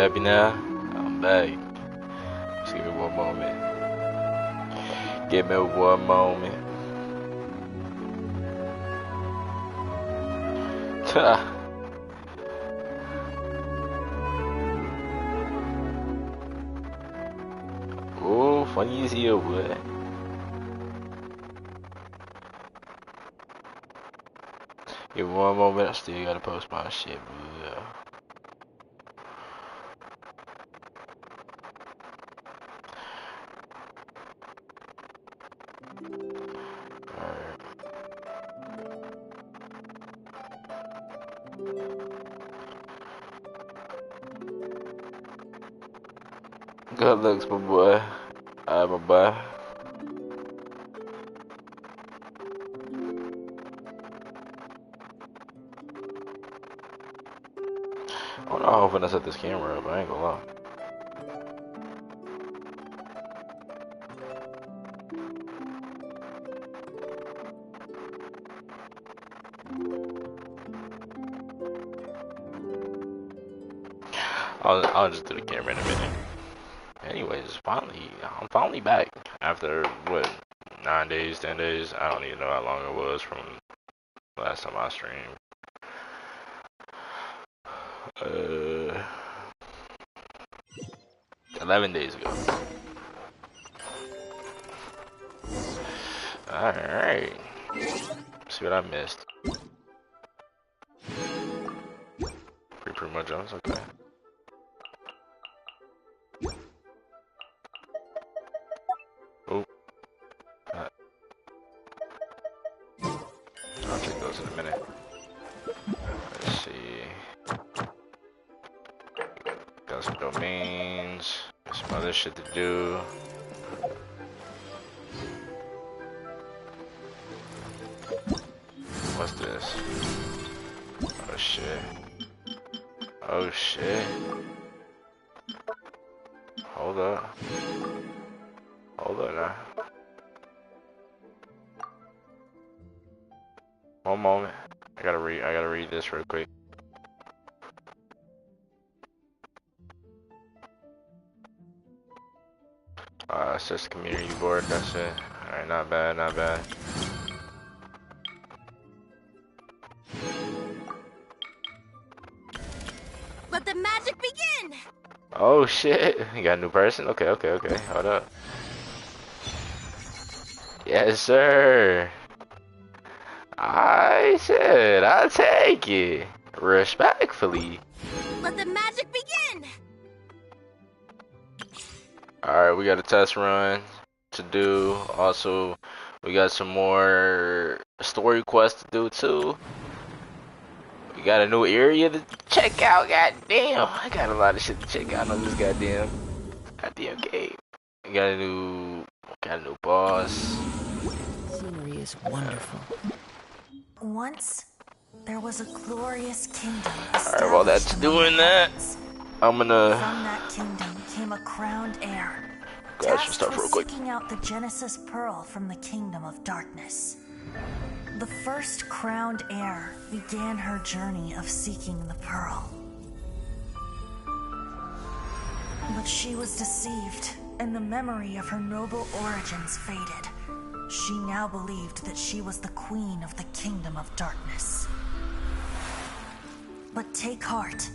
happy now? I'm back. Just give me one moment. Give me one moment. Oh, funny as hell, boy. Give me one moment. I still gotta post my shit, boy. Good looks, my boy. Alright, my boy. I don't know how often I set this camera up, I ain't gonna lie. I'll just do the camera in a minute. Anyways, I'm finally back after what, 9 days, 10 days. I don't even know how long it was from last time I streamed. 11 days ago. Alright. See what I missed. Pretty much Jones, okay. Oh. I'll take those in a minute. Let's see. Got some domains. Got some other shit to do. What's this? Oh shit. Oh shit. Hold up. Hold up now. One moment. I gotta read this real quick. It's just a community board, that's it. Alright, not bad, not bad. Let the magic begin! Oh shit, you got a new person? Okay, hold up. Yes, sir. I said, I'll take it. Respectfully. Let the magic begin! Alright, we got a test run to do. Also, we got some more story quests to do too. We got a new area to check out, goddamn. I got a lot of shit to check out on this goddamn game. We got a new boss. Scenery is wonderful. Once, there was a glorious kingdom. Alright, while that's doing that, I'm gonna From that kingdom came a crowned heir. grab some stuff tasked with real quick. seeking out the Genesis Pearl from the kingdom of darkness. The first crowned heir began her journey of seeking the pearl. But she was deceived, and the memory of her noble origins faded. She now believed that she was the queen of the kingdom of darkness. But take heart.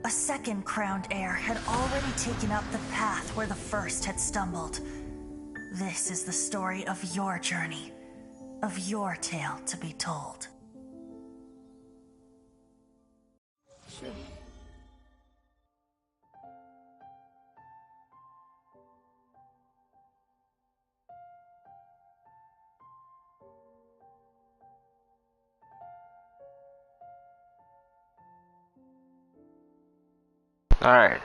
A second crowned heir had already taken up the path where the first had stumbled. This is the story of your journey, of your tale to be told. Sure. Alright.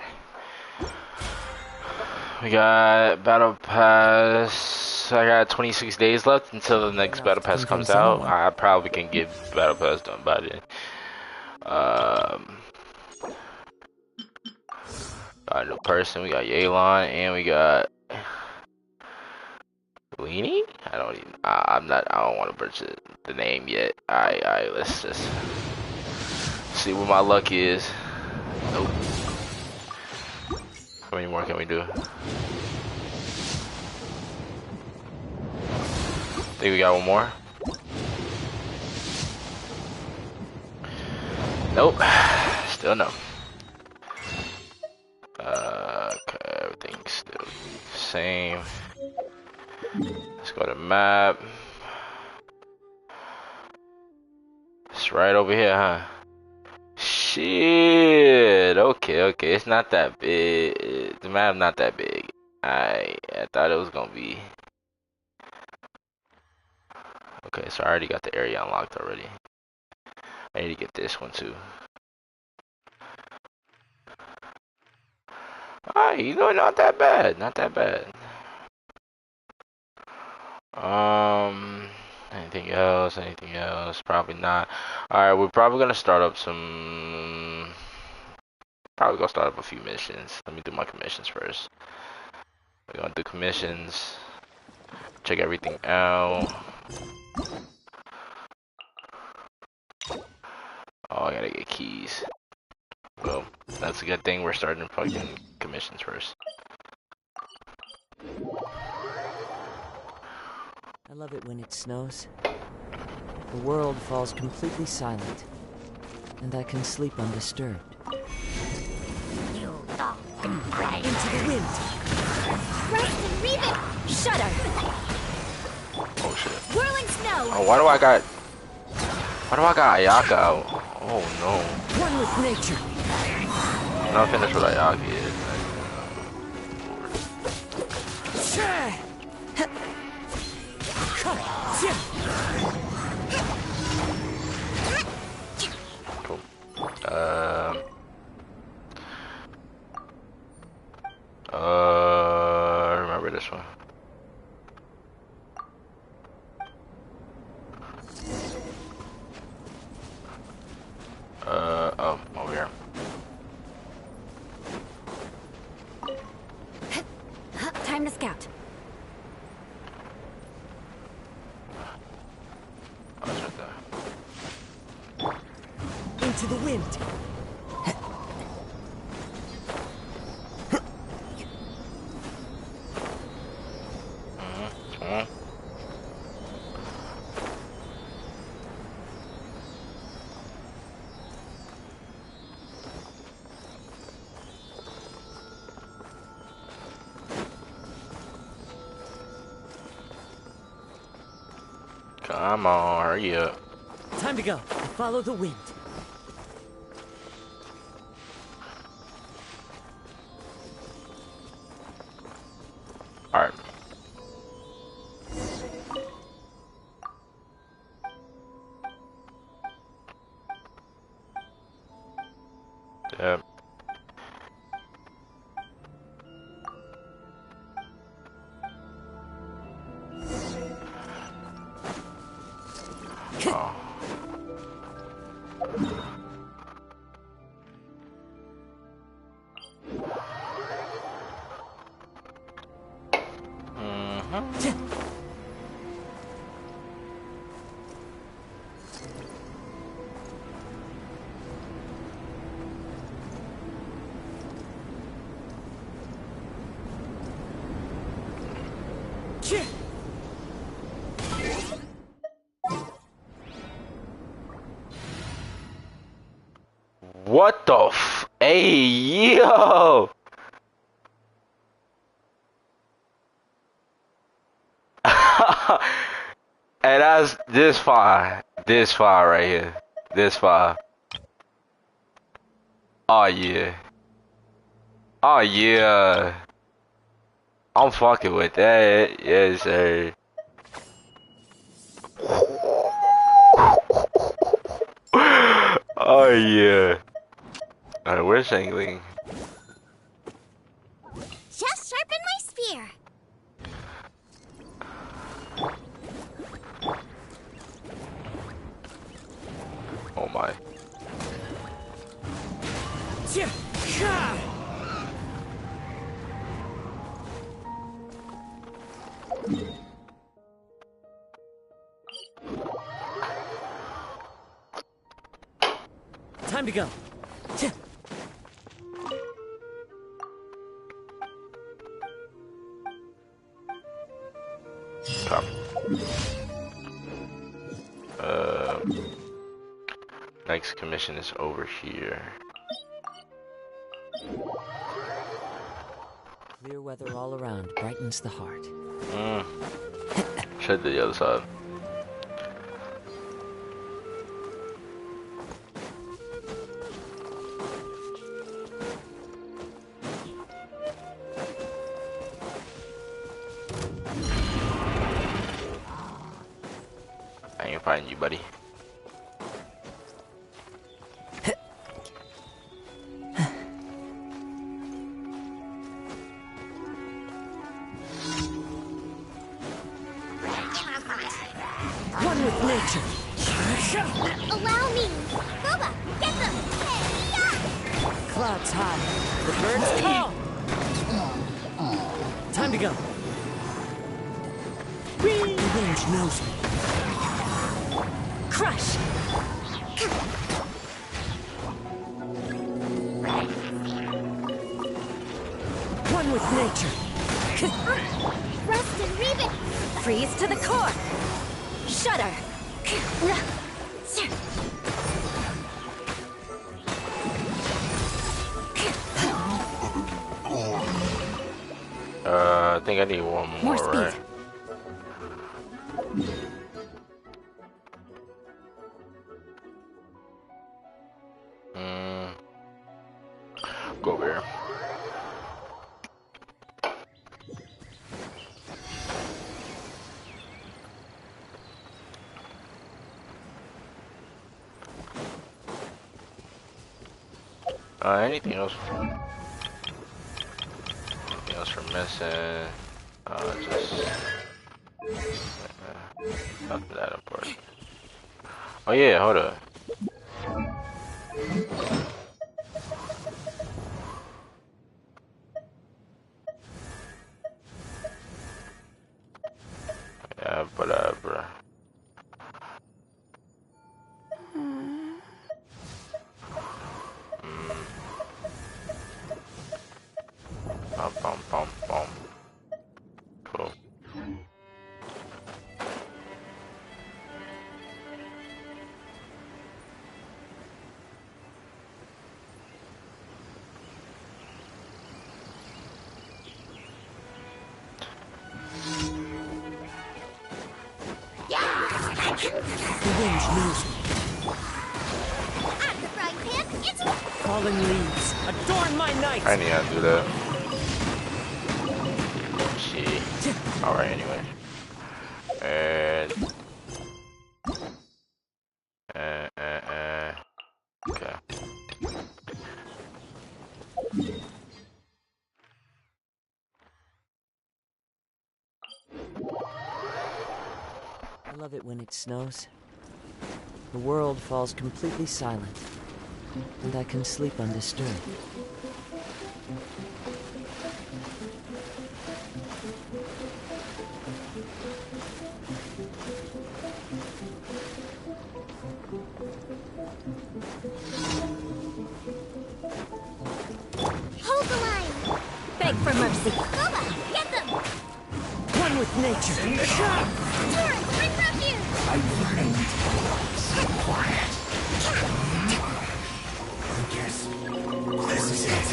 We got Battle Pass. I got 26 days left until the next Battle Pass comes out. I probably can get Battle Pass done by then. Got a new person. We got Yelan and we got Weenie? I don't even. I don't want to butcher the name yet. Alright. Let's just see what my luck is. Nope. How many more can we do? Think we got one more? Nope. Still no. Okay, everything's still the same. Let's go to map. It's right over here, huh? Shit. Okay. It's not that big. The map not that big. I thought it was gonna be. Okay, so I already got the area unlocked already. I need to get this one too. Alright, you know, not that bad. Not that bad. Anything else? Anything else? Probably not. Alright, we're probably gonna start up some. Probably gonna start up a few missions. Let me do my commissions first. We're gonna do commissions. Check everything out. Oh, I gotta get keys. Well, that's a good thing. We're starting fucking commissions first. I love it when it snows. The world falls completely silent, and I can sleep undisturbed. You dog and pray. Into the wind! Rest and reap it. Shudder. Oh shit. Whirling snow. Oh, why do I got Ayaka out? Oh no. One with nature! I'm not finished with Ayaka yet. Cool. Remember this one. Oh, over here. Time to scout. Oh, it's right there. Into the wind! Come on. Come on, hurry up. Time to go. Follow the wind. Alright. Yep. Oh. What the f? Hey, yo! And that's this far. This far right here. This far. Oh, yeah. Oh, yeah. I'm fucking with that. Yes, sir. Oh, yeah. Alright, where's Shangling? Just sharpen my spear. Oh, my. Time to go. Uh, next commission is over here. Clear weather all around brightens the heart. Check the other side. I ain't find you, buddy. One with nature. Allow me! Boba, get them! Hey-ya! Clouds high. The birds call. Time to go. Revenge knows me. Crush. One with nature. Rust and Reven! Freeze to the core. Shudder! I think I need one more, More speed. right? Go over here. Anything else? Anything else we're missing? Just nothing that important. Oh yeah, hold up. Yeah, whatever. Bum, bum, bum, bum. Cool. The wind knows me. Out of the frying pan, into Falling leaves. Adorn my night. I need to do that. See. Alright, anyway. And. Okay. I love it when it snows. The world falls completely silent, and I can sleep undisturbed. hold the line! Beg for mercy. Boba, get them! One with nature. Torrent, bring refuge!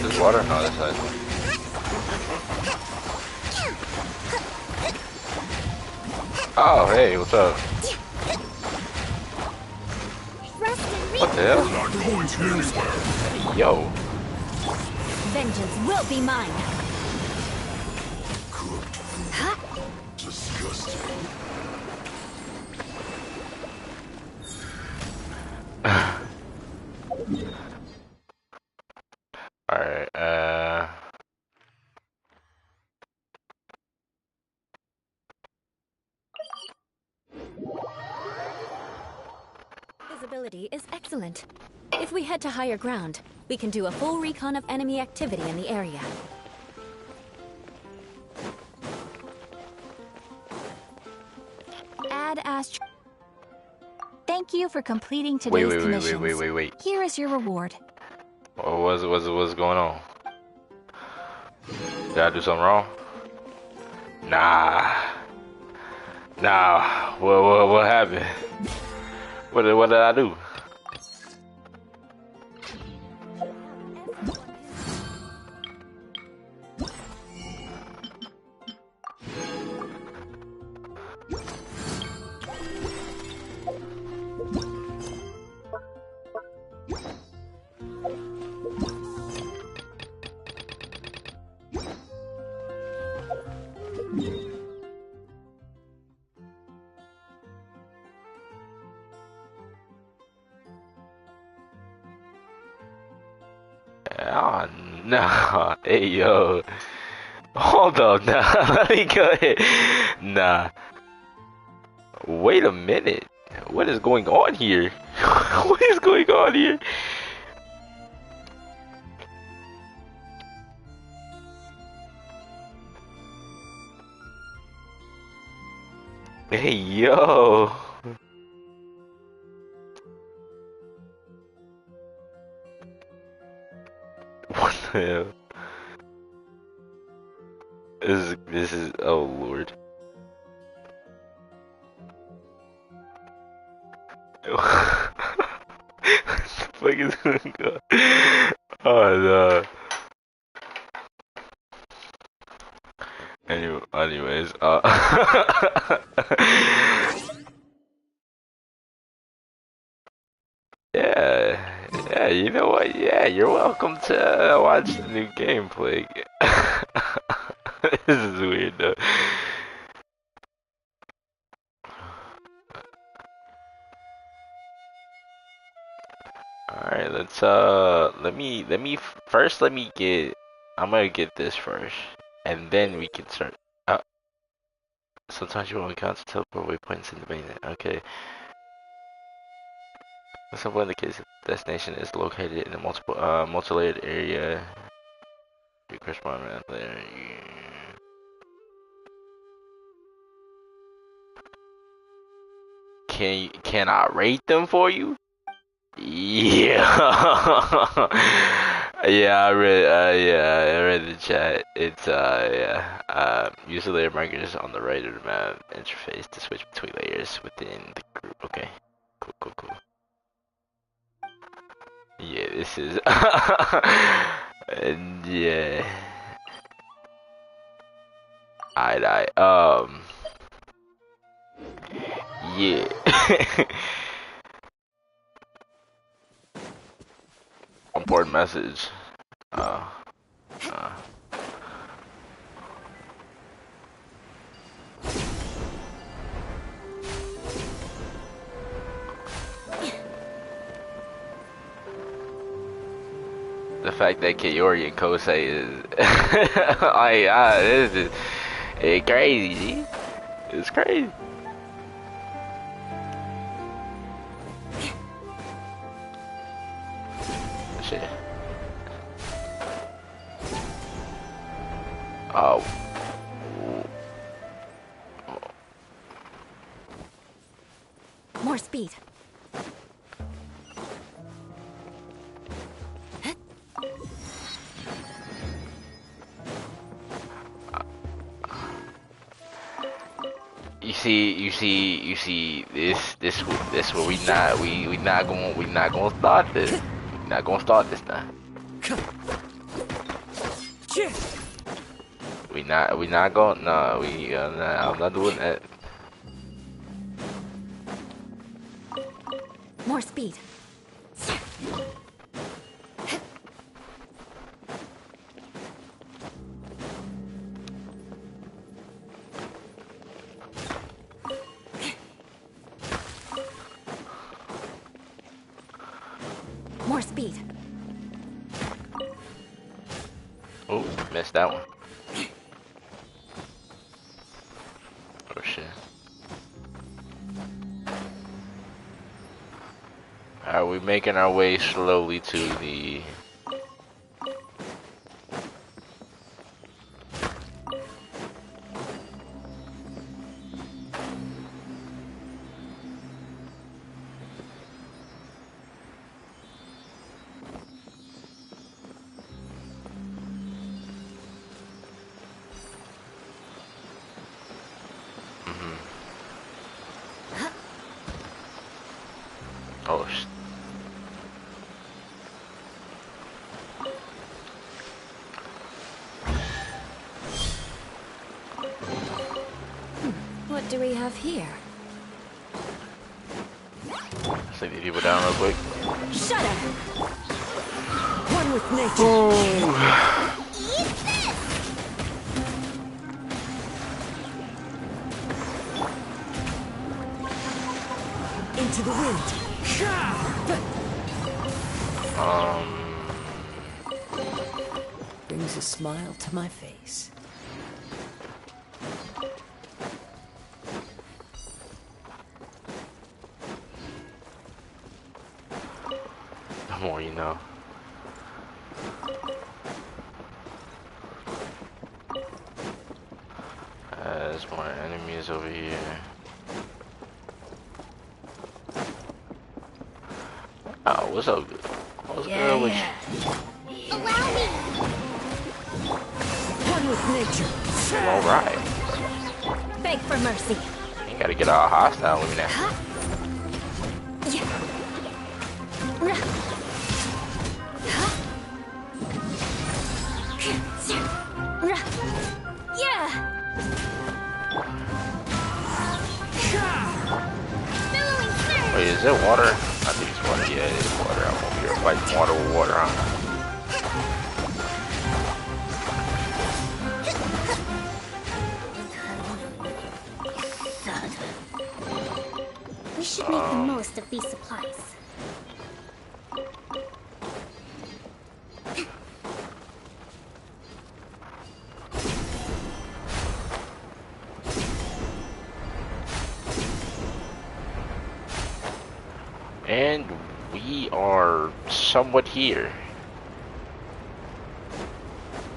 There's water on the other side. Oh, hey, what's up? Rust and What the Reven! hell? Yo. Vengeance will be mine! Alright, Visibility is excellent. If we head to higher ground, we can do a full recon of enemy activity in the area. Add Astro. Thank you for completing today's commissions. wait. Here is your reward. What's going on? Did I do something wrong? Nah. What happened? What did I do? Oh no. Hey yo. Hold up now. Let me go ahead. Nah. Wait a minute. What is going on here? What is going on here? Hey yo. What the hell? This is oh lord. What the fuck is going on? Oh no. Anyways, yeah, yeah, you know what? Yeah, you're welcome to watch the new gameplay. This is weird though. Alright, first let me get, I'm gonna get this first, and then we can start. Uh, Sometimes you won't encounter teleport waypoints in the mainnet. Okay. Simple indicates that the destination is located in a multi-layered area. You correspond there. Can I rate them for you? Yeah. Yeah, I read the chat. It's yeah. Use the layer markers on the right of the map interface to switch between layers within the group. Okay. Cool. Yeah, this is and yeah. I yeah. Important message. Uh uh the fact that Kaori and Kosei is like this is it's crazy, G. It's crazy. Shit. Oh. More speed. You see this where we not gonna start this. We not gonna start this now. We not gonna no nah, I'm not doing that. More speed. More speed. Oh, missed that one. Oh shit. Alright, we making our way slowly to the Oh, What do we have here? let's take these people down real quick. Shudder! One with nature. Into the wind. Brings a smile to my face. The more you know. There's more enemies over here. Oh, what's up? What's good with you? Allow me! One with nature. Alright. Beg for mercy. You gotta get all hostile with me now. Wait, is it water? I think it's water. Yeah, it is water. I'm over here fighting water with water, huh? We should make the most of these supplies. And we are somewhat here.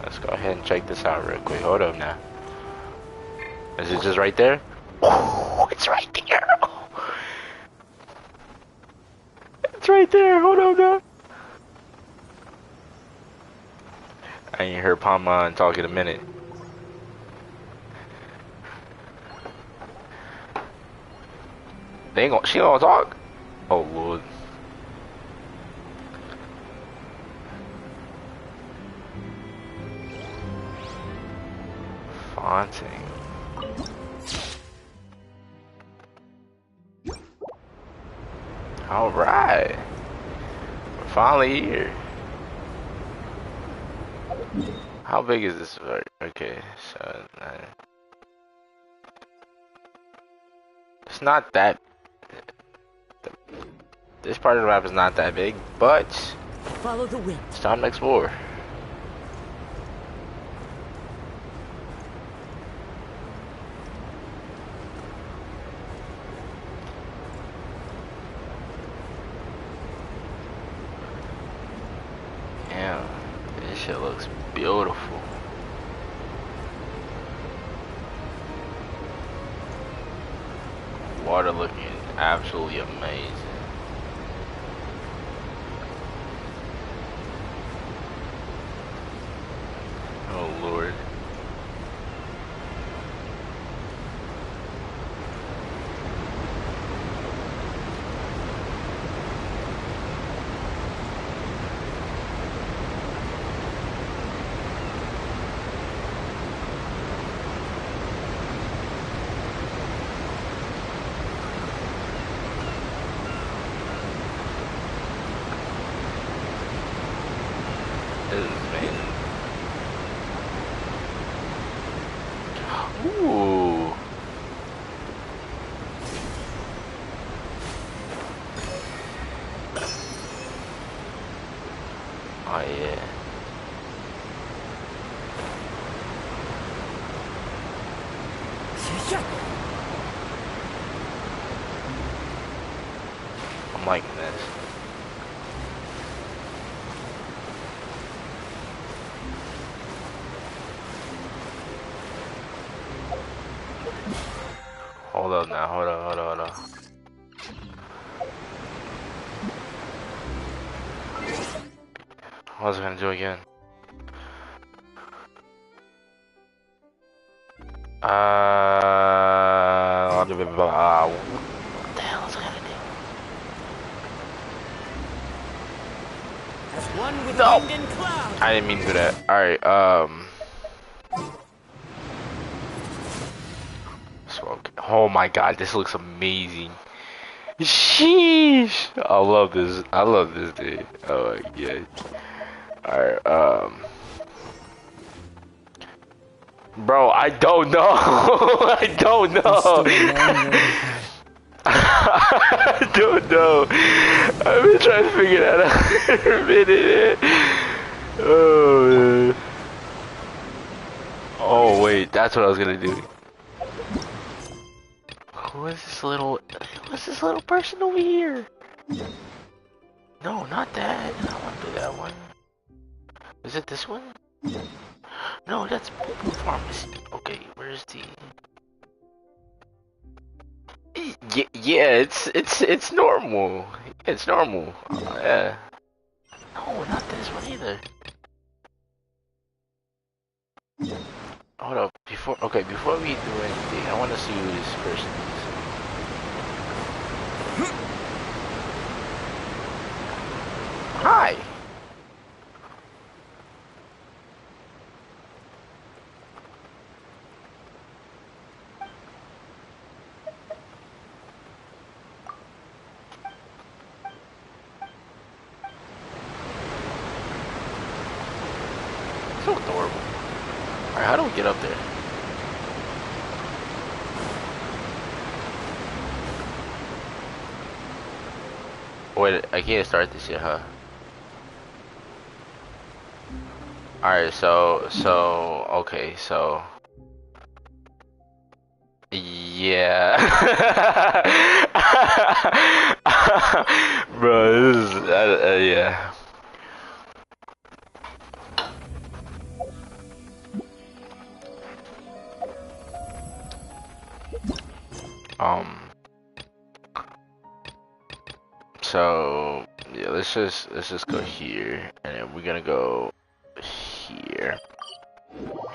Let's go ahead and check this out real quick. Hold up now. Is it just right there? Oh, it's right there. It's right there. Hold up now. I ain't heard Palma talk in a minute. She gonna talk? Oh Lord. Fonting. Alright. We're finally here. How big is this? Okay, so it's not that. This part of the map is not that big, but Follow the wind. it's time to explore. Damn, this shit looks beautiful. Water looking absolutely amazing. Oh Lord. This is amazing. Ooh. Oh yeah. I'm liking this. Hold up now, hold on. What was I gonna do again? What the hell was I gonna do? One with No! wind and cloud. I didn't mean to do that. Alright, smoke. Oh my god, this looks amazing. Sheesh! I love this. I love this dude. Oh my god. Alright, bro, I don't know. I don't There's know. still a long way to go. I don't know. I've been trying to figure that out for a minute. Oh, man. Oh wait, that's what I was gonna do. Who is this little? What's this little person over here? No, not that. I don't want to do that one. Is it this one? No, that's Blue Pharmacy. Okay, where's the? Yeah, it's normal. It's normal. Yeah. No, not this one either. Hold up. Before we do anything, I want to see who this person is. Hi. So adorable. Alright, how do we get up there? Wait, I can't start this yet, huh? Alright, okay, so... Yeah. Bro, this is, yeah. So yeah, let's just go here, and then we're gonna go here. All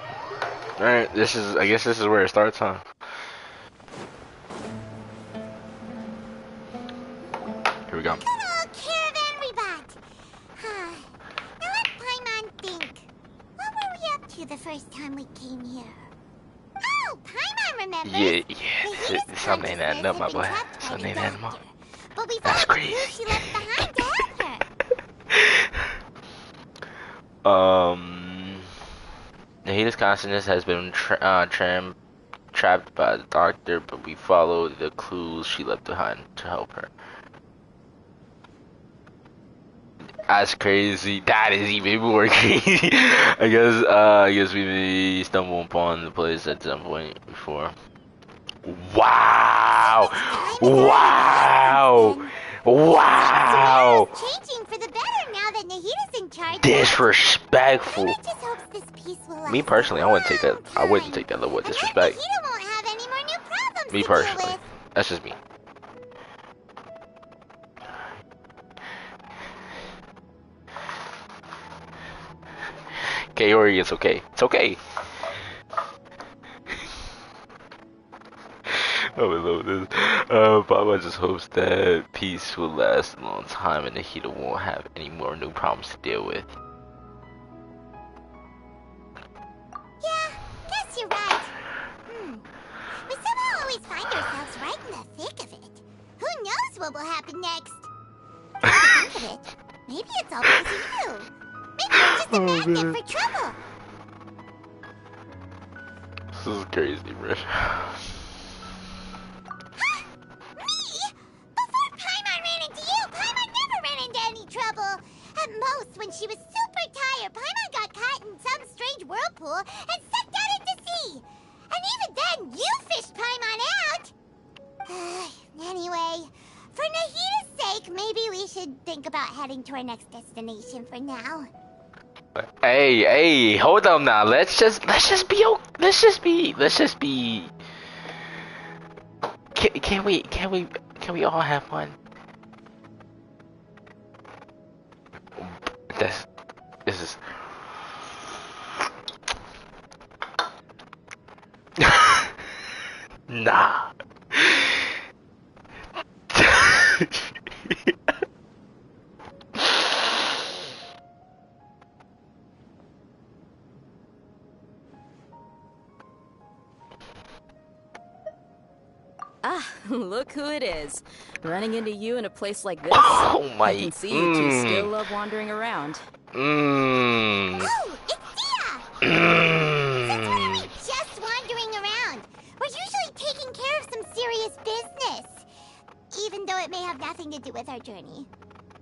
right, I guess this is where it starts, huh? Here we go. Hello, caravan rebut. Now let Paimon think. What were we up to the first time we came here? Oh, Paimon remembers. Yeah, Nahita's something ain't adding up, my consciousness boy. had been trapped by Something the ain't adding up. doctor. But we That's followed the clues crazy. she left behind to help her. Nahita's consciousness has been trapped by the doctor, but we followed the clues she left behind to help her. That's crazy. That is even more crazy. I guess we stumbled upon the place at some point before. Wow! Wow! Wow! Changing for the better now that Nahita's in charge. Disrespectful. Paimon just hopes this peace will last Me personally, I wouldn't take that. I wouldn't time. take that level of And then disrespect. Nahita won't have any more new problems Me to personally, deal with. that's just me. Kaori, it's okay. It's okay. I would love this. Papa just hopes that peace will last a long time and Nahita won't have any more new problems to deal with. Yeah, guess you're right. We somehow always find ourselves right in the thick of it. Who knows what will happen next? Come to think of it, maybe it's all because of you. Maybe you're just a magnet for trouble. This is crazy, bro. Me? Before Paimon ran into you, Paimon never ran into any trouble. At most, when she was super tired, Paimon got caught in some strange whirlpool and sucked out into sea. And even then, you fished Paimon out. Anyway, for Nahita's sake, maybe we should think about heading to our next destination for now. Hey, hold on now. Let's just be. Can we all have fun? This is. Nah. Look who it is. Running into you in a place like this. Oh my. I can see you two still love wandering around. Mmm. Oh, it's Dia! Since we're only just wandering around, we're usually taking care of some serious business. Even though it may have nothing to do with our journey.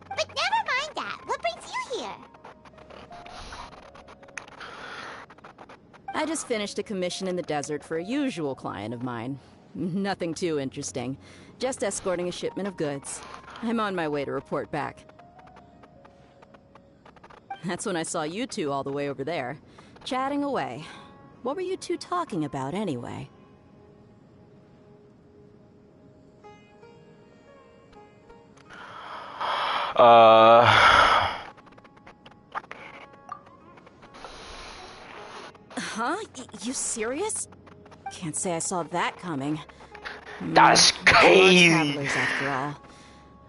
But never mind that. What brings you here? I just finished a commission in the desert for a usual client of mine. Nothing too interesting. Just escorting a shipment of goods. I'm on my way to report back. That's when I saw you two all the way over there, chatting away. What were you two talking about anyway? Huh? You serious? Can't say I saw that coming. That's You crazy. are travelers, after all.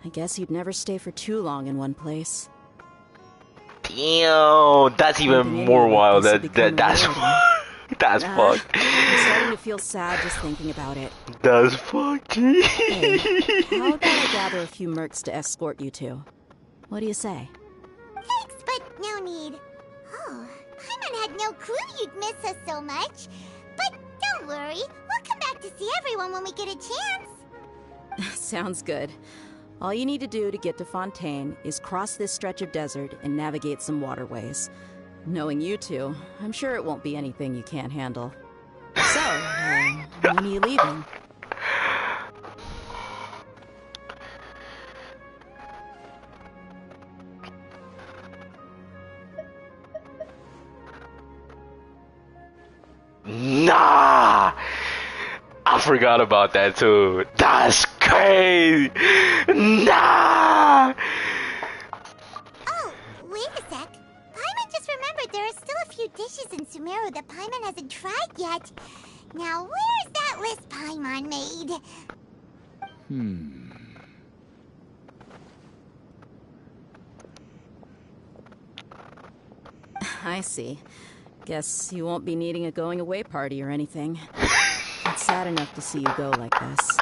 I guess you'd never stay for too long in one place. Damn, that's even Bumping into more you like wild. this will become That's a rarity. that's fucked. I'm starting to feel sad just thinking about it. That's fucked. Hey, how about I gather a few mercs to escort you two? What do you say? Thanks, but no need. Oh, Paimon had no clue you'd miss us so much. But don't worry, we'll come back to see everyone when we get a chance. Sounds good. All you need to do to get to Fontaine is cross this stretch of desert and navigate some waterways. Knowing you two, I'm sure it won't be anything you can't handle. So, when are you leaving? Nah, I forgot about that too. That's crazy. Nah. Oh, wait a sec. Paimon just remembered there are still a few dishes in Sumeru that Paimon hasn't tried yet. Now, where's that list Paimon made? I see. Guess you won't be needing a going-away party or anything. It's sad enough to see you go like this.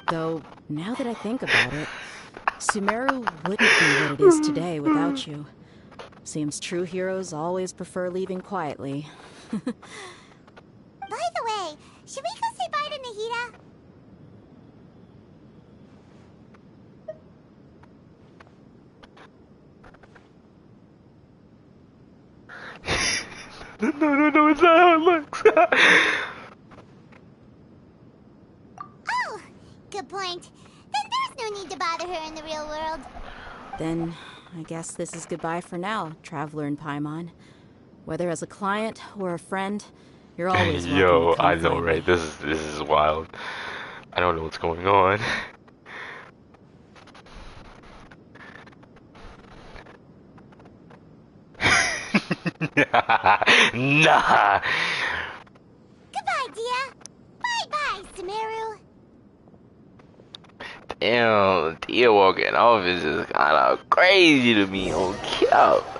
Though, now that I think about it, Sumeru wouldn't be what it is today without you. Seems true heroes always prefer leaving quietly. By the way, should we go say bye to Nahida? No, it's not how it looks. Oh, good point. Then there's no need to bother her in the real world. Then, I guess this is goodbye for now, Traveler in Paimon. Whether as a client or a friend, you're always welcome Yo, to come I know, find right? me. This is wild. I don't know what's going on. Nah. Goodbye, Dia. Bye-bye, Sumeru. Damn, Dia walking off is just kind of crazy to me. Okay,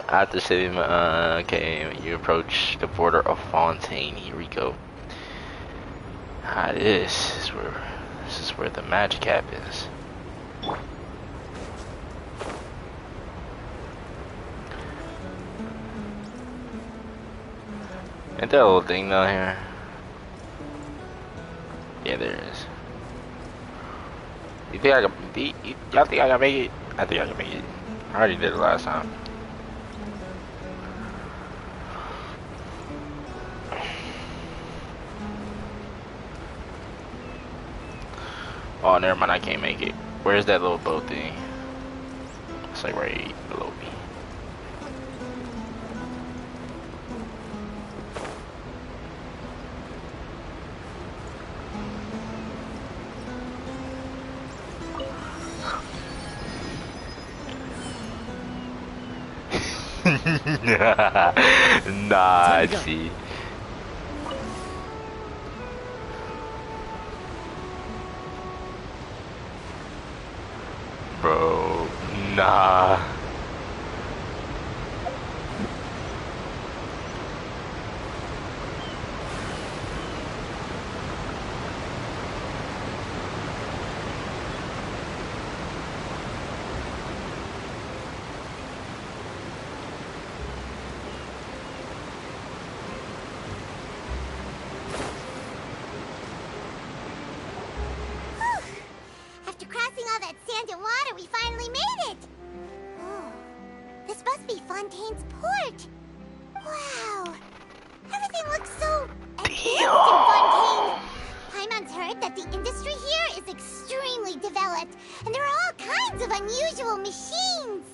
after saving my, okay, you approach the border of Fontaine. Here we go. Ah, this is where the magic happens. Ain't that little thing down here? Yeah, there is. You think I can? Y'all think I can make it? I think I can make it. I already did it last time. Oh, never mind. I can't make it. Where's that little boat thing? It's like right below me. Nah, see. Bro, nah. sand and water, we finally made it! Oh, this must be Fontaine's port. Wow, everything looks so advanced in Fontaine. Paimon's heard that the industry here is extremely developed, and there are all kinds of unusual machines.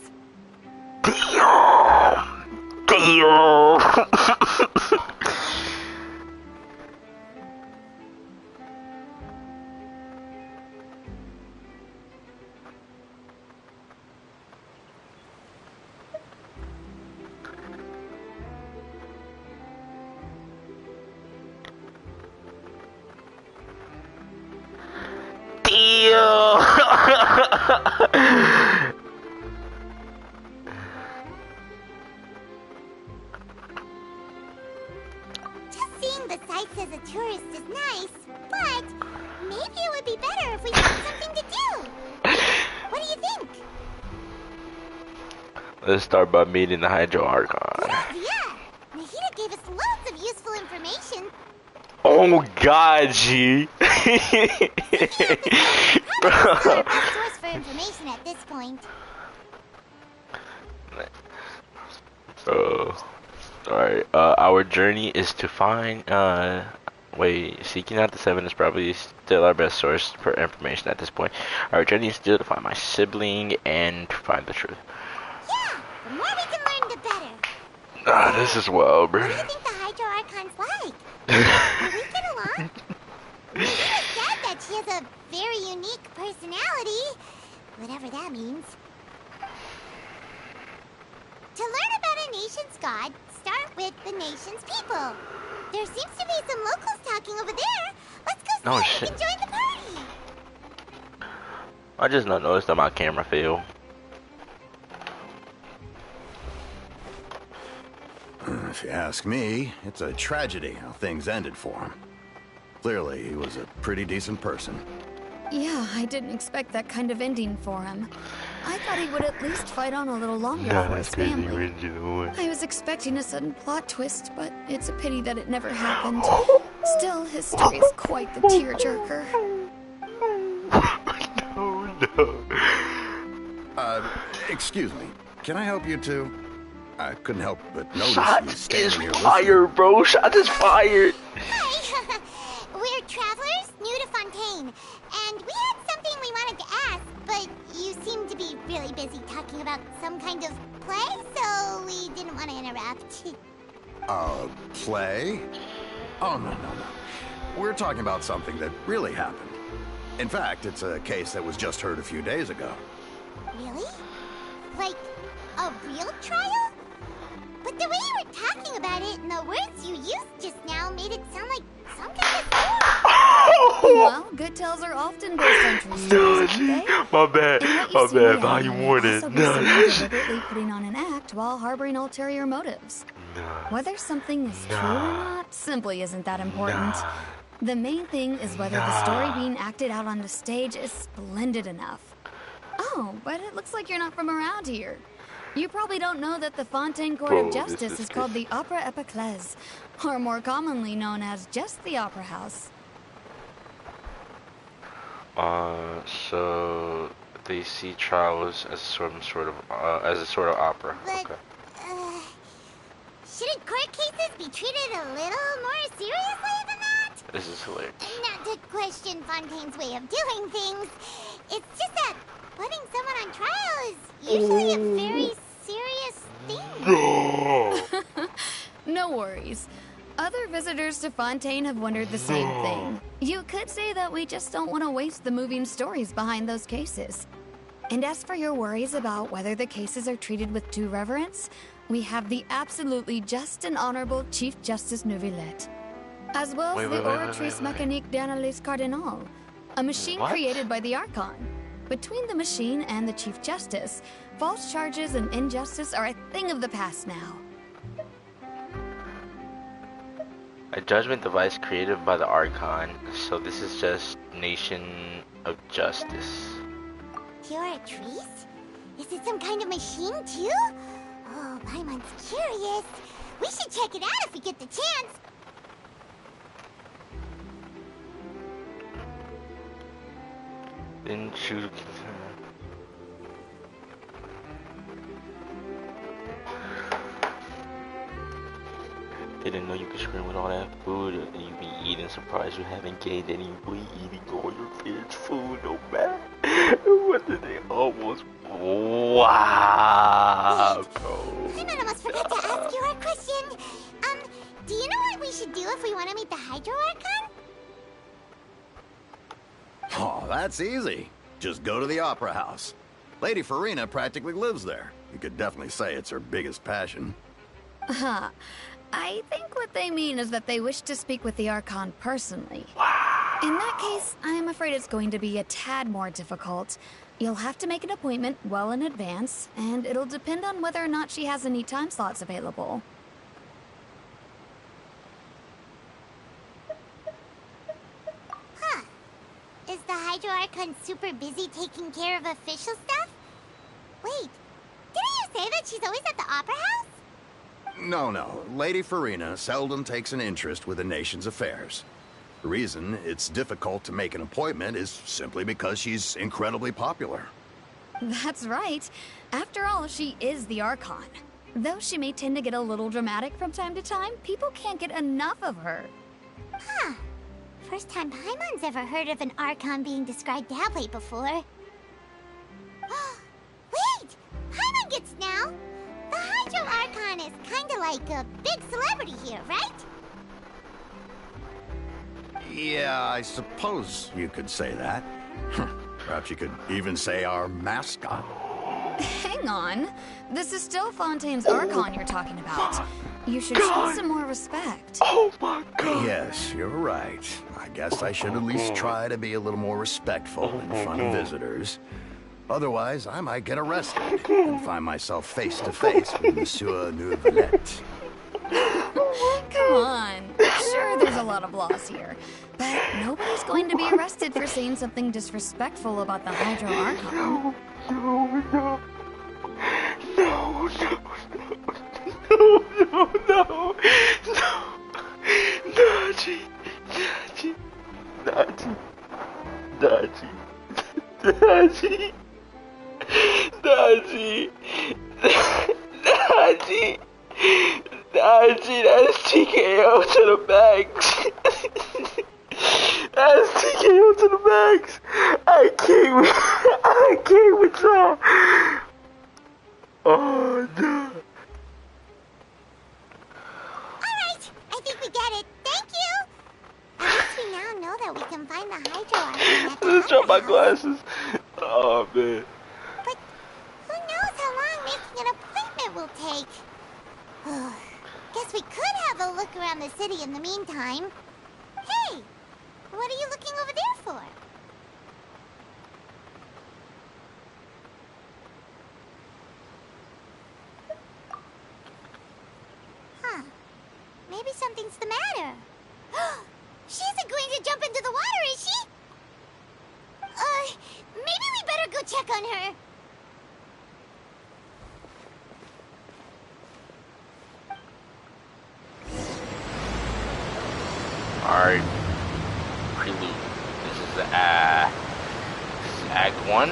Just seeing the sights as a tourist is nice, but maybe it would be better if we found something to do. What do you think? Let's start by meeting the Hydro Archon. Yeah, Nahida gave us loads of useful information. Oh God, G. Probably not our best source for information at this point. Alright, our journey is to find, seeking out the seven is probably still our best source for information at this point. Our journey is still to find my sibling and to find the truth. Yeah, the more we can learn, the better. This is wild, bro. What do you think the Hydro Archon's like? Do we get along? Nahida said that she has a very unique personality, whatever that means. To learn about a nation's god, start with the nation's people. There seems to be some locals talking over there. Let's go see Oh, if shit. we can join the party. I just not noticed that my camera failed. If you ask me, it's a tragedy how things ended for him. Clearly, he was a pretty decent person. Yeah, I didn't expect that kind of ending for him. I thought he would at least fight on a little longer for his family. original. I was expecting a sudden plot twist, but it's a pity that it never happened. Still, his story is quite the tearjerker. Excuse me. Can I help you two? I couldn't help but notice you Shot is standing here fire, bro. Shot is fired. Hi, we're travelers new to Fontaine, and we had something we wanted to ask, but you seem to be really busy talking about some kind of play, so we didn't want to interrupt. Play? Oh, no. We're talking about something that really happened. In fact, it's a case that was just heard a few days ago. Really? Like, a real trial? But the way you were talking about it and the words you used just now made it sound like some kind of story. Well, good tales are often based on true stories, aren't they? My bad. And what you My see bad. reality Volume may one also is be someone deliberately putting on an act while harboring ulterior motives. Whether something is true or not simply isn't that important. The main thing is whether the story being acted out on the stage is splendid enough. Oh, but it looks like you're not from around here. You probably don't know that the Fontaine Court Bro, of this Justice is is called the Opera Epiclese, or more commonly known as just the Opera House. So they see trials as some sort of opera. But, Okay. shouldn't court cases be treated a little more seriously than that? This is hilarious. Not to question Fontaine's way of doing things. It's just that putting someone on trial is usually a very serious thing. No worries. Other visitors to Fontaine have wondered the same thing. You could say that we just don't want to waste the moving stories behind those cases. And as for your worries about whether the cases are treated with due reverence, we have the absolutely just and honorable Chief Justice Neuvillette, as well as the Oratrice Mécanique d'Analyse Cardinal, a machine What? created by the Archon. Between the machine and the Chief Justice, false charges and injustice are a thing of the past now. A judgment device created by the Archon, so this is just Nation of Justice. Oratrice? Is it some kind of machine too? Oh, Paimon's curious. We should check it out if we get the chance. Didn't you They didn't know you could scream with all that food and you be eating surprised you haven't gained any weight eating all your favorite food no matter what did they almost wow bro. I almost forgot to ask you our question. Do you know what we should do if we want to meet the Hydro Archon? Oh, that's easy. Just go to the Opera House. Lady Farina practically lives there. You could definitely say it's her biggest passion. Huh. I think what they mean is that they wish to speak with the Archon personally. In that case, I'm afraid it's going to be a tad more difficult. You'll have to make an appointment well in advance, and it'll depend on whether or not she has any time slots available. Huh. Is the Hydro Archon super busy taking care of official stuff? Wait, didn't you say that she's always at the Opera House? No. Lady Farina seldom takes an interest with the nation's affairs. The reason it's difficult to make an appointment is simply because she's incredibly popular. That's right. After all, she is the Archon. Though she may tend to get a little dramatic from time to time, people can't get enough of her. Huh. First time Paimon's ever heard of an Archon being described that way before. Wait! Paimon gets now! The Hydro Archon is kinda like a big celebrity here, right? Yeah, I suppose you could say that. Perhaps you could even say our mascot. Hang on. This is still Fontaine's Archon you're talking about. You should show some more respect. Oh my god. Yes, you're right. I guess I should at least try to be a little more respectful in front of visitors. Otherwise, I might get arrested and find myself face to face with Monsieur Neuvillette. Come on. Sure, there's a lot of laws here, but nobody's going to be arrested for saying something disrespectful about the Hydro Archon. No. Naji. Naji, that's TKO to the max. That's TKO to the max. I can't with y'all. Oh no. Alright, I think we get it. Thank you! At least we now know that we can find the Hydro Archon at the Let's drop my Opera House. glasses. Oh man. But who knows how long making an appointment will take? Guess we could have a look around the city in the meantime. Hey! What are you looking over there for? Huh. Maybe something's the matter. She isn't going to jump into the water, is she? Maybe we better go check on her. Alright. Prelude. This is Act 1.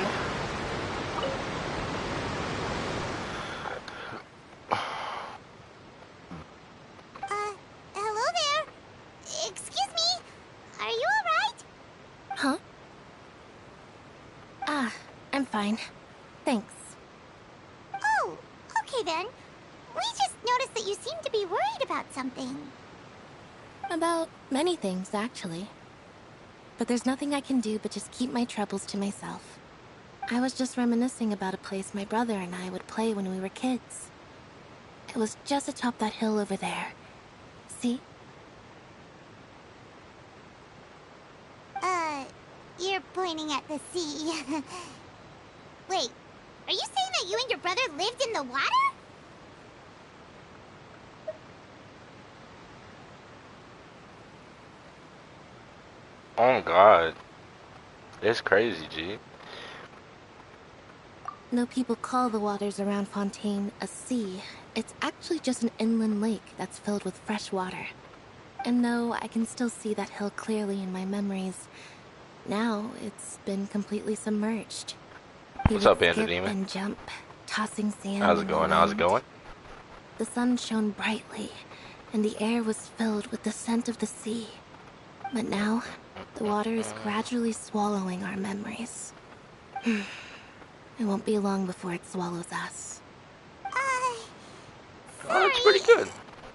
Hello there. Excuse me. Are you alright? Huh? I'm fine. Thanks. Oh, okay then. We just noticed that you seem to be worried about something. About many things, actually. But there's nothing I can do but just keep my troubles to myself. I was just reminiscing about a place my brother and I would play when we were kids. It was just atop that hill over there. See? You're pointing at the sea. Wait, are you saying that you and your brother lived in the water? Oh god. It's crazy, G. Though people call the waters around Fontaine a sea, it's actually just an inland lake that's filled with fresh water. And though I can still see that hill clearly in my memories, now it's been completely submerged. We What's would up, Panda skip Demon? and jump, tossing sand. How's it in the going? How's it wind. going? The sun shone brightly, and the air was filled with the scent of the sea. But now, the water is gradually swallowing our memories. It won't be long before it swallows us. Oh, that's pretty good.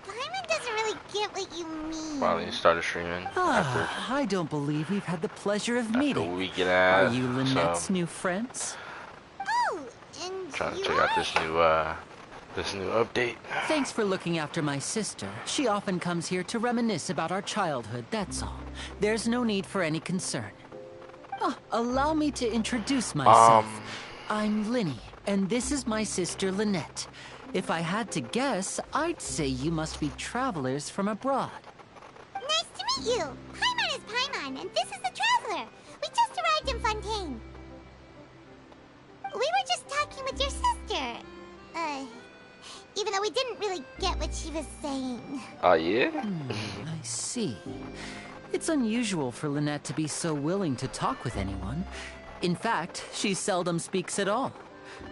Paimon doesn't really get what you mean. Finally started streaming after I don't believe we've had the pleasure of meeting. a week and a half. Are you Lynette's so new friends? Oh, and trying to you check out this new update. Thanks for looking after my sister. She often comes here to reminisce about our childhood, that's all. There's no need for any concern. Oh, allow me to introduce myself. I'm Linny, and this is my sister Lynette. If I had to guess, I'd say you must be travelers from abroad. Nice to meet you. Paimon is Paimon, and this is the Traveler. We just arrived in Fontaine. We were just talking with your sister. Even though we didn't really get what she was saying. Oh, yeah? I see. It's unusual for Lynette to be so willing to talk with anyone. In fact, she seldom speaks at all.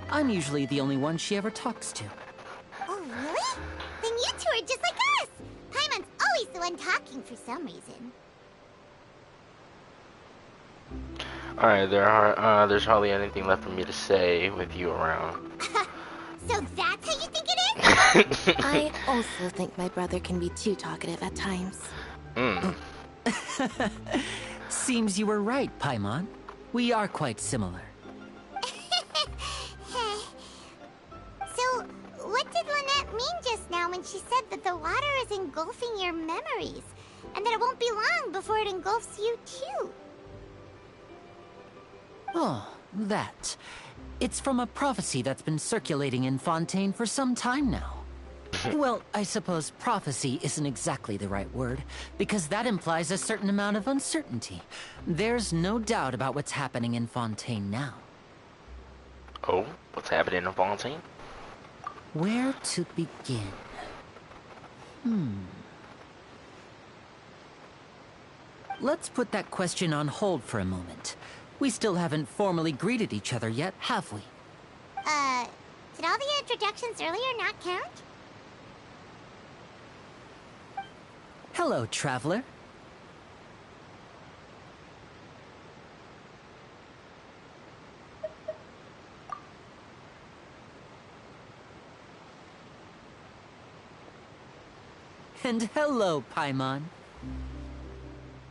I'm usually the only one she ever talks to. Oh, really? Then you two are just like us. Paimon's always the one talking for some reason. Alright, there's hardly anything left for me to say with you around. So that's how you think it is? I also think my brother can be too talkative at times. Seems you were right, Paimon. We are quite similar. So, what did Lynette mean just now when she said that the water is engulfing your memories? And that it won't be long before it engulfs you too? Oh, that. It's from a prophecy that's been circulating in Fontaine for some time now. Well, I suppose prophecy isn't exactly the right word, because that implies a certain amount of uncertainty. There's no doubt about what's happening in Fontaine now. Oh, what's happening in Fontaine? Where to begin? Let's put that question on hold for a moment. We still haven't formally greeted each other yet, have we? Did all the introductions earlier not count? Hello, traveler. And hello, Paimon.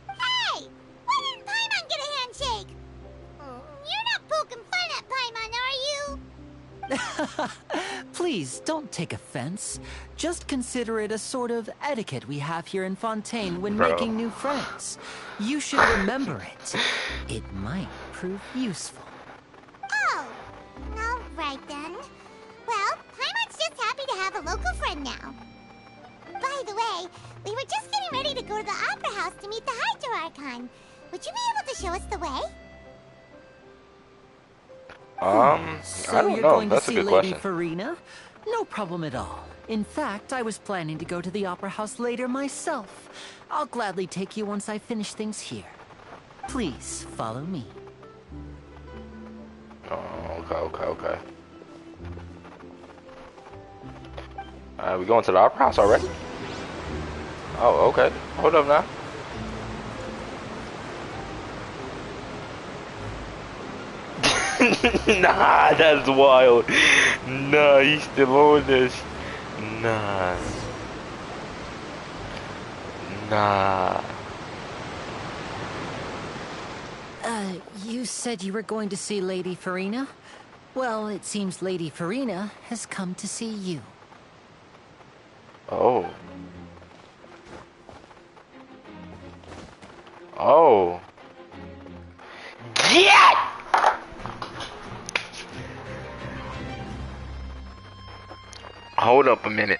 Hey! Why didn't Paimon get a handshake? You're not poking fun at Paimon, are you? Please, don't take offense. Just consider it a sort of etiquette we have here in Fontaine when Bro. making new friends. You should remember it. It might prove useful. Oh, all right then. Well, Paimon's just happy to have a local friend now. By the way, we were just getting ready to go to the Opera House to meet the Hydro Archon. Would you be able to show us the way? So I don't you're know. going That's to a see good Lady question. Farina? No problem at all. In fact, I was planning to go to the Opera House later myself. I'll gladly take you once I finish things here. Please, follow me. Oh, okay. We going to the Opera House already? Oh, okay. Hold up now. Nah, that's wild. Nah, he's still on this. Nah. You said you were going to see Lady Farina? Well, it seems Lady Farina has come to see you. Oh. Oh. Yeah! Hold up a minute.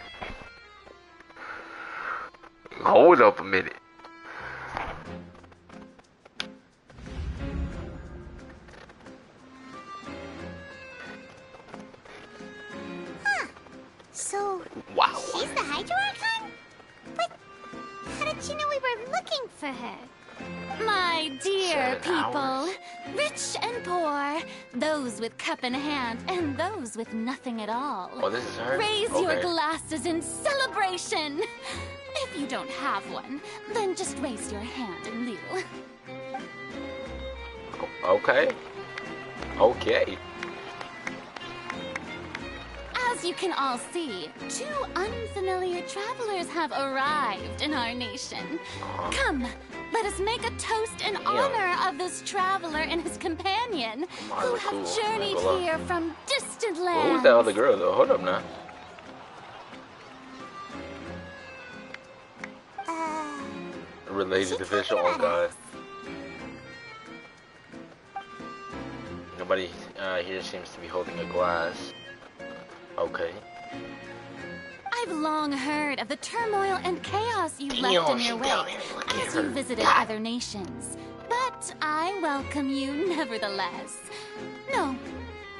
So, Wow. she's the Hydro Archon? But how did she know we were looking for her? My dear 7 people, hours. rich and poor, those with cup in hand and those with nothing at all. Oh, this is her? Raise your Okay. glasses in celebration. If you don't have one, then just raise your hand in lieu. Okay. Okay. As you can all see, 2 unfamiliar travelers have arrived in our nation. Come, let us make a toast in honor of this traveler and his companion, who have journeyed here from distant lands. Well, who's that other girl, though? Hold up now. Related official, oh god. Nobody here seems to be holding a glass. Okay. I've long heard of the turmoil and chaos you left in your wake as you visited other nations. But I welcome you nevertheless. No,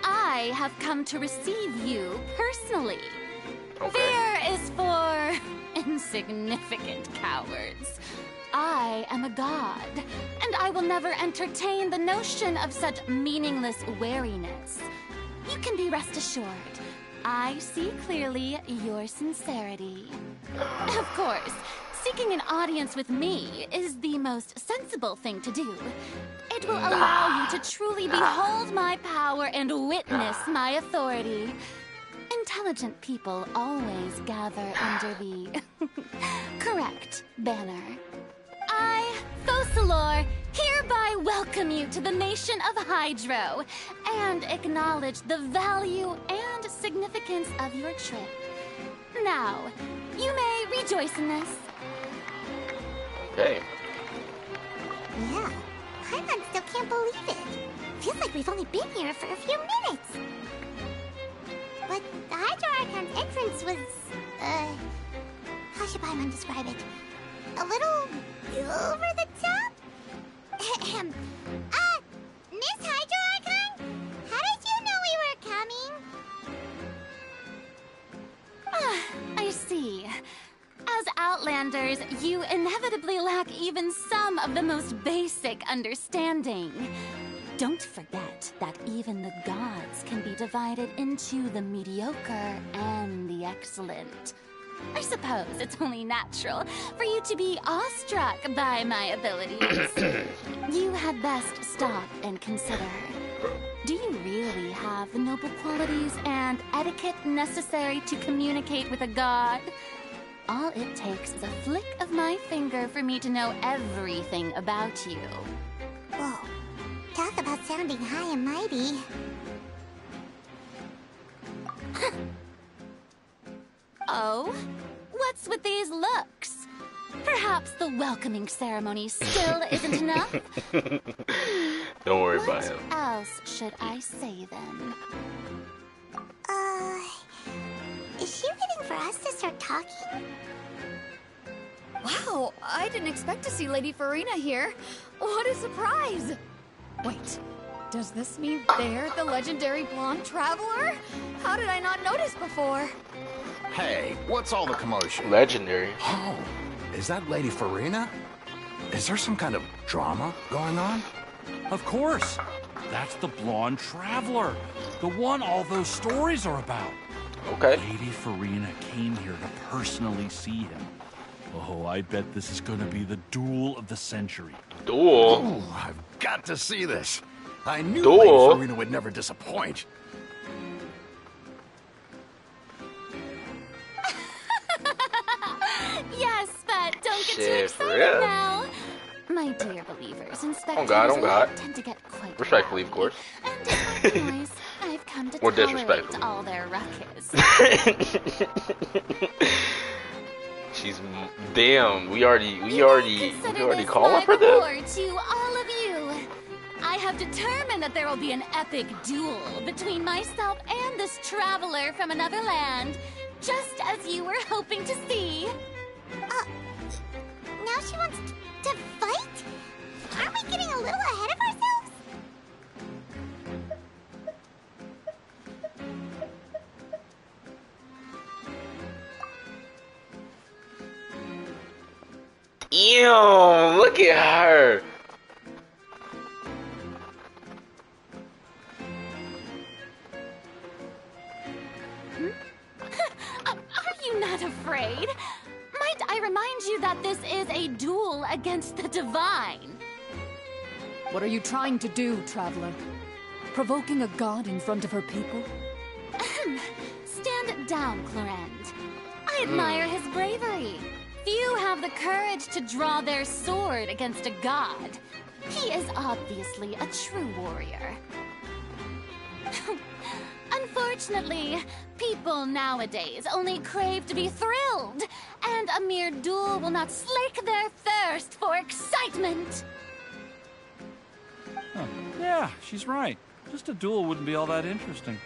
I have come to receive you personally. Okay. Fear is for insignificant cowards. I am a god, and I will never entertain the notion of such meaningless wariness. You can be rest assured, I see clearly your sincerity. Of course, seeking an audience with me is the most sensible thing to do. It will allow you to truly behold my power and witness my authority. Intelligent people always gather under the correct banner. I, Focalor, hereby welcome you to the nation of Hydro and acknowledge the value and significance of your trip. Now, you may rejoice in this. Okay. Yeah, Paimon still can't believe it. Feels like we've only been here for a few minutes. But the Hydro Archon's entrance was, how should Paimon describe it? A little over the top? Miss Hydro Archon? How did you know we were coming? I see. As Outlanders, you inevitably lack even some of the most basic understanding. Don't forget that even the gods can be divided into the mediocre and the excellent. I suppose it's only natural for you to be awestruck by my abilities. You had best stop and consider. Do you really have the noble qualities and etiquette necessary to communicate with a god? All it takes is a flick of my finger for me to know everything about you. Whoa, talk about sounding high and mighty. Oh? What's with these looks? Perhaps the welcoming ceremony still isn't enough? Don't worry about him. What else should I say then? Is she waiting for us to start talking? Wow, I didn't expect to see Lady Farina here. What a surprise! Wait, does this mean they're the legendary blonde traveler? How did I not notice before? Hey, what's all the commotion? Legendary. Oh, is that Lady Farina? Is there some kind of drama going on? Of course. That's the blonde traveler. The one all those stories are about. Okay. Lady Farina came here to personally see him. Oh, I bet this is going to be the duel of the century. Duel? Ooh, I've got to see this. I knew Duel? Lady Farina would never disappoint. Yes, but don't get too Shit, for excited real? now. My dear believers, inspectors oh God. tend to get quite Respectfully, of rowdy. course. And despite the noise, I've come to Or tolerate disrespectfully. all their ruckus. She's damn. We already Consider this call my her for this. reward to all of you. I have determined that there will be an epic duel between myself and this traveler from another land, just as you were hoping to see. Now she wants to fight? Aren't we getting a little ahead of ourselves? Ew, look at her. Are you not afraid? Might I remind you that this is a duel against the divine. What are you trying to do, traveler? Provoking a god in front of her people? Stand down, Clorend. I admire his bravery. Few have the courage to draw their sword against a god. He is obviously a true warrior. Unfortunately, people nowadays only crave to be thrilled, and a mere duel will not slake their thirst for excitement. Huh. Yeah, she's right. Just a duel wouldn't be all that interesting.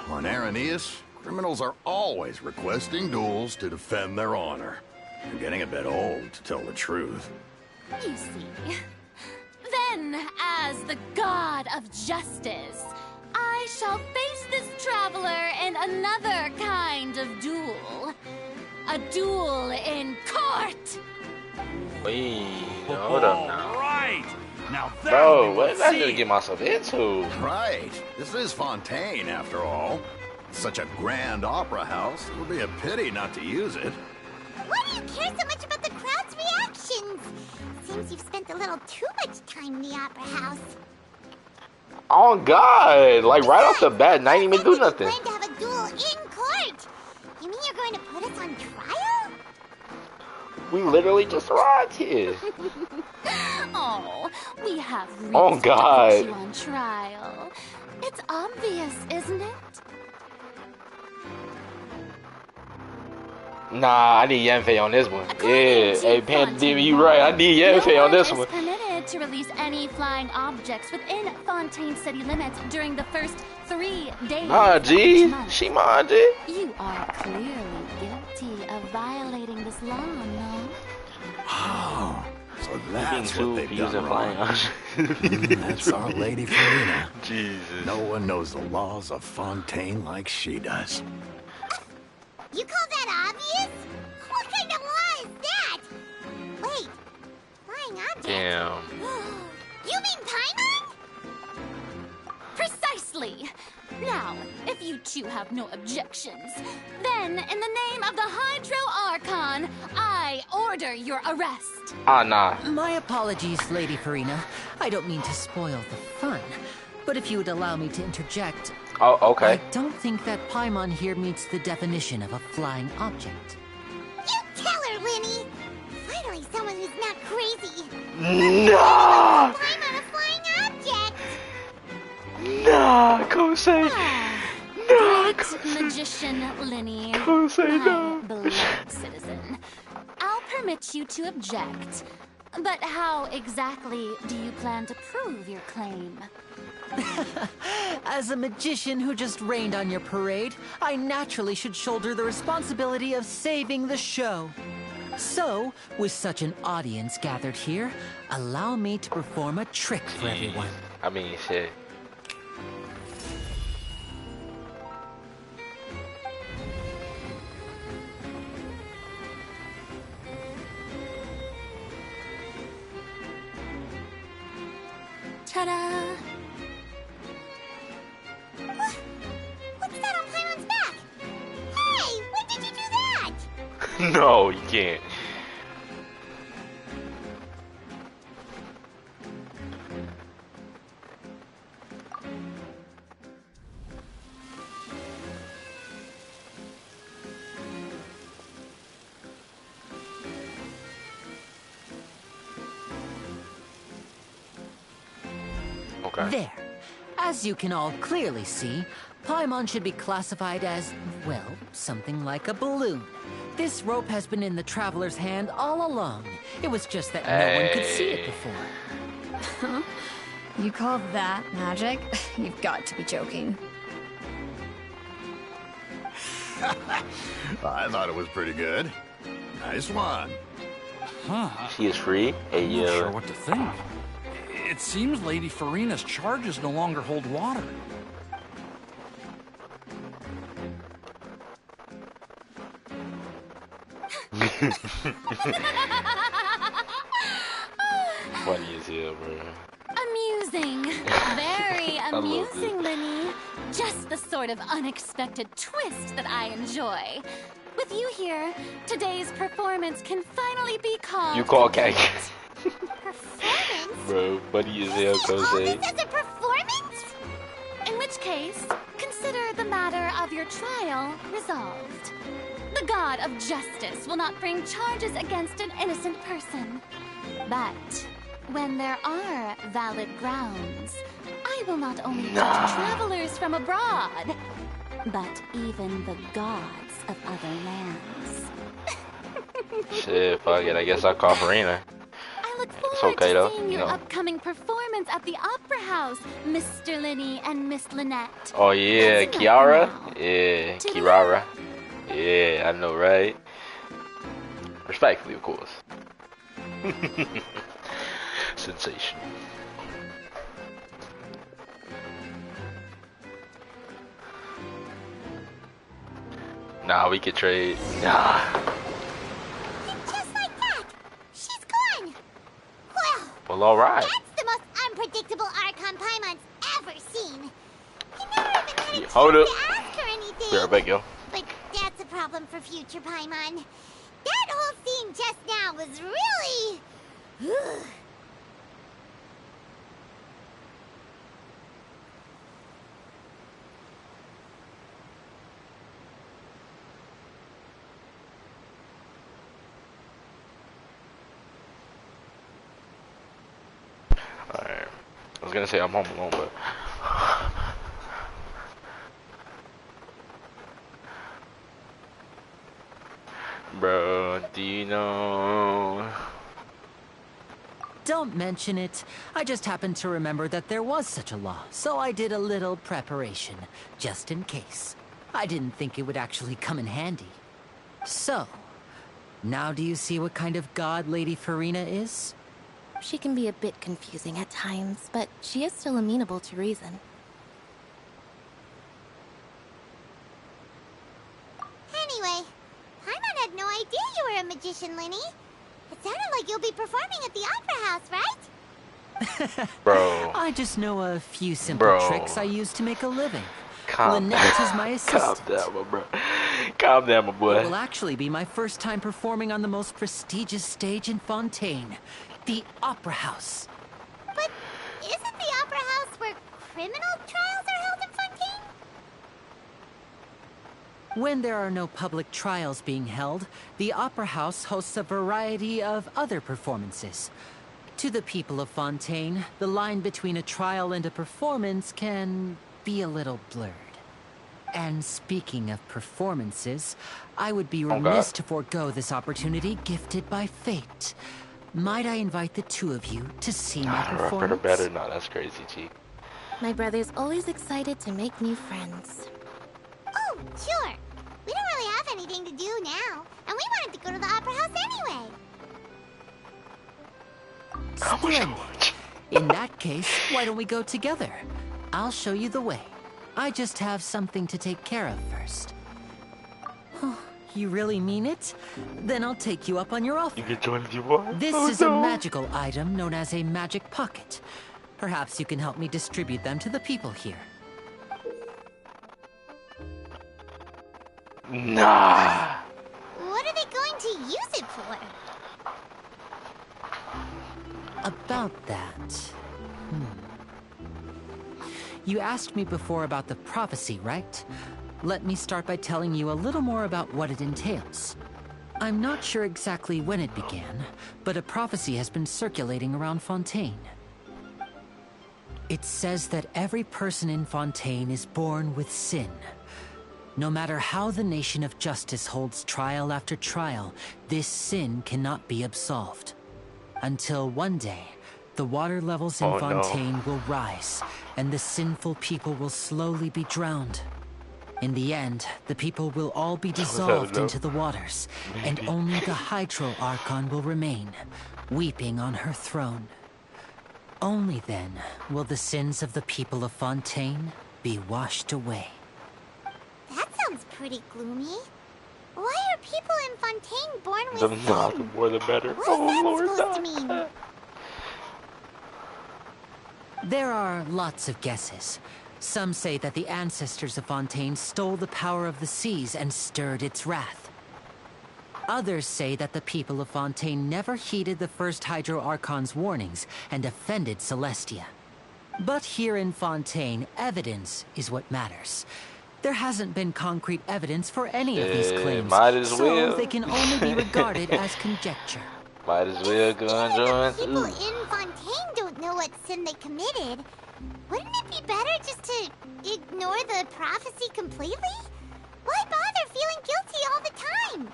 On Araneus, criminals are always requesting duels to defend their honor. They're getting a bit old, to tell the truth. You see. Then, as the god of justice, I shall face this traveler in another kind of duel. A duel in court! Wait, hold up now. Right. Now that Bro, what did I just get myself into? Right. This is Fontaine, after all. Such a grand opera house. It would be a pity not to use it. Why do you care so much about the crowd's reactions? Seems you've spent a little too much time in the opera house. Oh God! Like right off the bat, not even do nothing. You plan to have a duel in court. You mean you're going to put us on trial? We literally just arrived here. Oh, we have reason Oh, God. to put you on trial. It's obvious, isn't it? Nah, I need Yanfei on this one. According Yeah, to hey Pandemic, you right. I need no Yanfei on this is one. permitted to release any flying objects within Fontaine city limits during the first 3 days Nah, of G. each month. She mine, G. You are clearly guilty of violating this law, no? Oh, so that's Too what they've using done flying wrong. objects. That's our Lady Farina. Jesus. No one knows the laws of Fontaine like she does. You call that obvious? What kind of law is that? Wait, flying object? Damn. You mean Paimon? Precisely! Now, if you two have no objections, then in the name of the Hydro Archon, I order your arrest. Ah, nah. My apologies, Lady Farina. I don't mean to spoil the fun. But if you would allow me to interject, Oh, okay. I don't think that Paimon here meets the definition of a flying object. You tell her, Winnie. Finally, someone who's not crazy. Nah! Paimon a flying object. Nah, Kosei. Nah, Great magician Linny, Kosei, my no. beloved citizen. I'll permit you to object, but how exactly do you plan to prove your claim? As a magician who just rained on your parade, I naturally should shoulder the responsibility of saving the show. So, with such an audience gathered here, allow me to perform a trick for everyone. I mean, shit. Ta-da! What's that on Paimon's back? Hey, when did you do that? No, you can't. Okay. There. As you can all clearly see, Paimon should be classified as, well, something like a balloon. This rope has been in the traveler's hand all along. It was just that no one could see it before. You call that magic? You've got to be joking. I thought it was pretty good. Nice one. Huh. She is free. Hey, I'm not sure yo. what to think. It seems Lady Farina's charges no longer hold water. Funny as hell, bro. Amusing. Very love amusing, Linny. Just the sort of unexpected twist that I enjoy. With you here, today's performance can finally be called. You call Kang. Performance? Bro, buddy is hell, All Jose. this as a performance? In which case, consider the matter of your trial resolved. The god of justice will not bring charges against an innocent person. But when there are valid grounds, I will not only judge travelers from abroad, but even the gods of other lands. Shit, fuck it. I guess I'll call Farina. I look forward okay, to though, seeing you your know. upcoming performance at the Opera House, Mr. Linney and Miss Lynette. Oh yeah, That's enough Kiara? for now. Yeah, Toodaloo. Kirara. Yeah, I know, right? Respectfully, of course. Sensation. Nah, we could trade. Nah. Just like that. She's gone. Well, Well, alright. that's the most unpredictable Archon Paimon's ever seen. He never even had a chance Hold up. to ask her anything. Be right back, yo. But that's a problem for future Paimon. That whole scene just now was really... Alright. I was gonna say I'm home alone, but. Bro, do you know? Don't mention it. I just happened to remember that there was such a law, so I did a little preparation, just in case. I didn't think it would actually come in handy. So, now do you see what kind of god Lady Farina is? She can be a bit confusing at times, but she is still amenable to reason. Anyway, Paimon had no idea you were a magician, Linny. It sounded like you'll be performing at the Opera House, right? Bro. I just know a few simple Bro. tricks I use to make a living. Calm Lynette down. is my Calm assistant. down, my bro. Calm down, my It boy. will actually be my first time performing on the most prestigious stage in Fontaine, the Opera House. But isn't the Opera House where criminal trials are held in Fontaine? When there are no public trials being held, the Opera House hosts a variety of other performances. To the people of Fontaine, the line between a trial and a performance can be a little blurred. And speaking of performances, I would be remiss to forego this opportunity gifted by fate. Might I invite the two of you to see my performance? Better. No, that's crazy, G. My brother's always excited to make new friends. Oh, sure. We don't really have anything to do now, and we wanted to go to the Opera House anyway. Splendid. In that case, why don't we go together? I'll show you the way. I just have something to take care of first. Oh, you really mean it? Then I'll take you up on your offer. You can join if you want. This Oh, is no. a magical item known as a magic pocket. Perhaps you can help me distribute them to the people here. Nah. What are they going to use it for? About that... You asked me before about the prophecy, right? Let me start by telling you a little more about what it entails. I'm not sure exactly when it began, but a prophecy has been circulating around Fontaine. It says that every person in Fontaine is born with sin. No matter how the nation of justice holds trial after trial, this sin cannot be absolved. Until one day, the water levels in Fontaine will rise, and the sinful people will slowly be drowned. In the end, the people will all be dissolved into the waters, and only the Hydro Archon will remain, weeping on her throne. Only then will the sins of the people of Fontaine be washed away. That sounds pretty gloomy. Why are people in Fontaine born with The sin? more the better. What is that supposed to mean? There are lots of guesses. Some say that the ancestors of Fontaine stole the power of the seas and stirred its wrath. Others say that the people of Fontaine never heeded the first Hydro Archon's warnings and offended Celestia. But here in Fontaine, evidence is what matters. There hasn't been concrete evidence for any of these claims, might as so well. they can only be regarded as conjecture. Might as well go and join People too. in Fontaine don't know what sin they committed. Wouldn't it be better just to ignore the prophecy completely? Why bother feeling guilty all the time?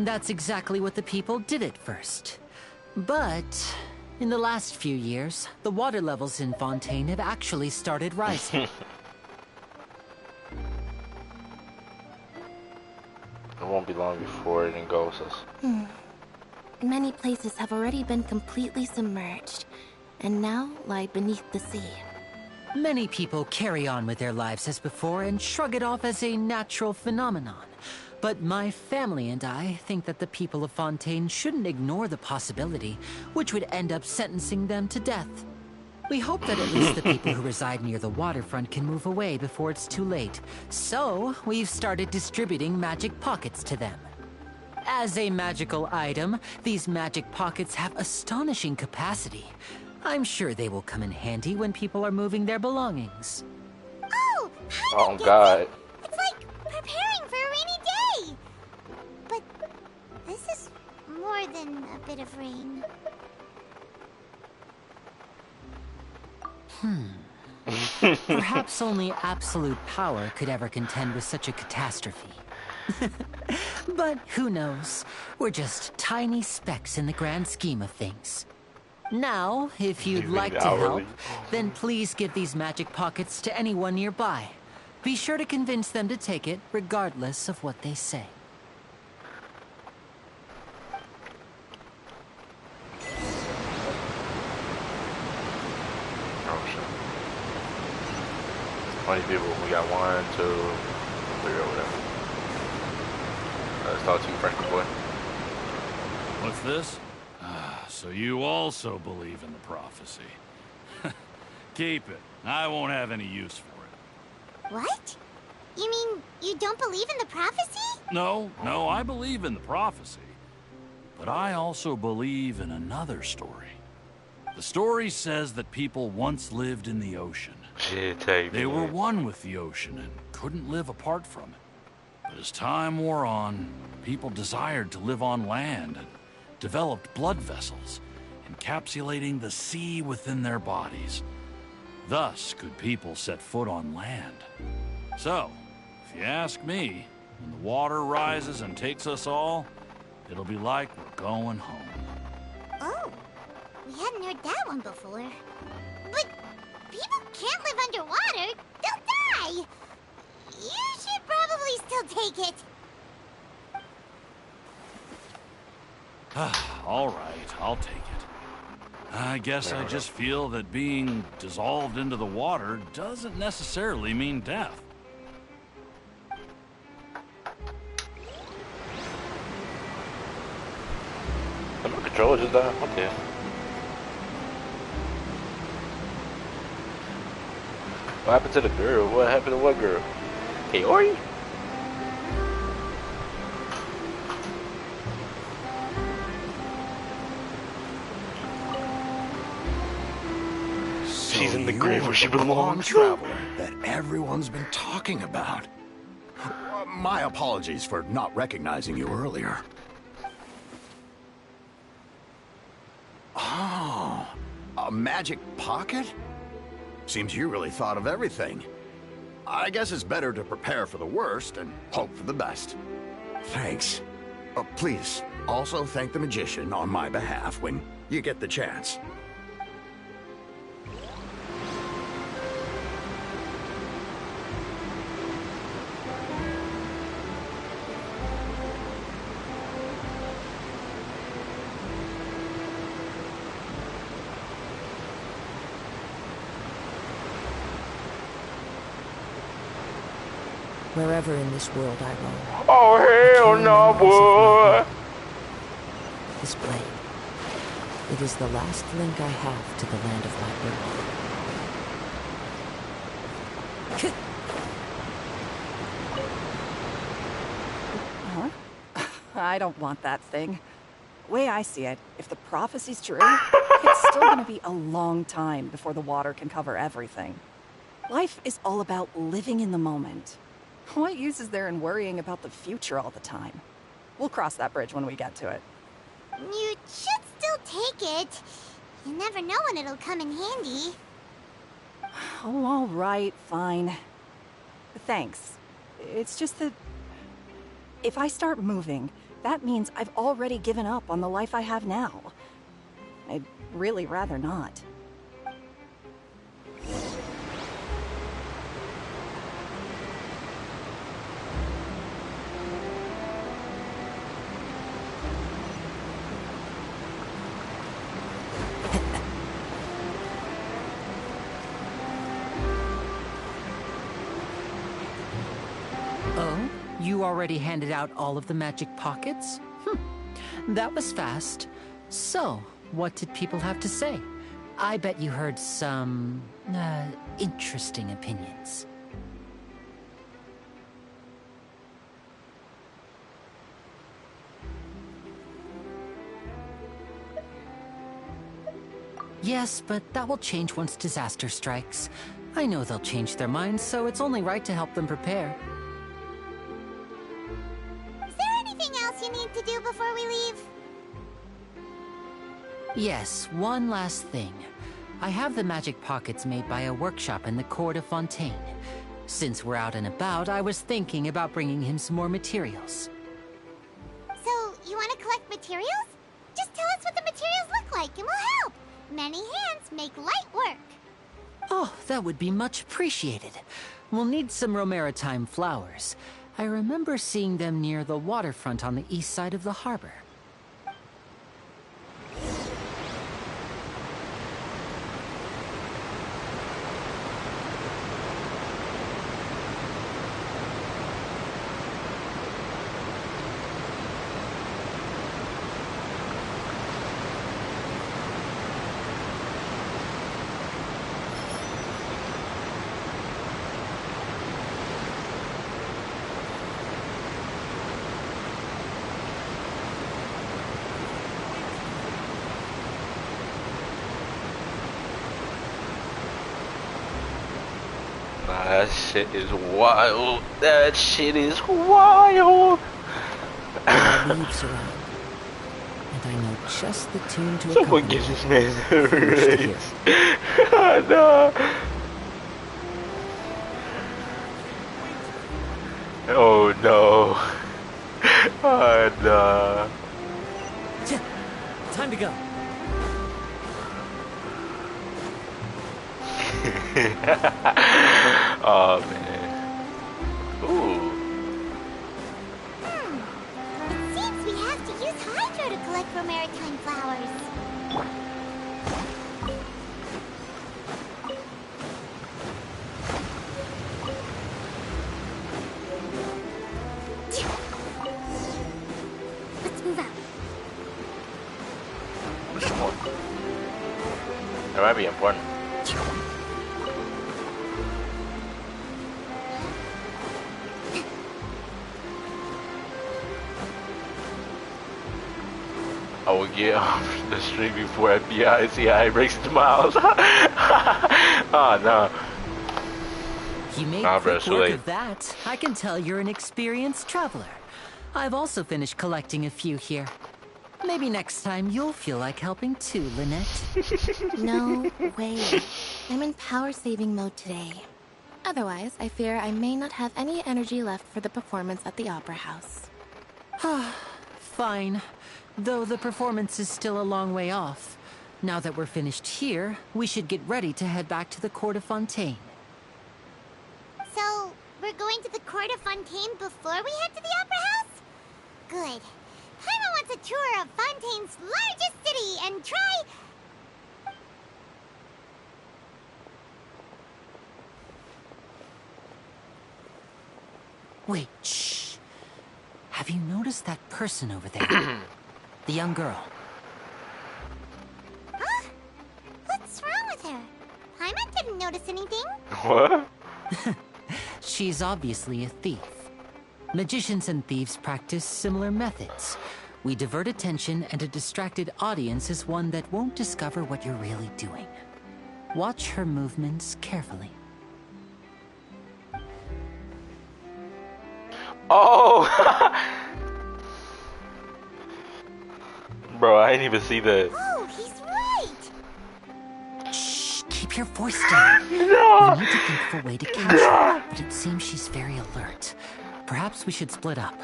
That's exactly what the people did at first. But in the last few years, the water levels in Fontaine have actually started rising. It won't be long before it engulfs us. Many places have already been completely submerged, and now lie beneath the sea. Many people carry on with their lives as before and shrug it off as a natural phenomenon. But my family and I think that the people of Fontaine shouldn't ignore the possibility, which would end up sentencing them to death. We hope that at least the people who reside near the waterfront can move away before it's too late. So, we've started distributing magic pockets to them. As a magical item, these magic pockets have astonishing capacity. I'm sure they will come in handy when people are moving their belongings. Oh, Oh God. it's like preparing for a rainy day. But this is more than a bit of rain. Perhaps only absolute power could ever contend with such a catastrophe. But who knows? We're just tiny specks in the grand scheme of things. Now, if you'd like to help, then please give these magic pockets to anyone nearby. Be sure to convince them to take it, regardless of what they say. Oh shit. 20 people. We got 1, 2, 3 or whatever. Let's talk to you, French boy. What's this? So you also believe in the prophecy. Keep it. I won't have any use for it. What? You mean you don't believe in the prophecy? No, I believe in the prophecy. But I also believe in another story. The story says that people once lived in the ocean. Shit, take They were one with the ocean and couldn't live apart from it. But as time wore on, people desired to live on land and developed blood vessels, encapsulating the sea within their bodies. Thus could people set foot on land. So, if you ask me, when the water rises and takes us all, it'll be like we're going home. Oh, we hadn't heard that one before. But people can't live underwater. They'll die. You should probably still take it. All right, I'll take it. I guess I just feel that being dissolved into the water doesn't necessarily mean death. The controller just died. What the hell? What happened to the girl? What happened to what girl? Kaori? She's in the grave where she belongs. Traveler that everyone's been talking about. My apologies for not recognizing you earlier. Oh, a magic pocket? Seems you really thought of everything. I guess it's better to prepare for the worst and hope for the best. Thanks. Please, also thank the magician on my behalf when you get the chance. Wherever in this world I roam. Oh hell no, boy! This blade. It is the last link I have to the land of my birth. I don't want that thing. Way I see it, if the prophecy's true, it's still gonna be a long time before the water can cover everything. Life is all about living in the moment. What use is there in worrying about the future all the time? We'll cross that bridge when we get to it. You should still take it. You never know when it'll come in handy. Oh, all right, fine. Thanks. It's just that if I start moving, that means I've already given up on the life I have now. I'd really rather not. Oh, you already handed out all of the magic pockets? That was fast. So, what did people have to say? I bet you heard some, interesting opinions. Yes, but that will change once disaster strikes. I know they'll change their minds, so it's only right to help them prepare. Is there anything else you need to do before we leave? Yes, one last thing. I have the magic pockets made by a workshop in the court of Fontaine. Since we're out and about, I was thinking about bringing him some more materials. So, you want to collect materials? Just tell us what the materials look like and we'll help. Many hands make light work. Oh, that would be much appreciated. We'll need some Romaritime flowers. I remember seeing them near the waterfront on the east side of the harbor. That shit is wild. That shit is wild. There are leaves around, and I know just the tune to Someone accompany gives this man a Finished raise. No. Oh no. Oh no. Time to go. Oh man. Ooh. It seems we have to use Hydro to collect Romaritime flowers. Let's move out. That might be important. I will get off the street before FBI CI breaks into my house. Oh no. You made Nah, bro, quick it's too work late. of that. I can tell you're an experienced traveler. I've also finished collecting a few here. Maybe next time you'll feel like helping too, Lynette. No way. I'm in power-saving mode today. Otherwise, I fear I may not have any energy left for the performance at the Opera House. Fine. Though the performance is still a long way off. Now that we're finished here, we should get ready to head back to the Court of Fontaine. So, we're going to the Court of Fontaine before we head to the Opera House? Good. Paimon wants a tour of Fontaine's largest city and try... Wait, shh. Have you noticed that person over there? The young girl. Huh? What's wrong with her? Paimon didn't notice anything. What? She's obviously a thief. Magicians and thieves practice similar methods. We divert attention, and a distracted audience is one that won't discover what you're really doing. Watch her movements carefully. Oh! Bro, I didn't even see that. Oh, he's right. Shh, keep your voice down. No! We need to think of a way to catch her, but it seems she's very alert. Perhaps we should split up.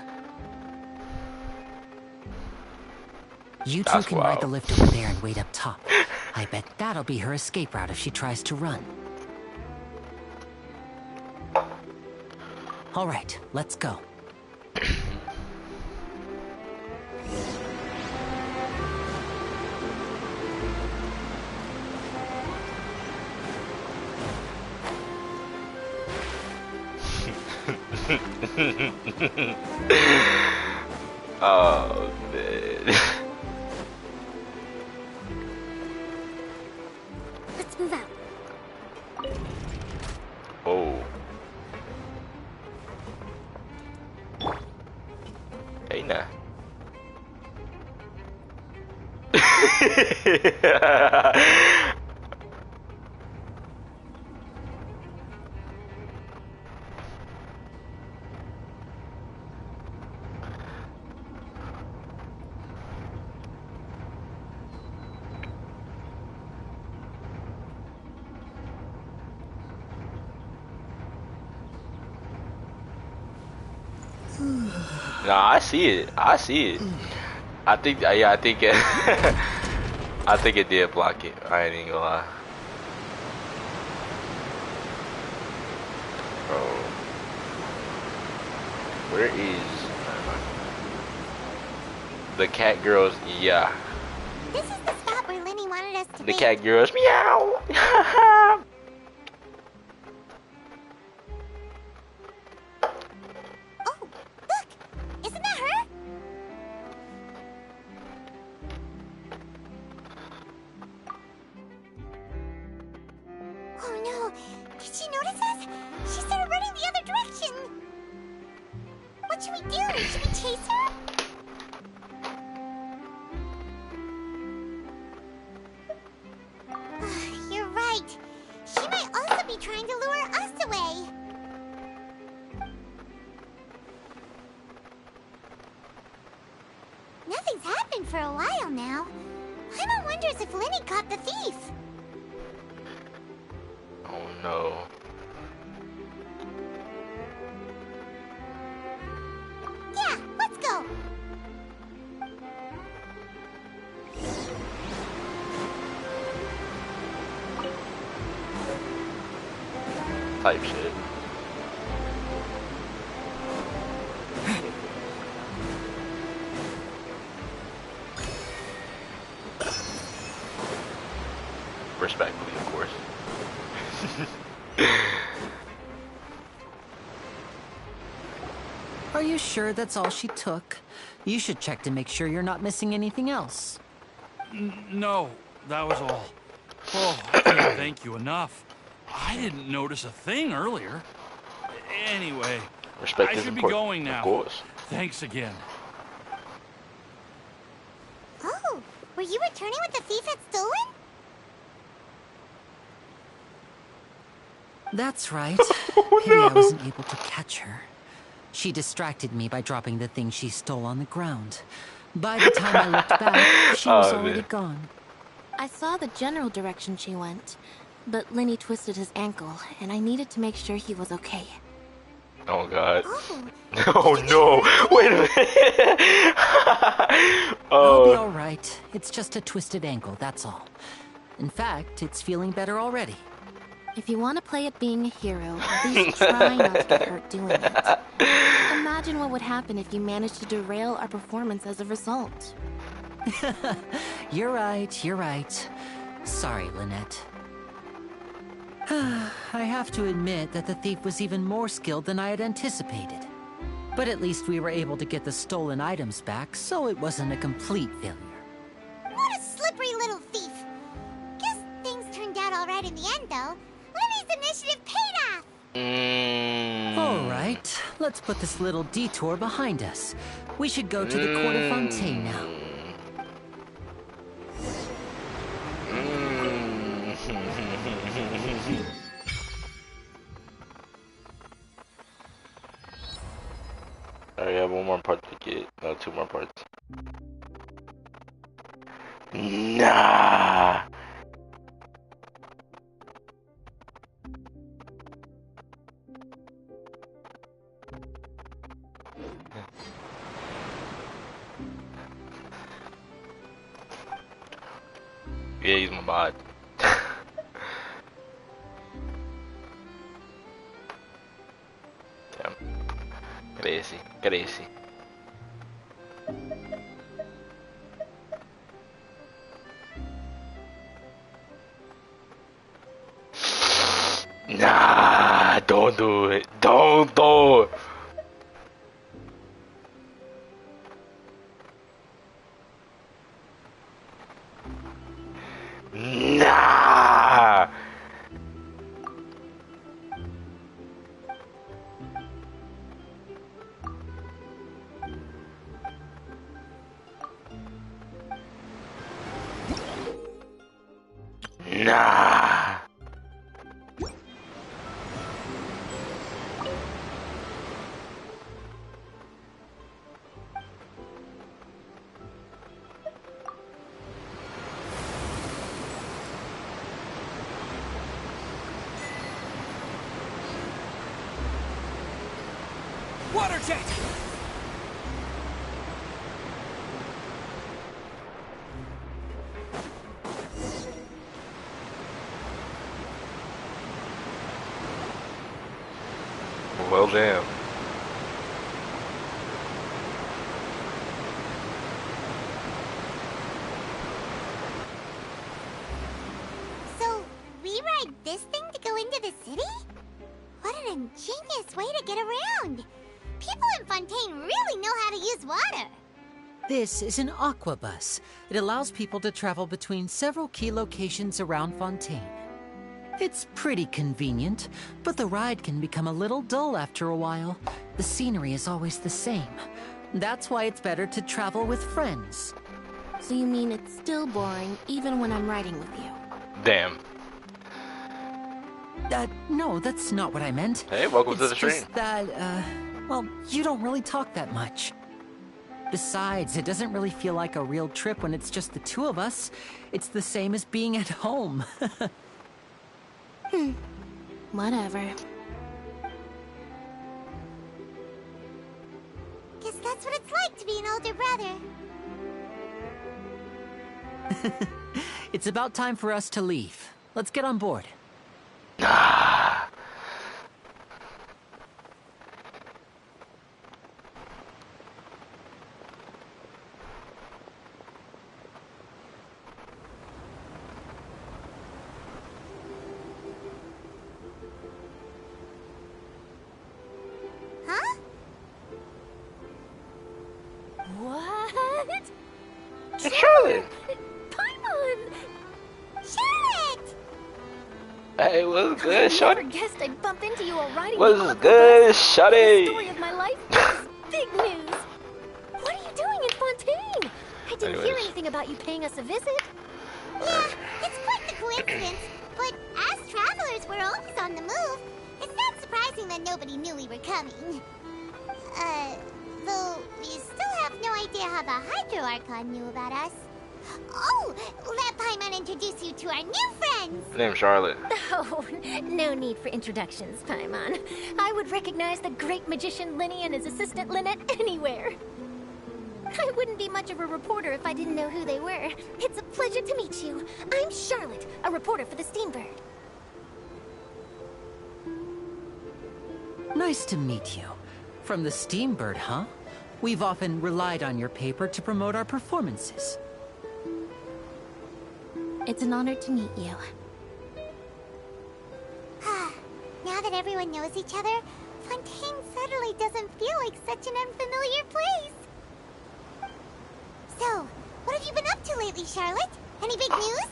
You two can ride the lift over there and wait up top. I bet that'll be her escape route if she tries to run. All right, let's go. Oh, man. Let's move out. Oh. Hey, nah. No, I see it. I see it. I think, yeah, I think it, I think it did block it. I ain't even gonna lie. Bro. Where is the cat girls? Yeah. This is the spot where Lenny wanted us to The be. cat girls. Meow. Oh, look! Isn't that her? Oh no! Did she notice us? She started running the other direction! What should we do? Should we chase her? You're right. She might also be trying to lure us away. Nothing's happened for a while now. Paimon wonders if Lenny caught the thief. Oh no. Yeah, let's go. Type shit. Respectfully, of course. Are you sure that's all she took? You should check to make sure you're not missing anything else. No, that was all. Oh, I can't thank you enough. I didn't notice a thing earlier. Anyway, Respect I is should be important, going now. of course. Thanks again. Oh, were you returning what the thief had stolen? That's right. Pity I wasn't able to catch her. She distracted me by dropping the thing she stole on the ground. By the time I looked back, she was already gone. I saw the general direction she went, but Lenny twisted his ankle, and I needed to make sure he was okay. Oh god. Oh, Oh no! Wait a minute! I'll be Oh. alright. It's just a twisted ankle, that's all. In fact, it's feeling better already. If you want to play at being a hero, at least try not to get hurt doing it. Imagine what would happen if you managed to derail our performance as a result. You're right, you're right. Sorry, Lynette. I have to admit that the thief was even more skilled than I had anticipated. But at least we were able to get the stolen items back, so it wasn't a complete failure. what a slippery little thief. Guess things turned out all right in the end, though. Lenny's initiative paid off. All right, let's put this little detour behind us. We should go to the Court of Fontaine now. I have one more part to get. No, two more parts. Nah. Yeah, he's my mod. Damn. Crazy, crazy. Nah, don't do it. Don't do it. Nah. Nah. Water jet! Well, damn. So, we ride this thing to go into the city? What an ingenious way to get around! People in Fontaine really know how to use water! This is an aquabus. It allows people to travel between several key locations around Fontaine. It's pretty convenient, but the ride can become a little dull after a while. The scenery is always the same. That's why it's better to travel with friends. So you mean it's still boring even when I'm riding with you? Damn. No, that's not what I meant. Hey, welcome to the It's stream. just that, well, you don't really talk that much. Besides, it doesn't really feel like a real trip when it's just the two of us. It's the same as being at home. Whatever. Guess that's what it's like to be an older brother. It's about time for us to leave. Let's get on board. Nah. Huh? What? Charlotte. Paimon! Charlotte! Hey, what's good, I shorty? never guessed I'd bump into you while riding What's the good, aquabus. shorty? The story of my life. This is big news. What are you doing in Fontaine? I didn't hear Anyways. anything about you paying us a visit. Yeah, it's quite the coincidence, but as travelers, we're always on the move. It's not surprising that nobody knew we were coming. Though we still have no idea how the Hydro Archon knew about us. Oh, let Paimon introduce you to our new friends! Name's Charlotte. Oh, no need for introductions, Paimon. I would recognize the great magician Linny and his assistant Lynette anywhere. I wouldn't be much of a reporter if I didn't know who they were. It's a pleasure to meet you. I'm Charlotte, a reporter for the Steambird. Nice to meet you. From the Steambird, huh? We've often relied on your paper to promote our performances. It's an honor to meet you. Now that everyone knows each other, Fontaine suddenly doesn't feel like such an unfamiliar place. So, what have you been up to lately, Charlotte? Any big news?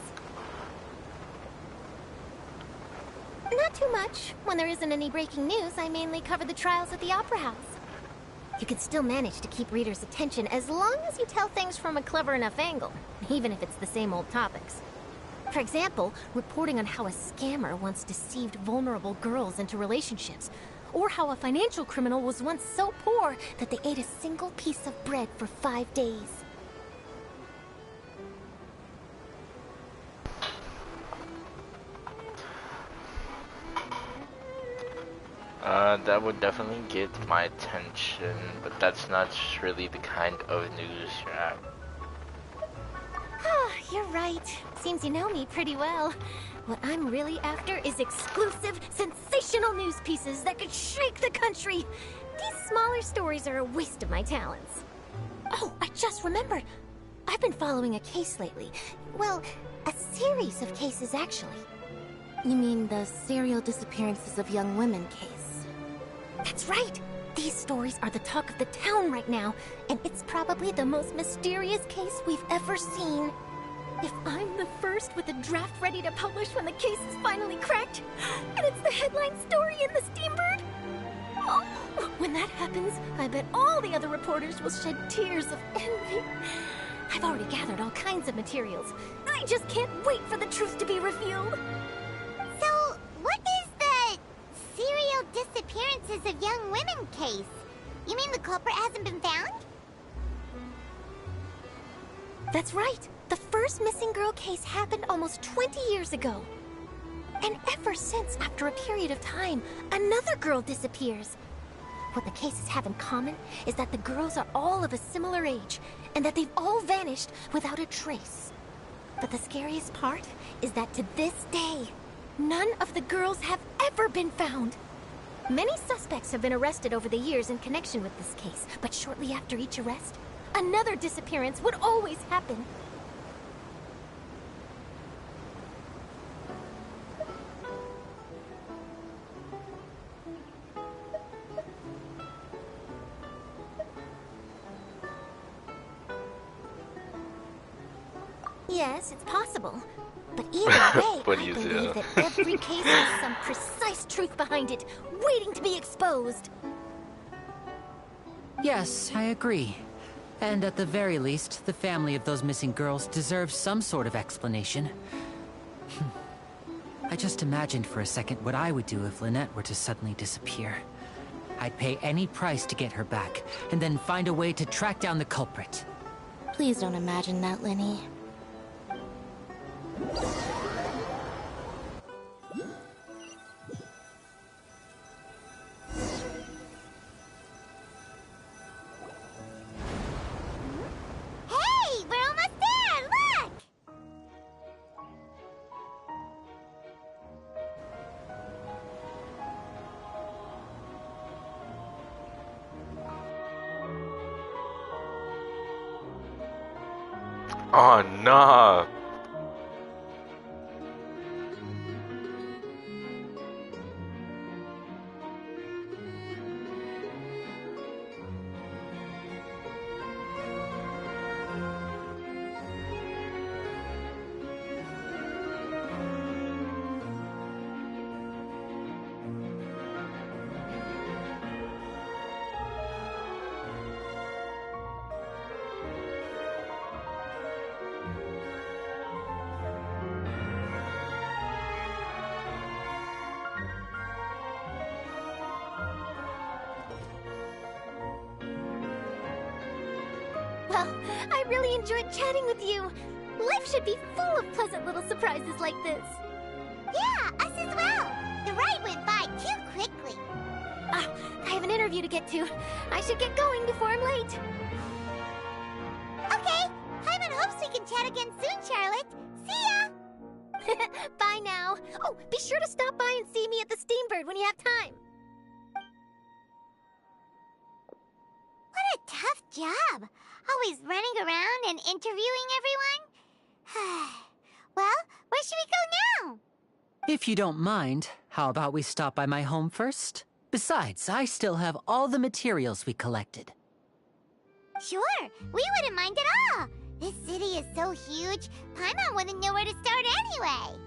Not too much. When there isn't any breaking news, I mainly cover the trials at the Opera House. You can still manage to keep readers' attention as long as you tell things from a clever enough angle, even if it's the same old topics. For example, reporting on how a scammer once deceived vulnerable girls into relationships, or how a financial criminal was once so poor that they ate a single piece of bread for 5 days. That would definitely get my attention, but that's not really the kind of news you're You're right. Seems you know me pretty well. What I'm really after is exclusive, sensational news pieces that could shake the country. These smaller stories are a waste of my talents. Oh, I just remembered. I've been following a case lately. Well, a series of cases, actually. You mean the serial disappearances of young women case? That's right! These stories are the talk of the town right now, and it's probably the most mysterious case we've ever seen. If I'm the first with a draft ready to publish when the case is finally cracked, and it's the headline story in the Steambird, oh, when that happens, I bet all the other reporters will shed tears of envy. I've already gathered all kinds of materials. I just can't wait for the truth to be revealed. So, what is the serial disappearances of young women case? You mean the culprit hasn't been found? That's right. The first missing girl case happened almost 20 years ago. And ever since, after a period of time, another girl disappears. What the cases have in common is that the girls are all of a similar age, and that they've all vanished without a trace. But the scariest part is that to this day, none of the girls have ever been found. Many suspects have been arrested over the years in connection with this case, but shortly after each arrest, another disappearance would always happen. Yes, it's possible. But either way, I believe that every case has some precise truth behind it, waiting to be exposed. Yes, I agree. And at the very least, the family of those missing girls deserves some sort of explanation. I just imagined for a second what I would do if Lynette were to suddenly disappear. I'd pay any price to get her back, and then find a way to track down the culprit. Please don't imagine that, Lenny. Hey, we're almost there! Look! Oh, no. Well, I really enjoyed chatting with you. Life should be full of pleasant little surprises like this. Yeah, us as well. The ride went by too quickly. I have an interview to get to. I should get going before I'm late. Okay, Hyman hopes we can chat again soon, Charlotte. See ya! Bye now. Oh, be sure to stop by and see me at the Steambird when you have time. What a tough job. Always running around and interviewing everyone. Well, where should we go now? If you don't mind, how about we stop by my home first? Besides, I still have all the materials we collected. Sure, we wouldn't mind at all. This city is so huge, Paimon wouldn't know where to start anyway.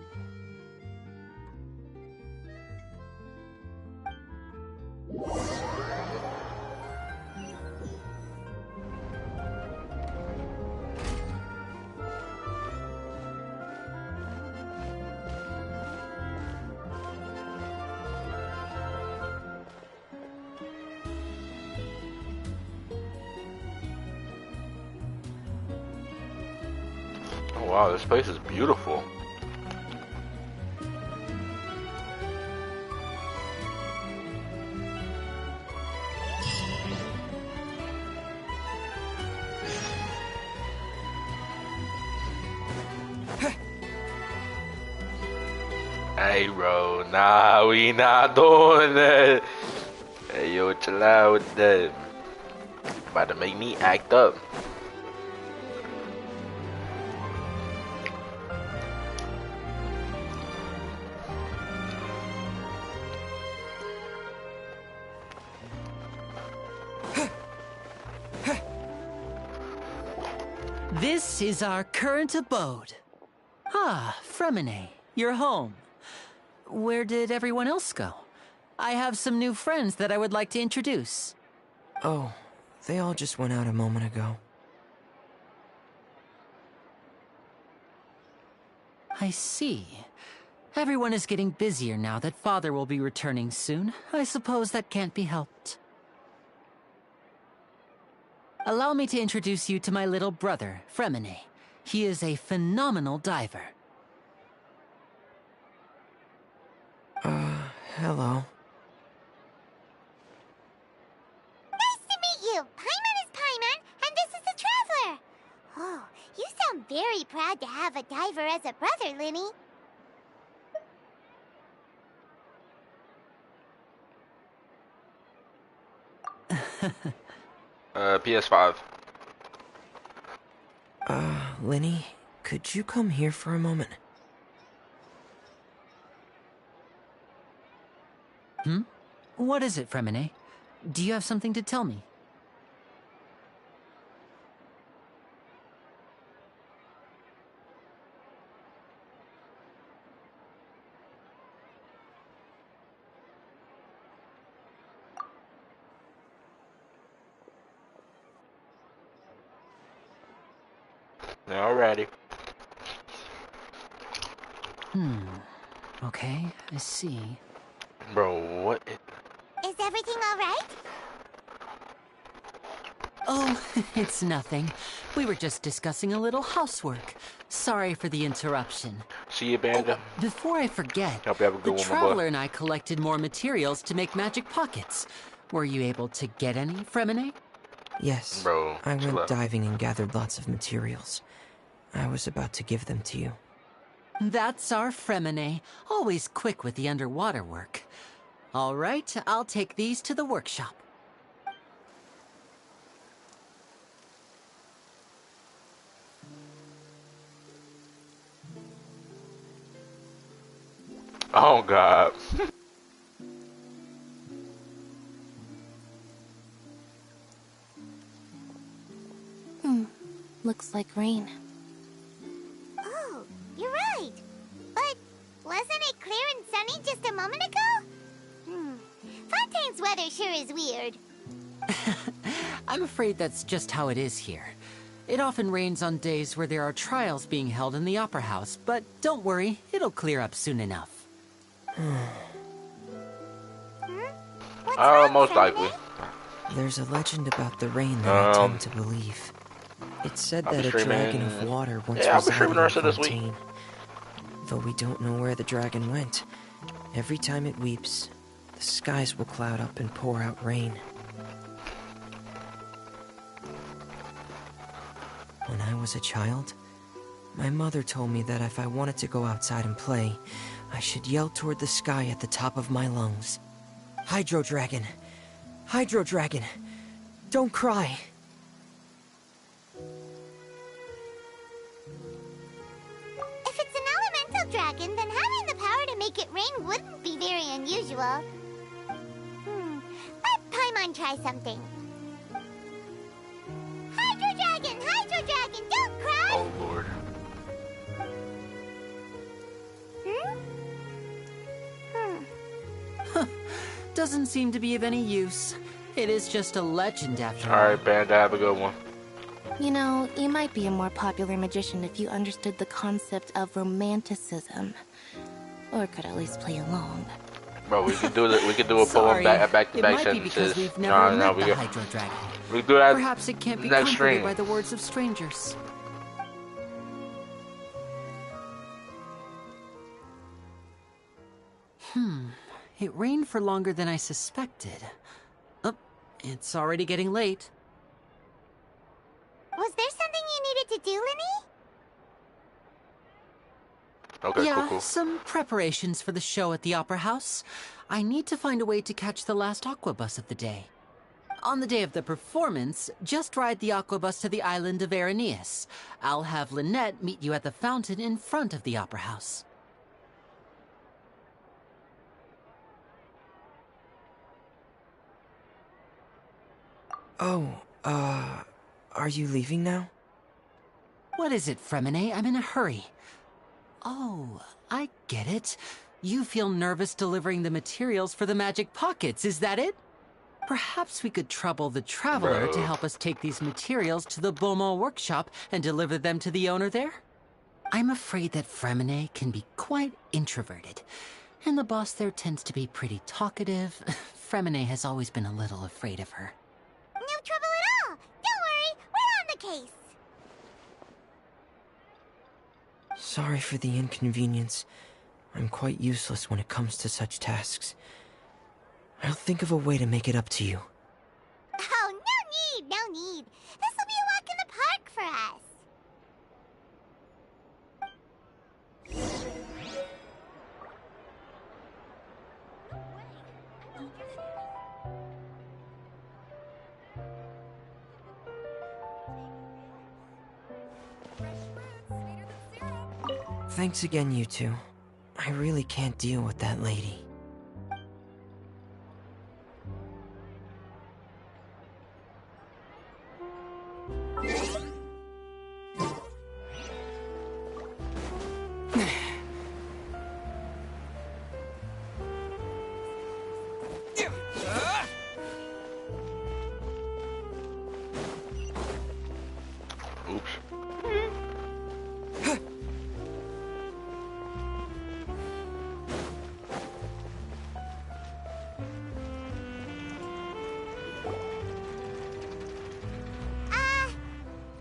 Oh wow, this place is beautiful. Hey bro, nah, we not doing that. Hey yo, chill out with that. About to make me act up. This is our current abode. Ah, Fremine, you're home. Where did everyone else go? I have some new friends that I would like to introduce. Oh, they all just went out a moment ago. I see. Everyone is getting busier now that Father will be returning soon. I suppose that can't be helped. Allow me to introduce you to my little brother, Fremine. He is a phenomenal diver. Hello. Nice to meet you. Paimon is Paimon, and this is the Traveler. Oh, you sound very proud to have a diver as a brother, Linny. PS5. Linny, could you come here for a moment? Hmm? What is it, Fremine? Do you have something to tell me? Alrighty. Okay, I see. Bro, what? Is everything all right? Oh, it's nothing. We were just discussing a little housework. Sorry for the interruption. See you, Banda. Before I forget, Hope you have a the good one, my Traveler boy. and I collected more materials to make magic pockets. Were you able to get any, Fremine? Yes. Bro, I chill went out. diving and gathered lots of materials. I was about to give them to you. That's our Fremine, always quick with the underwater work. All right, I'll take these to the workshop. Oh god. Looks like rain. Oh, you're right. But wasn't it clear and sunny just a moment ago? Fontaine's weather sure is weird. I'm afraid that's just how it is here. It often rains on days where there are trials being held in the Opera House, but don't worry, it'll clear up soon enough. What's wrong, Most Fremine? likely. There's a legend about the rain that I tend to believe. It's said I'll that be a dragon streaming- of water once Yeah, I'll be resided streaming the rest in of this week. Fontaine. Though we don't know where the dragon went, every time it weeps, the skies will cloud up and pour out rain. When I was a child, my mother told me that if I wanted to go outside and play, I should yell toward the sky at the top of my lungs. Hydro Dragon! Hydro Dragon! Don't cry! If it's an elemental dragon, then having the power to make it rain wouldn't be very unusual. Let Paimon try something. Hydro Dragon, don't cry! Oh lord. doesn't seem to be of any use. It is just a legend after all. Alright, Panda, have a good one. You know, you might be a more popular magician if you understood the concept of romanticism. Or could at least play along. Bro, we could do a Sorry, poem back-to-back it might be because sentences. we've never met we the go. Hydro Dragon. We do that Perhaps it can't be next comforted stream. by the words of strangers. It rained for longer than I suspected. Oh, it's already getting late. Was there something you needed to do, Linny? Okay, Yeah, cool. some preparations for the show at the Opera House. I need to find a way to catch the last aqua bus of the day. On the day of the performance, just ride the aqua bus to the island of Aeneas. I'll have Lynette meet you at the fountain in front of the Opera House. Oh, are you leaving now? What is it, Fremine? I'm in a hurry. Oh, I get it. You feel nervous delivering the materials for the magic pockets, is that it? Perhaps we could trouble the Traveler to help us take these materials to the Beaumont workshop and deliver them to the owner there? I'm afraid that Fremine can be quite introverted, and the boss there tends to be pretty talkative. Fremine has always been a little afraid of her. No trouble at all. Don't worry, we're on the case. Sorry for the inconvenience. I'm quite useless when it comes to such tasks. I'll think of a way to make it up to you. Oh, no need. This will be a walk in the park for us. Thanks again, you two. I really can't deal with that lady. Oops.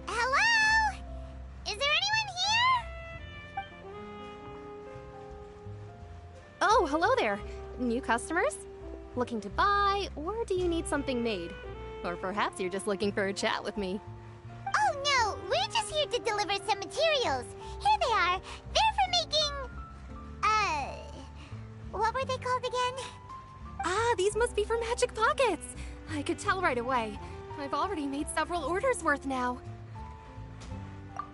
Hello? Is there anyone here? Oh, hello there. New customers? Looking to buy, or do you need something made? Or perhaps you're just looking for a chat with me. Oh no, we're just here to deliver some materials. Here they are. They're for making... what were they called again? Ah, these must be for magic pockets. I could tell right away. I've already made several orders worth now.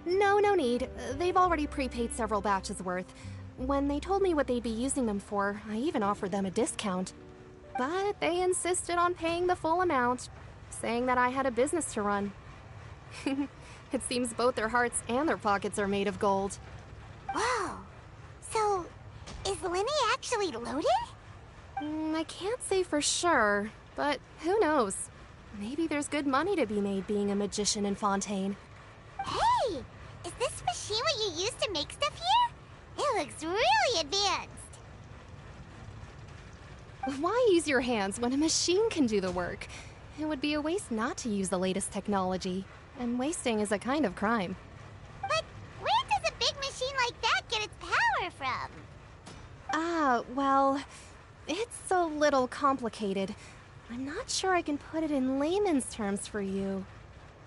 No need. They've already prepaid several batches worth. When they told me what they'd be using them for, I even offered them a discount. But they insisted on paying the full amount, saying that I had a business to run. It seems both their hearts and their pockets are made of gold. Whoa. So, is Linny actually loaded? I can't say for sure, but who knows? Maybe there's good money to be made being a magician in Fontaine. Hey! Is this machine what you use to make stuff here? It looks really advanced. Why use your hands when a machine can do the work? It would be a waste not to use the latest technology, and wasting is a kind of crime. But where does a big machine like that get its power from? Well, it's a little complicated. I'm not sure I can put it in layman's terms for you.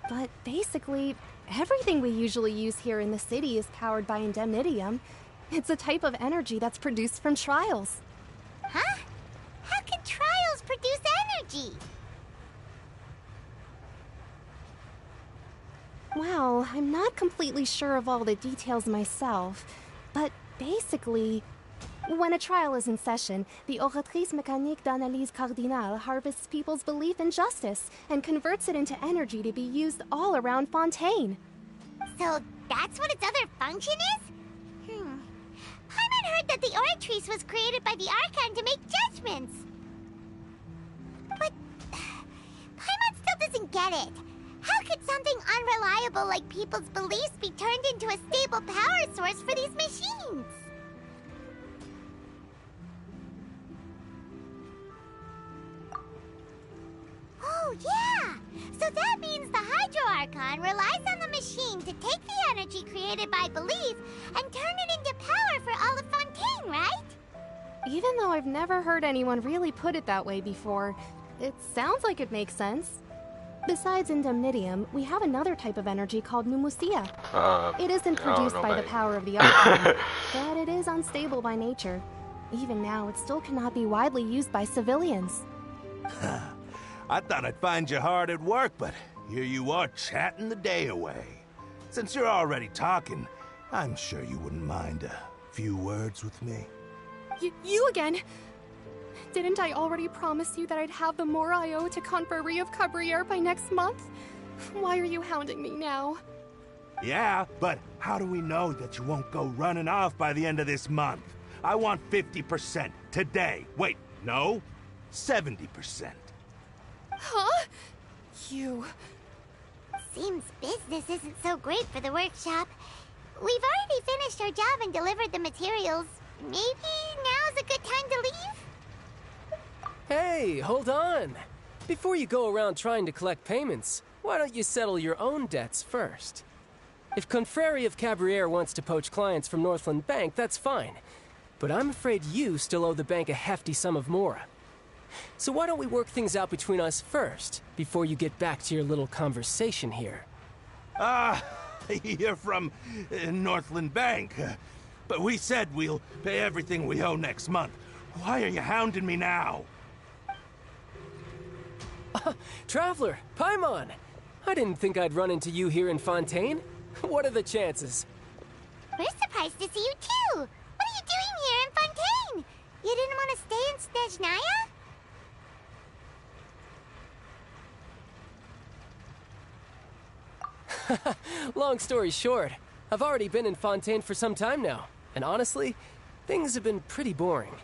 But basically, everything we usually use here in the city is powered by indemnitium. It's a type of energy that's produced from trials. Huh? How can trials produce energy? Well, I'm not completely sure of all the details myself, but basically, when a trial is in session, the Oratrice Mécanique d'Analyse Cardinale harvests people's belief in justice and converts it into energy to be used all around Fontaine. So that's what its other function is? Paimon heard that the Oratrice was created by the Archon to make judgments. get it. How could something unreliable like people's beliefs be turned into a stable power source for these machines? Oh, yeah! So that means the Hydro Archon relies on the machine to take the energy created by belief and turn it into power for all of Fontaine, right? Even though I've never heard anyone really put it that way before, it sounds like it makes sense. Besides indemnitium, we have another type of energy called pneumosia. It isn't produced by the power of the Archon, but it is unstable by nature. Even now, it still cannot be widely used by civilians. I thought I'd find you hard at work, but here you are chatting the day away. Since you're already talking, I'm sure you wouldn't mind a few words with me. You again? Didn't I already promise you that I'd have the more I owe to Confrérie of Cabriere by next month? Why are you hounding me now? Yeah, but how do we know that you won't go running off by the end of this month? I want 50% today. Wait, no, 70%. Huh? You... Seems business isn't so great for the workshop. We've already finished our job and delivered the materials. Maybe now's a good time to leave? Hey, hold on. Before you go around trying to collect payments, why don't you settle your own debts first? If Confrérie of Cabriere wants to poach clients from Northland Bank, that's fine. But I'm afraid you still owe the bank a hefty sum of mora. So why don't we work things out between us first, before you get back to your little conversation here? You're from Northland Bank. But we said we'll pay everything we owe next month. Why are you hounding me now? Traveler, Paimon! I didn't think I'd run into you here in Fontaine. What are the chances? We're surprised to see you too! What are you doing here in Fontaine? You didn't want to stay in Snezhnaya? Long story short, I've already been in Fontaine for some time now, and honestly, things have been pretty boring.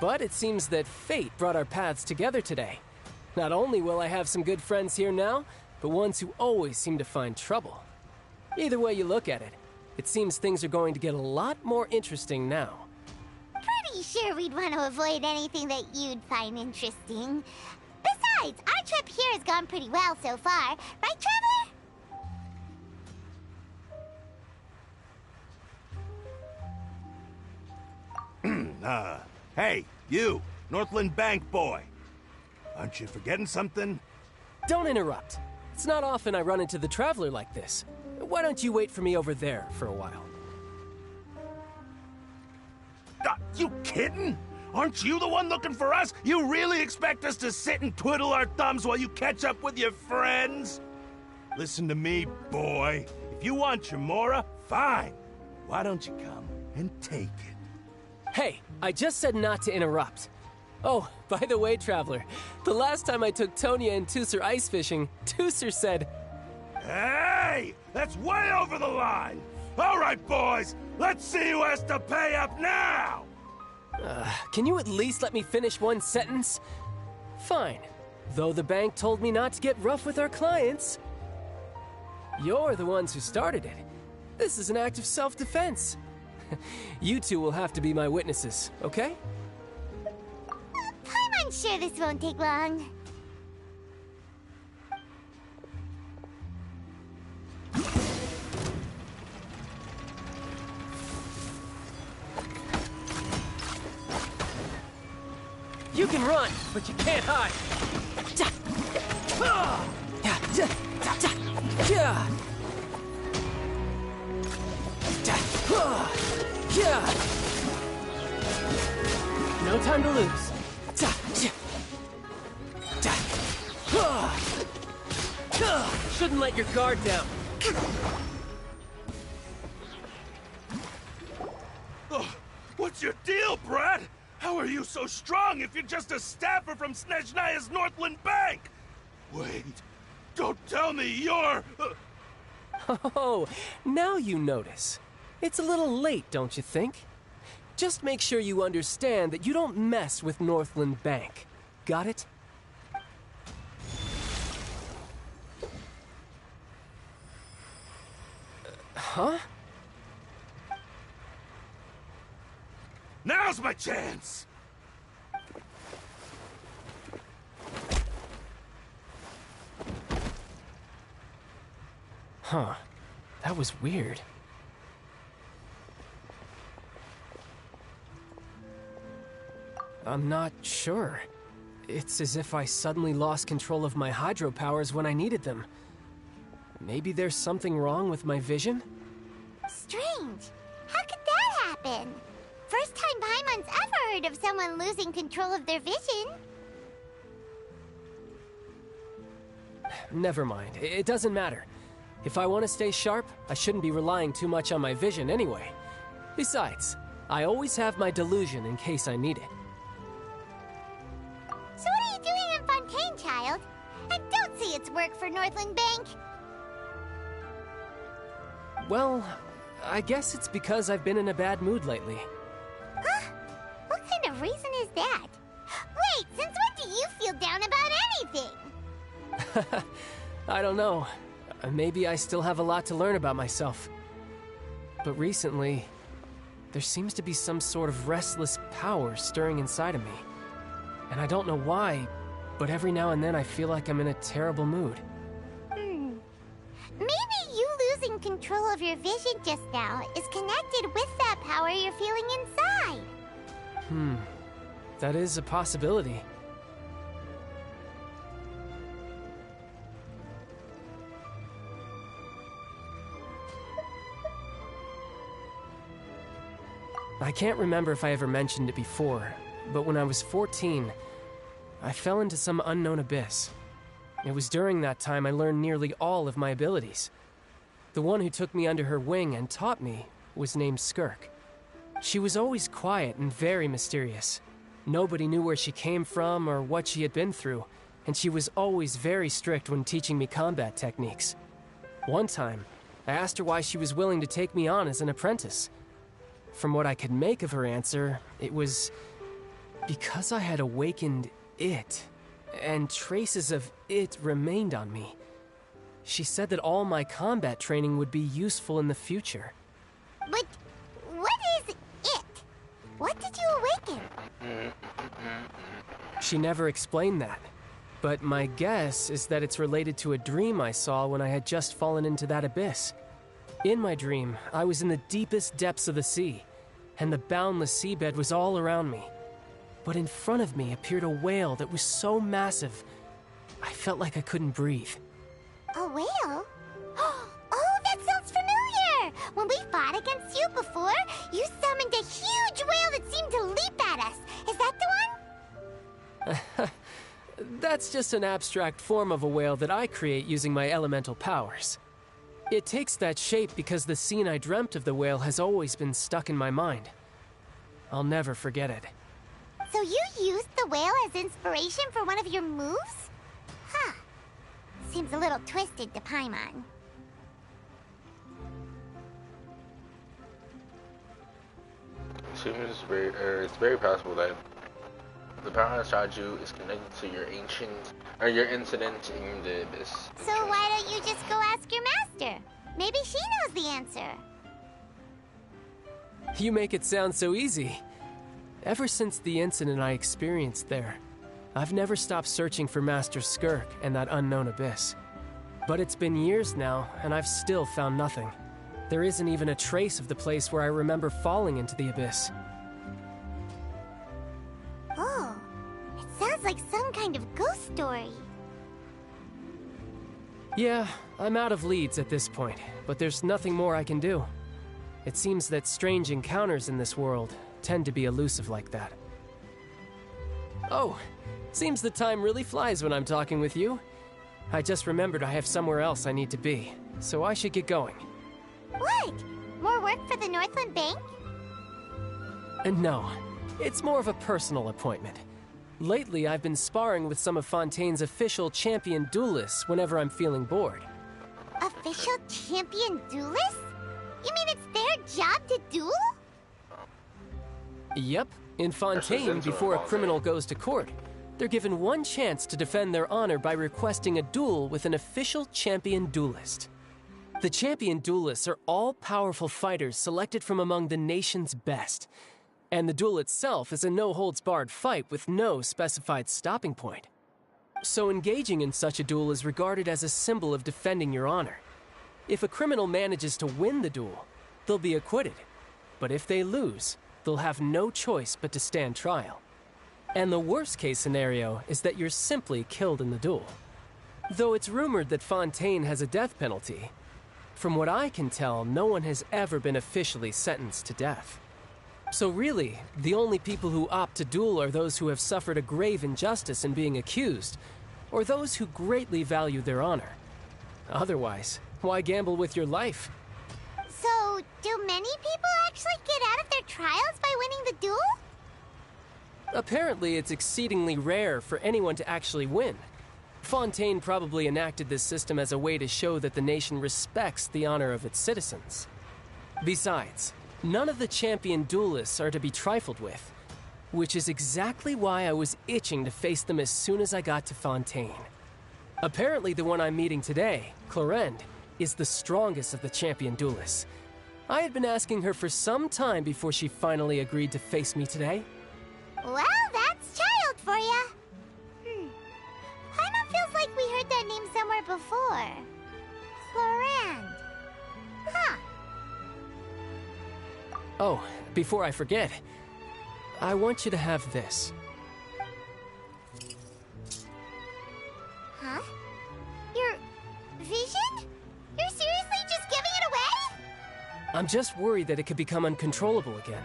But it seems that fate brought our paths together today. Not only will I have some good friends here now, but ones who always seem to find trouble. Either way you look at it, it seems things are going to get a lot more interesting now. Pretty sure we'd want to avoid anything that you'd find interesting. Besides, our trip here has gone pretty well so far, right, Traveler? Hey, you, Northland Bank boy. Aren't you forgetting something? Don't interrupt. It's not often I run into the Traveler like this. Why don't you wait for me over there for a while? You kidding? Aren't you the one looking for us? You really expect us to sit and twiddle our thumbs while you catch up with your friends? Listen to me, boy. If you want your mora, fine. Why don't you come and take it? Hey, I just said not to interrupt. Oh, by the way, Traveler, the last time I took Tonya and Tusser ice fishing, Tusser said... Hey! That's way over the line! All right, boys, let's see who has to pay up now! Can you at least let me finish one sentence? Fine. Though the bank told me not to get rough with our clients. You're the ones who started it. This is an act of self-defense. You two will have to be my witnesses, okay? I'm sure this won't take long. You can run, but you can't hide. No time to lose. Shouldn't let your guard down. What's your deal, Brad? How are you so strong if you're just a staffer from Snezhnaya's Northland Bank? Wait, don't tell me you're... Oh, now you notice. It's a little late, don't you think? Just make sure you understand that you don't mess with Northland Bank. Got it? Huh? Now's my chance! Huh. That was weird. I'm not sure. It's as if I suddenly lost control of my hydro powers when I needed them. Maybe there's something wrong with my vision? Strange. How could that happen? First time Paimon's ever heard of someone losing control of their vision. Never mind. It doesn't matter. If I want to stay sharp, I shouldn't be relying too much on my vision anyway. Besides, I always have my delusion in case I need it. So what are you doing in Fontaine, child? I don't see its work for Northland Bank. Well, I guess it's because I've been in a bad mood lately. Huh? What kind of reason is that? Wait, since when do you feel down about anything? I don't know. Maybe I still have a lot to learn about myself. But recently, there seems to be some sort of restless power stirring inside of me. And I don't know why, but every now and then I feel like I'm in a terrible mood. Maybe you losing control of your vision just now is connected with that power you're feeling inside. That is a possibility. I can't remember if I ever mentioned it before, but when I was 14, I fell into some unknown abyss. It was during that time I learned nearly all of my abilities. The one who took me under her wing and taught me was named Skirk. She was always quiet and very mysterious. Nobody knew where she came from or what she had been through, and she was always very strict when teaching me combat techniques. One time, I asked her why she was willing to take me on as an apprentice. From what I could make of her answer, it was because I had awakened it, and traces of it remained on me. She said that all my combat training would be useful in the future. But what is it? What did you awaken? She never explained that, but my guess is that it's related to a dream I saw when I had just fallen into that abyss. In my dream, I was in the deepest depths of the sea, and the boundless seabed was all around me. But in front of me appeared a whale that was so massive, I felt like I couldn't breathe. A whale? Oh, that sounds familiar! When we fought against you before, you summoned a huge whale that seemed to leap at us. Is that the one? That's just an abstract form of a whale that I create using my elemental powers. It takes that shape because the scene I dreamt of the whale has always been stuck in my mind. I'll never forget it. So you used the whale as inspiration for one of your moves? Huh. Seems a little twisted to Paimon. It's very possible that the power inside you is connected to your incident in the abyss. So why don't you just go ask your master? Maybe she knows the answer. You make it sound so easy. Ever since the incident I experienced there, I've never stopped searching for Master Skirk and that unknown abyss. But it's been years now, and I've still found nothing. There isn't even a trace of the place where I remember falling into the abyss. Oh, it sounds like some kind of ghost story. Yeah, I'm out of leads at this point, but there's nothing more I can do. It seems that strange encounters in this world tend to be elusive like that. Oh, seems the time really flies when I'm talking with you. I just remembered I have somewhere else I need to be, so I should get going. What? More work for the Northland Bank? No, it's more of a personal appointment. Lately, I've been sparring with some of Fontaine's official champion duelists whenever I'm feeling bored. Official champion duelists? You mean it's their job to duel? Yep, in Fontaine, before a criminal goes to court, they're given one chance to defend their honor by requesting a duel with an official champion duelist. The champion duelists are all-powerful fighters selected from among the nation's best. And the duel itself is a no-holds-barred fight with no specified stopping point. So engaging in such a duel is regarded as a symbol of defending your honor. If a criminal manages to win the duel, they'll be acquitted. But if they lose, they'll have no choice but to stand trial. And the worst-case scenario is that you're simply killed in the duel. Though it's rumored that Fontaine has a death penalty, from what I can tell, no one has ever been officially sentenced to death. So really, the only people who opt to duel are those who have suffered a grave injustice in being accused, or those who greatly value their honor. Otherwise, why gamble with your life? So, do many people actually get out of their trials by winning the duel? Apparently, it's exceedingly rare for anyone to actually win. Fontaine probably enacted this system as a way to show that the nation respects the honor of its citizens. Besides, none of the champion duelists are to be trifled with, which is exactly why I was itching to face them as soon as I got to Fontaine. Apparently, the one I'm meeting today, Clorinde, is the strongest of the champion duelists. I had been asking her for some time before she finally agreed to face me today. Well, that's child for ya. Paimon feels like we heard that name somewhere before. Clorinde. Huh. Oh, before I forget, I want you to have this. Huh? Your vision? You're seriously just giving it away? I'm just worried that it could become uncontrollable again.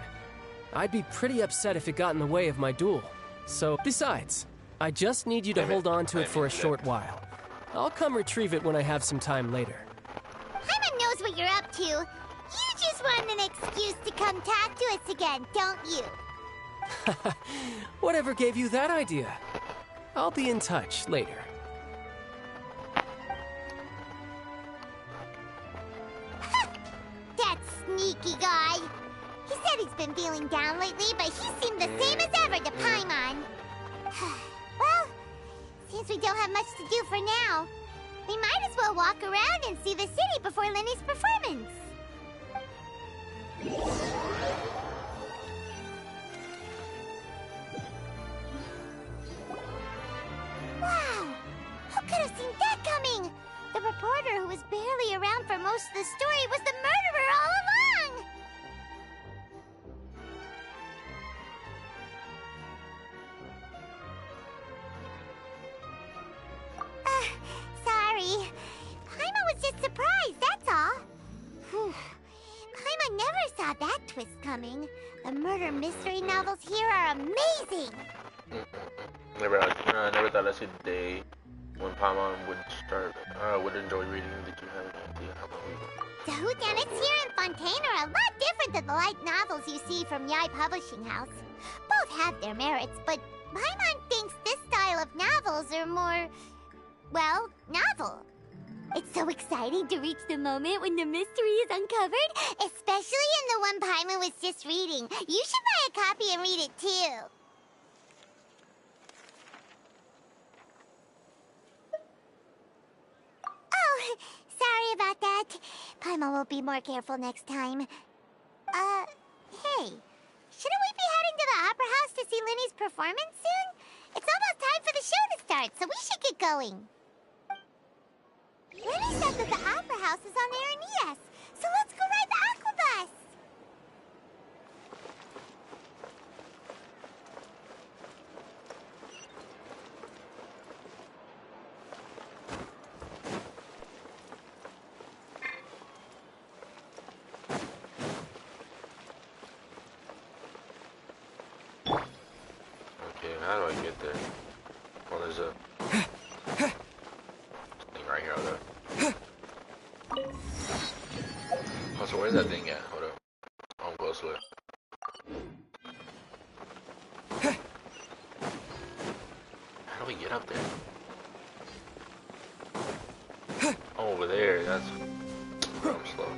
I'd be pretty upset if it got in the way of my duel. So, besides, I just need you to hold on to it for a short while. I'll come retrieve it when I have some time later. Paimon knows what you're up to. You just want an excuse to come talk to us again, don't you? Whatever gave you that idea? I'll be in touch later. That sneaky guy. He said he's been feeling down lately, but he seemed the same as ever to Paimon. Well, since we don't have much to do for now, we might as well walk around and see the city before Lenny's performance. Wow! Who could have seen that coming? The reporter who was barely around for most of the story was the murderer all along! Sorry. Paimon was just surprised, that's all. Whew. Paimon never saw that twist coming. The murder mystery novels here are amazing. I never thought I'd see the day when Paimon would enjoy reading. Did you have any idea how long we would? The whodunits here in Fontaine are a lot different than the light novels you see from Yai Publishing House. Both have their merits, but Paimon thinks this style of novels are more, well, novel. It's so exciting to reach the moment when the mystery is uncovered, especially in the one Paimon was just reading. You should buy a copy and read it too. Oh, sorry about that. Paimon will be more careful next time. Hey, shouldn't we be heading to the Opera House to see Lenny's performance soon? It's almost time for the show to start, so we should get going. Lenny said that the Opera House is on Aeneas, so let's go ride the Aquabus! Okay, how do I get there? Well, there's a thing right here. Hold up. Oh, so where's that thing at? Hold up. I'm close to it. How do we get up there? Oh, over there. That's where I'm slow.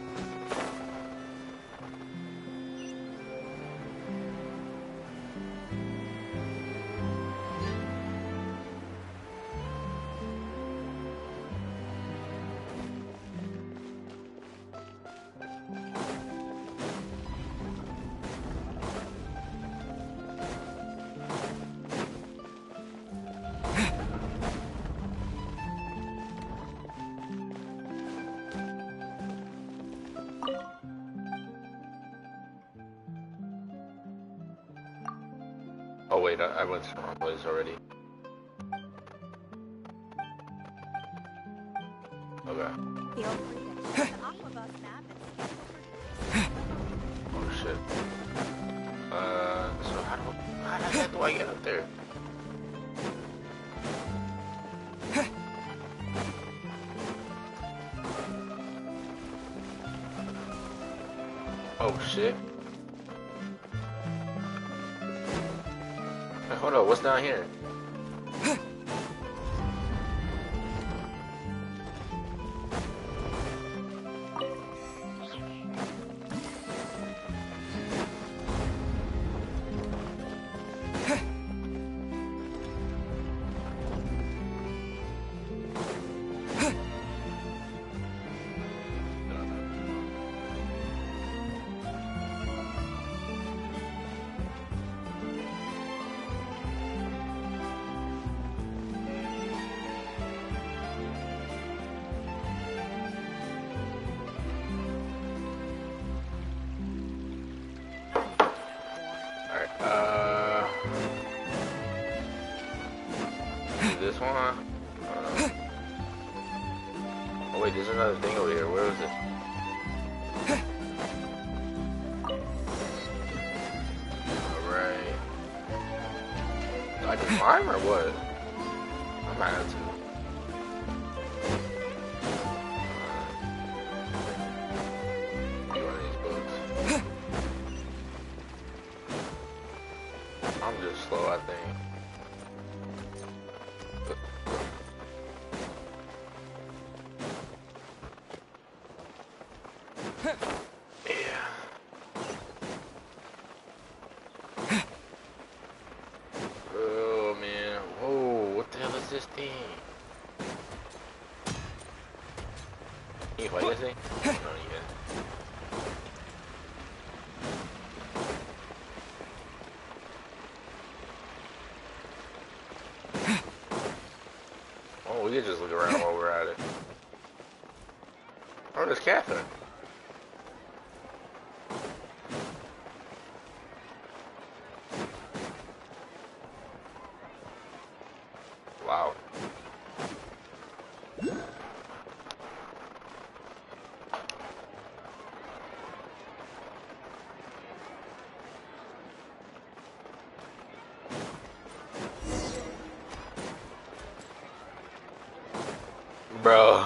wait, I went to the wrong place already. Okay. Oh shit. So how the heck do I get up there? Oh shit. Hey, hold on, what's down here? This one? Oh wait, there's another thing over here. Where is it? Alright. Do I just climb or what? I might have to. Get one of these books. I'm just slow, I think. Oh man, whoa, what the hell is this thing? Can you fight this thing? No, you can't. Oh, we can just look around while we're at it. Oh, there's Catherine. Wow. Bro.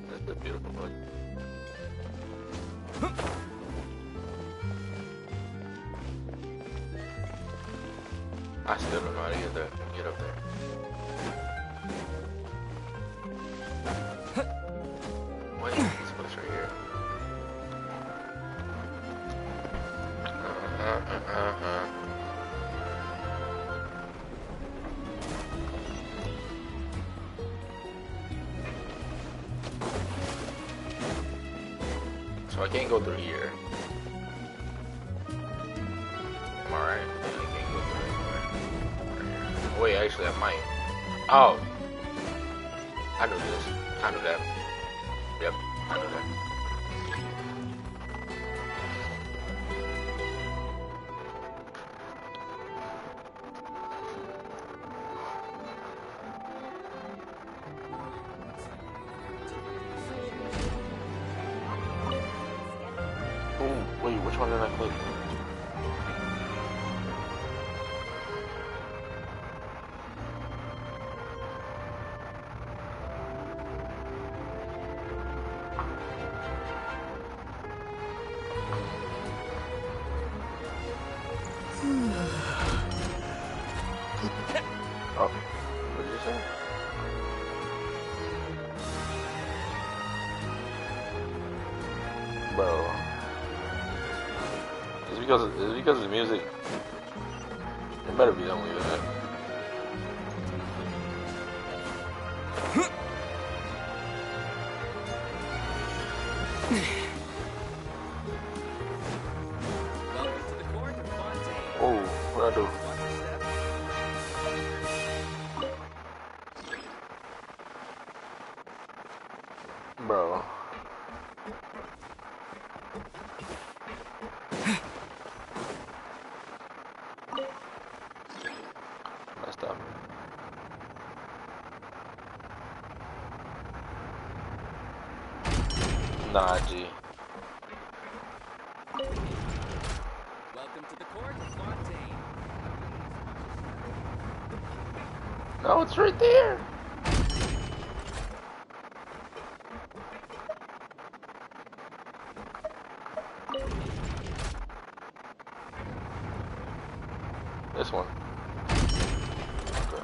That's a beautiful book. I still don't know how to get there. Get up there. What is this place right here? So I can't go through here. Am I right? Yeah, I can't go through anywhere. Oh, wait, actually, I might. Oh. I knew this. I knew that. Yep, I knew that. Oh, wait, which one did I click? Oh, what did you say? Bro. It's because of the music. It better be done with that. Oh, what'd I do? Bro. Messed up. Nah, G. Welcome to the court of Fontaine. No, it's right there. This one. Okay.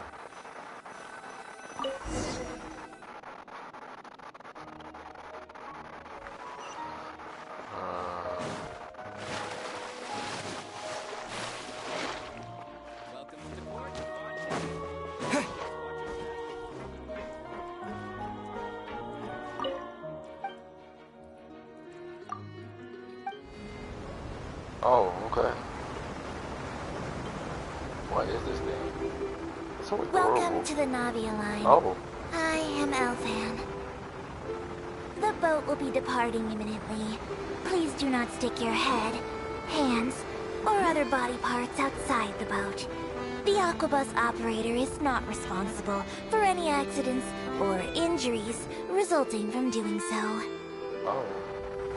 Welcome to the court of Fontaine. Oh, okay. What is this thing? It's so adorable. Welcome to the Navia line. Oh. I am Elfan. The boat will be departing imminently. Please do not stick your head, hands, or other body parts outside the boat. The Aquabus operator is not responsible for any accidents or injuries resulting from doing so. Oh.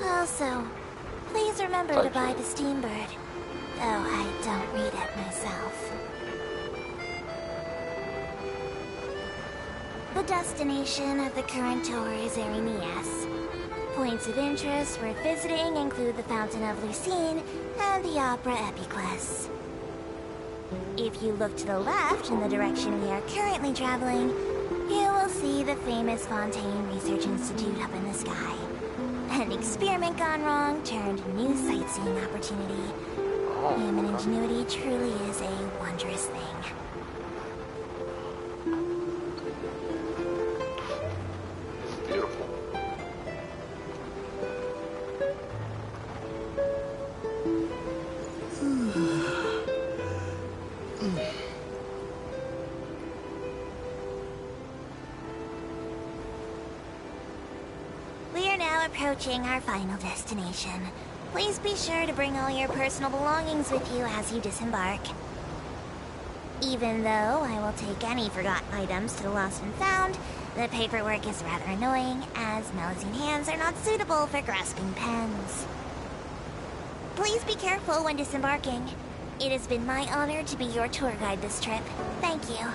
Also, please remember to buy the Steambird, though I don't read it myself. The destination of the current tour is Erinias. Points of interest worth visiting include the Fountain of Lucine and the Opera Epiclese. If you look to the left in the direction we are currently traveling, you will see the famous Fontaine Research Institute up in the sky. An experiment gone wrong turned new sightseeing opportunity. Human ingenuity truly is a wondrous thing. Beautiful. We are now approaching our final destination. Please be sure to bring all your personal belongings with you as you disembark. Even though I will take any forgotten items to the lost and found, the paperwork is rather annoying, as Melusine hands are not suitable for grasping pens. Please be careful when disembarking. It has been my honor to be your tour guide this trip. Thank you.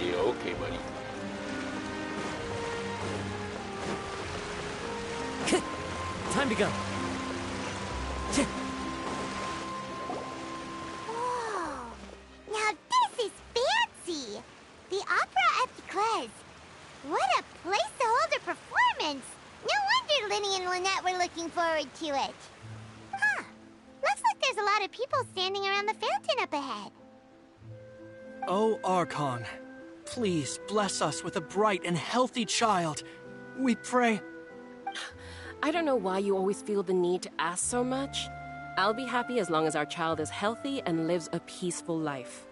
Yeah, okay, buddy. Time to go. Whoa! Now this is fancy! The Opera Epiclese. What a place to hold a performance! No wonder Linny and Lynette were looking forward to it. Huh. Looks like there's a lot of people standing around the fountain up ahead. Oh, Archon, please bless us with a bright and healthy child. We pray. I don't know why you always feel the need to ask so much. I'll be happy as long as our child is healthy and lives a peaceful life.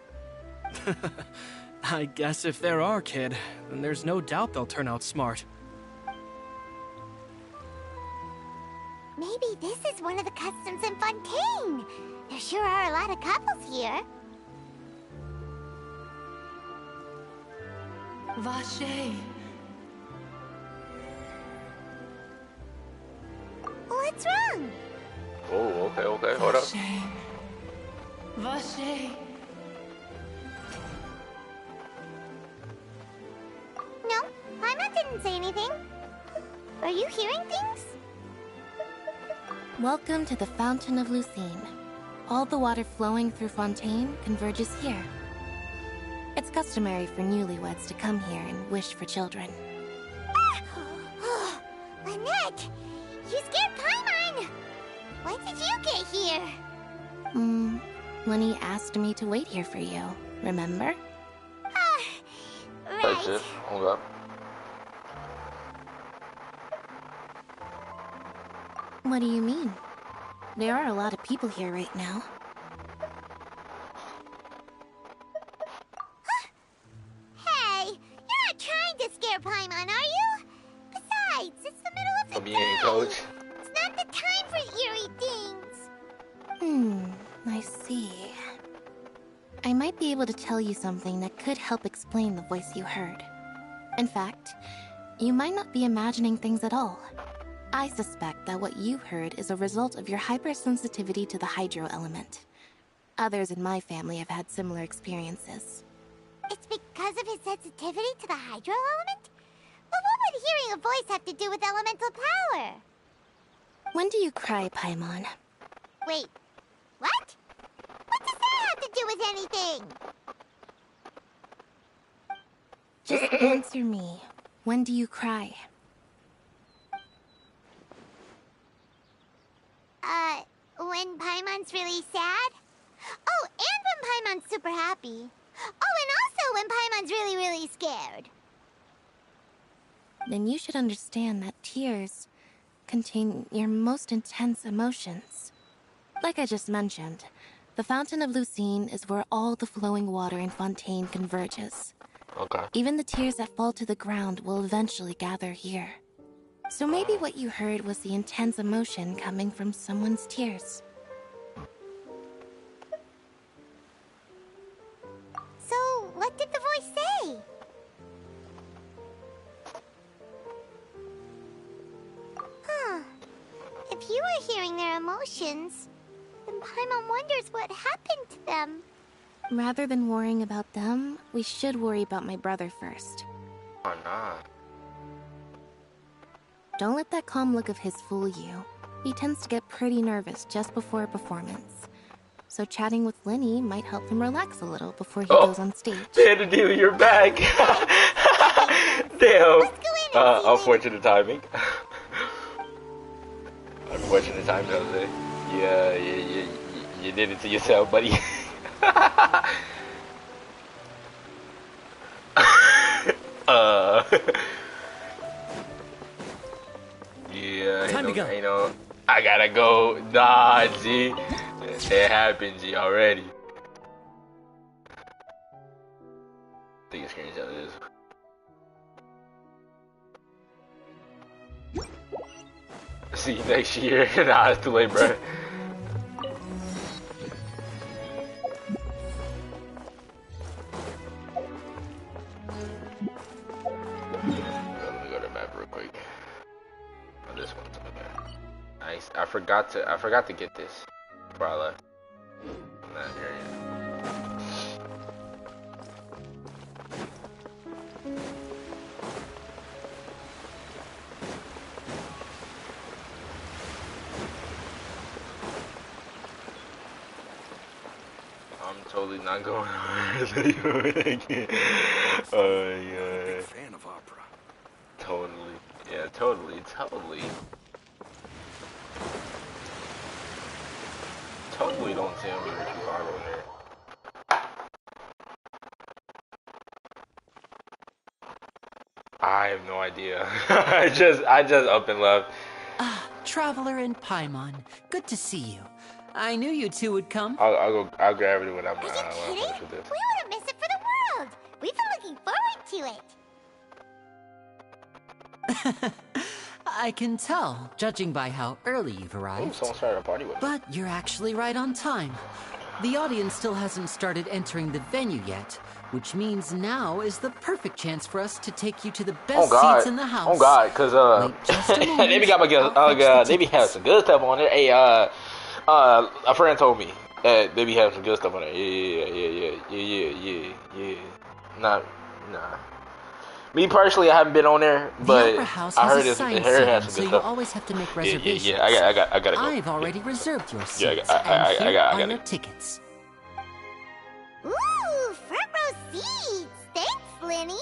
I guess if they're our kid, then there's no doubt they'll turn out smart. Maybe this is one of the customs in Fontaine. There sure are a lot of couples here. Vache. What's wrong? Oh, okay, hold up. Vache. No, Paimon didn't say anything. Are you hearing things? Welcome to the Fountain of Lucine. All the water flowing through Fontaine converges here. It's customary for newlyweds to come here and wish for children. Ah! Annette! You scared Paimon! When did you get here? When he asked me to wait here for you, remember? Right. That's it. Hold up. What do you mean? There are a lot of people here right now. Hey, you're not trying to scare Paimon, are you? Besides, it's the middle of the day. Coach. It's not the time for eerie things. I see. I might be able to tell you something that could help explain the voice you heard. In fact, you might not be imagining things at all. I suspect that what you heard is a result of your hypersensitivity to the hydro element. Others in my family have had similar experiences. It's because of his sensitivity to the hydro element? But what would hearing a voice have to do with elemental power? When do you cry, Paimon? Wait, what? What does that have to do with anything? Just answer me. When do you cry? When Paimon's really sad? Oh, and when Paimon's super happy. Oh, and also when Paimon's really, really scared. Then you should understand that tears contain your most intense emotions. Like I just mentioned, the Fountain of Lucine is where all the flowing water in Fontaine converges. Okay. Even the tears that fall to the ground will eventually gather here. So maybe what you heard was the intense emotion coming from someone's tears. So, what did the voice say? Huh. If you were hearing their emotions, then Paimon wonders what happened to them. Rather than worrying about them, we should worry about my brother first. Oh, nah. Don't let that calm look of his fool you. He tends to get pretty nervous just before a performance. So chatting with Linny might help him relax a little before he goes on stage. Vanity, you're back. Damn. Unfortunate timing. Unfortunate timing, Jose. Yeah, you did it to yourself, buddy. Yeah, Time to go. You know, I gotta go. Nah, G. It happened, G, already. Take a screenshot of this. See you next year. Nah, it's too late, bro. Let me go to the map real quick. Oh, this one's okay. Nice. I forgot to get this before I left. In that area. I'm totally not going on this video again. Oh yeah. Big fan of opera. Totally. Yeah, totally. Totally don't tell me that you follow there. I have no idea. I just up and left. Ah, Traveler and Paimon. Good to see you. I knew you two would come. I'll grab it when I'm Kidding? finished with this. We wouldn't miss it for the world. We've been looking forward to it. I can tell, judging by how early you've arrived. Someone started a party with me. But you're actually right on time. The audience still hasn't started entering the venue yet, which means now is the perfect chance for us to take you to the best seats in the house. Oh God, cause they be got my good, they be having some good stuff on there. Hey, a friend told me that they be having some good stuff on there. Yeah. Nah. Me personally, I haven't been on there, but I heard it has some good so stuff. you always have to make reservations. Yeah. I gotta go. I've already reserved your seats. Yeah, I and here are gotta your go. tickets. Ooh, front row seats. Thanks, Lenny.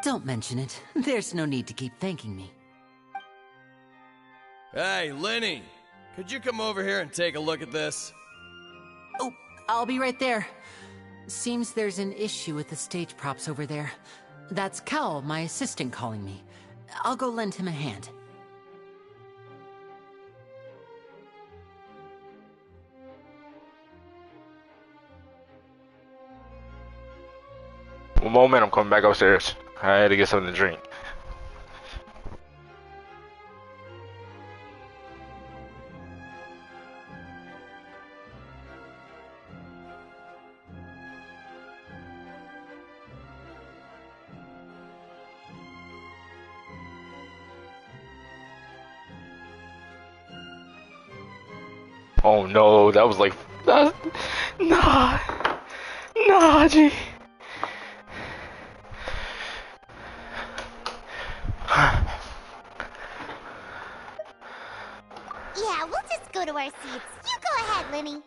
Don't mention it. There's no need to keep thanking me. Hey, Lenny, could you come over here and take a look at this? Oh, I'll be right there. Seems there's an issue with the stage props over there. That's Cal, my assistant, calling me. I'll go lend him a hand. One moment, I'm coming back upstairs. I had to get something to drink. Oh no, that was like, nah, G. Yeah, we'll just go to our seats. You go ahead, Lenny.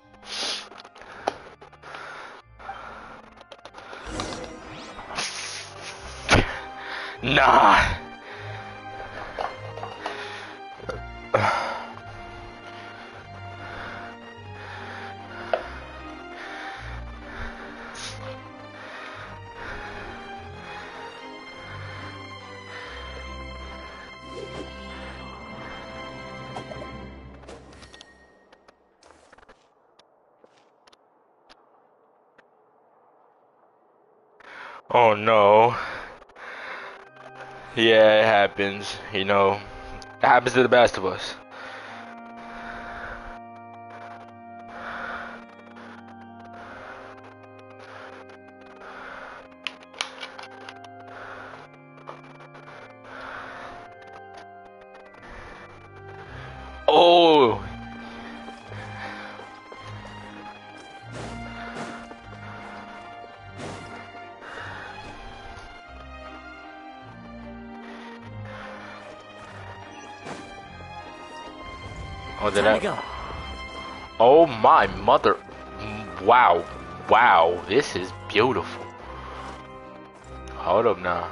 Nah. Oh no. Yeah, it happens. You know, it happens to the best of us. Oh. Oh, did I? Go. Oh my mother! Wow, this is beautiful. Hold up now.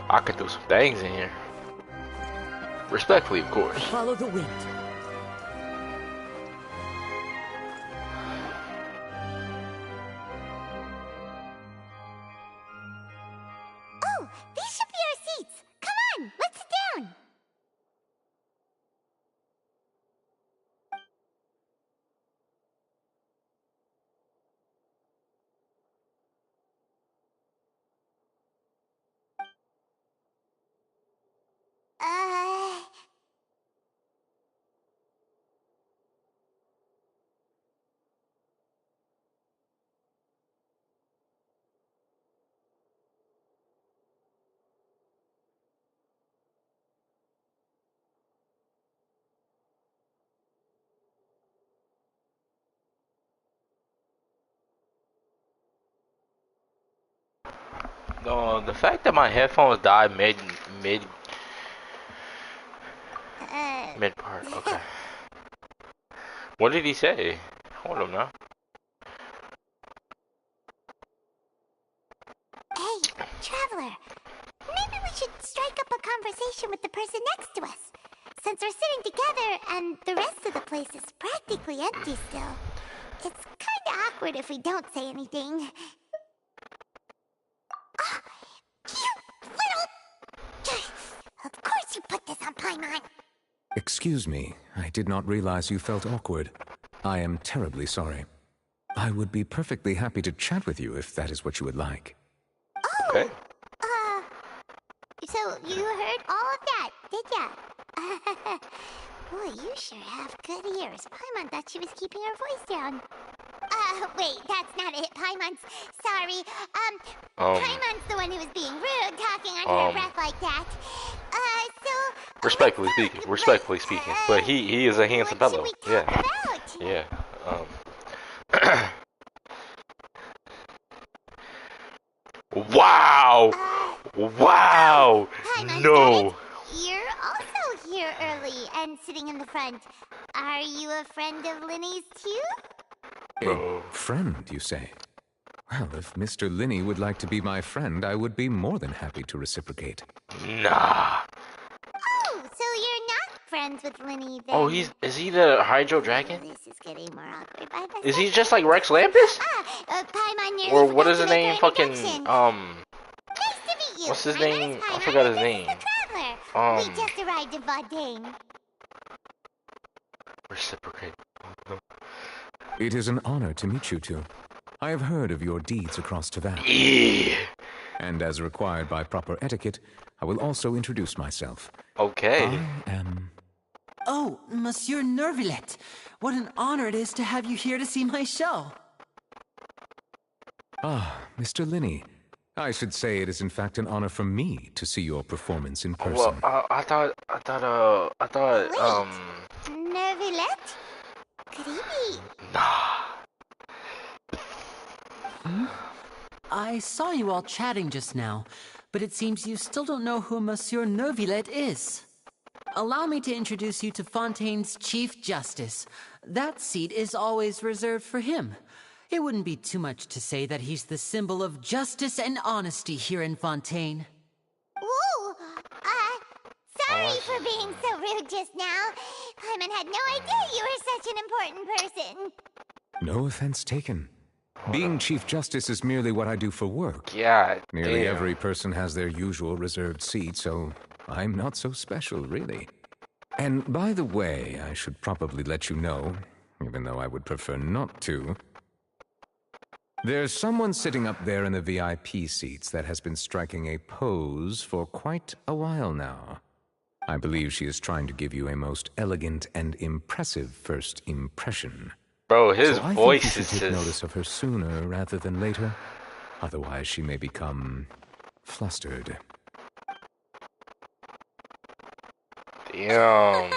I could do some things in here. Respectfully, of course. Follow the wind. Oh, these should be our seats. Come on, let's sit down. No, the fact that my headphones died mid part. Okay. What did he say? Hold up now. Hey, Traveler. Maybe we should strike up a conversation with the person next to us. Since we're sitting together and the rest of the place is practically empty still. It's kinda awkward if we don't say anything. Oh, you little... Of course you put this on Paimon. Excuse me, I did not realize you felt awkward. I am terribly sorry. I would be perfectly happy to chat with you if that is what you would like. Oh, you heard all of that, did ya? Boy, you sure have good ears. Paimon thought she was keeping her voice down. Wait, that's not it, Paimon's. Sorry. Paimon's the one who was being rude, talking under her breath like that. Respectfully speaking, but he is a handsome fellow. Yeah. Yeah. Wow! Wow! No! You're also here early and sitting in the front. Are you a friend of Linny's too? A friend, you say? Well, if Mr. Linney would like to be my friend, I would be more than happy to reciprocate. Nah. Oh, so you're not friends with Linny then? Oh, is he the Hydro Dragon? This is getting more awkward by the Is he just like Rex Lampus? Paimon nearly Or forgot what is to his make name? her Fucking introduction. Nice to meet you. what's his My name name? is I Paimon, forgot his and name. This is the Traveler. We just arrived in Fontaine. Reciprocate. It is an honor to meet you two. I have heard of your deeds across Tavan. Yeah. And as required by proper etiquette, I will also introduce myself. Okay. I am... Oh, Monsieur Nervillet. What an honor it is to have you here to see my show. Ah, Mr. Linney. I should say it is in fact an honor for me to see your performance in person. Well, I thought, Nervillet? Could he be? I saw you all chatting just now, but it seems you still don't know who Monsieur Nervillet is. Allow me to introduce you to Fontaine's Chief Justice. That seat is always reserved for him. It wouldn't be too much to say that he's the symbol of justice and honesty here in Fontaine. Ooh, sorry for being so rude just now. Paimon had no idea you were such an important person. No offense taken. Being Chief Justice is merely what I do for work. Yeah, Nearly damn. every person has their usual reserved seat, so I'm not so special, really. And by the way, I should probably let you know, even though I would prefer not to. There's someone sitting up there in the VIP seats that has been striking a pose for quite a while now. I believe she is trying to give you a most elegant and impressive first impression. Bro, his so I voice think you is should take just... notice of her sooner rather than later. Otherwise, she may become flustered. Damn.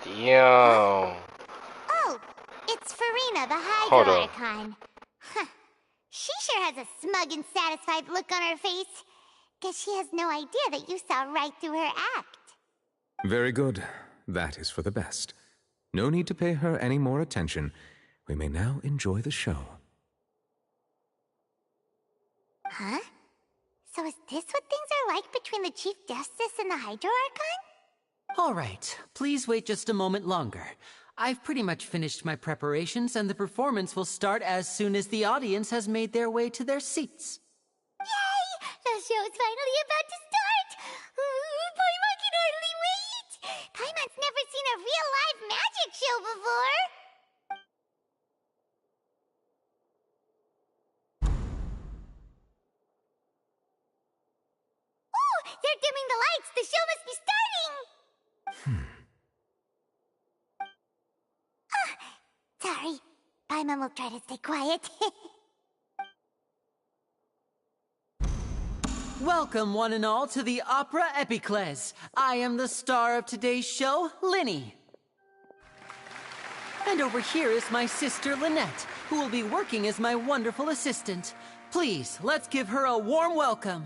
Damn. Oh, it's Farina, the Hold Hydro up. Archon. Huh. She sure has a smug and satisfied look on her face. Guess she has no idea that you saw right through her act. Very good. That is for the best. No need to pay her any more attention. We may now enjoy the show. Huh? So is this what things are like between the Chief Justice and the Hydro Archon? All right, please wait just a moment longer. I've pretty much finished my preparations, and the performance will start as soon as the audience has made their way to their seats. Yay! The show's finally about to start! Paimon can hardly wait! Paimon's never seen a real live magic show before! Oh! They're dimming the lights! The show must be starting! Sorry. Paimon will try to stay quiet. Welcome, one and all, to the Opera Epiclese. I am the star of today's show, Linny. And over here is my sister, Lynette, who will be working as my wonderful assistant. Please, let's give her a warm welcome.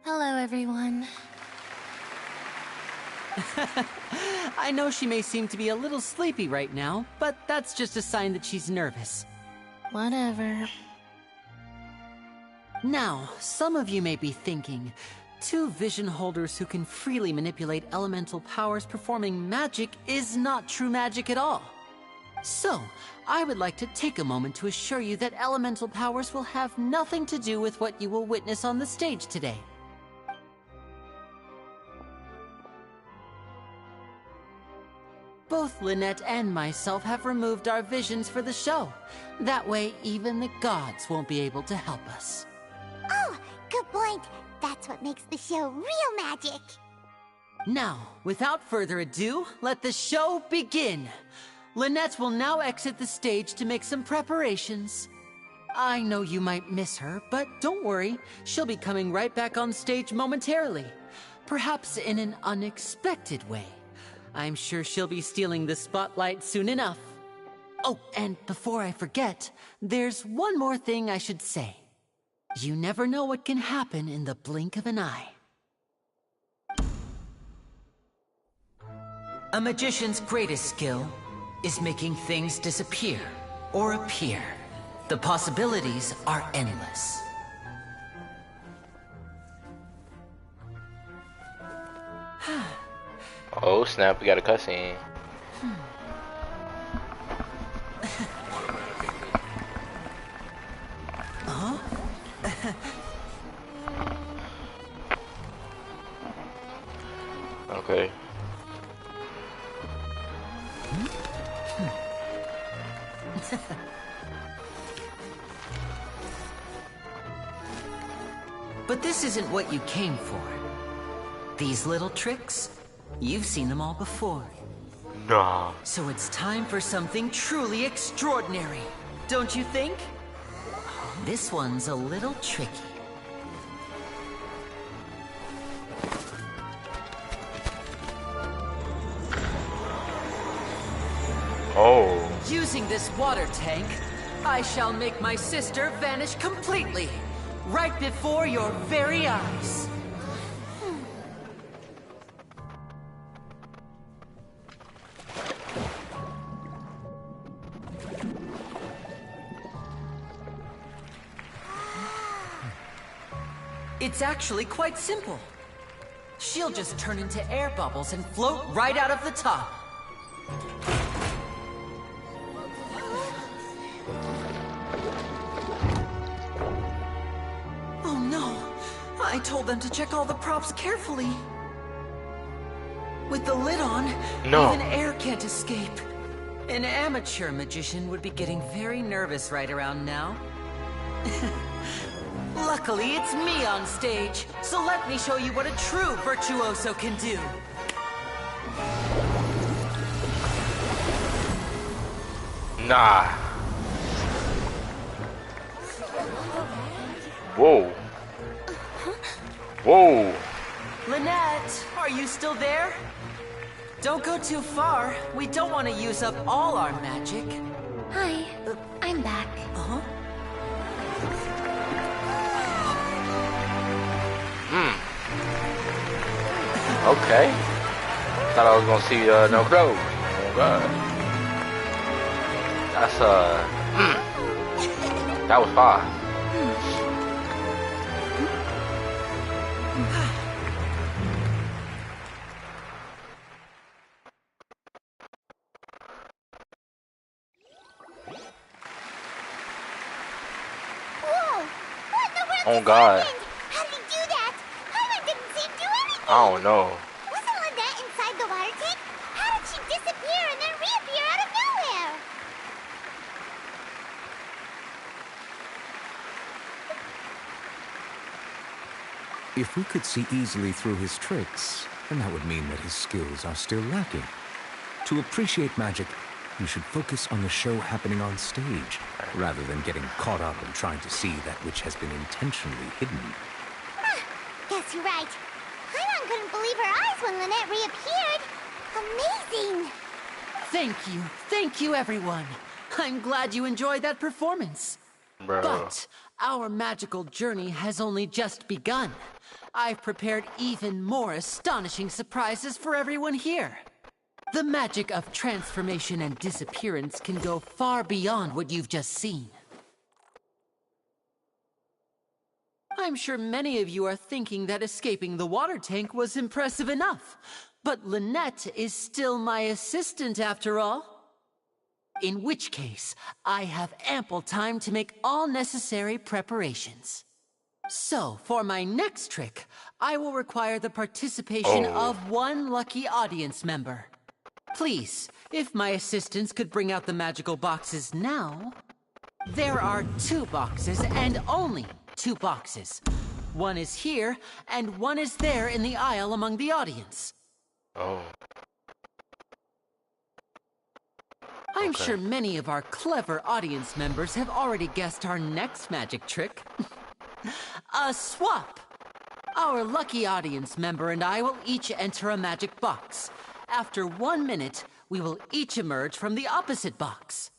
Hello, everyone. I know she may seem to be a little sleepy right now, but that's just a sign that she's nervous. Whatever. Now, some of you may be thinking, two vision holders who can freely manipulate elemental powers performing magic is not true magic at all. So, I would like to take a moment to assure you that elemental powers will have nothing to do with what you will witness on the stage today. Both Lynette and myself have removed our visions for the show. That way, even the gods won't be able to help us. Oh, good point. That's what makes the show real magic. Now, without further ado, let the show begin. Lynette will now exit the stage to make some preparations. I know you might miss her, but don't worry. She'll be coming right back on stage momentarily. Perhaps in an unexpected way. I'm sure she'll be stealing the spotlight soon enough. Oh, and before I forget, there's one more thing I should say. You never know what can happen in the blink of an eye. A magician's greatest skill is making things disappear or appear. The possibilities are endless. Oh snap, we got a cutscene. Huh? Okay. But this isn't what you came for. These little tricks, you've seen them all before. Nah. So it's time for something truly extraordinary, don't you think? This one's a little tricky. Oh. Using this water tank, I shall make my sister vanish completely, right before your very eyes. It's actually quite simple. She'll just turn into air bubbles and float right out of the top. Oh no! I told them to check all the props carefully. With the lid on, No. even air can't escape. An amateur magician would be getting very nervous right around now. Luckily, it's me on stage, so let me show you what a true virtuoso can do. Nah. Whoa. Whoa. Lynette, are you still there? Don't go too far. We don't want to use up all our magic. Hi, I'm back. Uh-huh. Okay. Thought I was gonna see no clothes. Oh god. That's that was fire. Whoa! What in the world Oh just god. happened? How did he do that? Paimon didn't see him do anything! I don't know. Wasn't Lynette inside the water tank? How did she disappear and then reappear out of nowhere? If we could see easily through his tricks, then that would mean that his skills are still lacking. To appreciate magic, you should focus on the show happening on stage, rather than getting caught up in trying to see that which has been intentionally hidden. Guess you're right. Paimon couldn't believe her eyes when Lynette reappeared. Amazing! Thank you everyone. I'm glad you enjoyed that performance. Bro. But our magical journey has only just begun. I've prepared even more astonishing surprises for everyone here. The magic of transformation and disappearance can go far beyond what you've just seen. I'm sure many of you are thinking that escaping the water tank was impressive enough. But Lynette is still my assistant after all. In which case, I have ample time to make all necessary preparations. So, for my next trick, I will require the participation of one lucky audience member. Please, if my assistants could bring out the magical boxes now. There are 2 boxes, and only 2 boxes. One is here, and one is there in the aisle among the audience. Oh. I'm Okay. sure many of our clever audience members have already guessed our next magic trick. A swap! Our lucky audience member and I will each enter a magic box. After 1 minute, we will each emerge from the opposite box.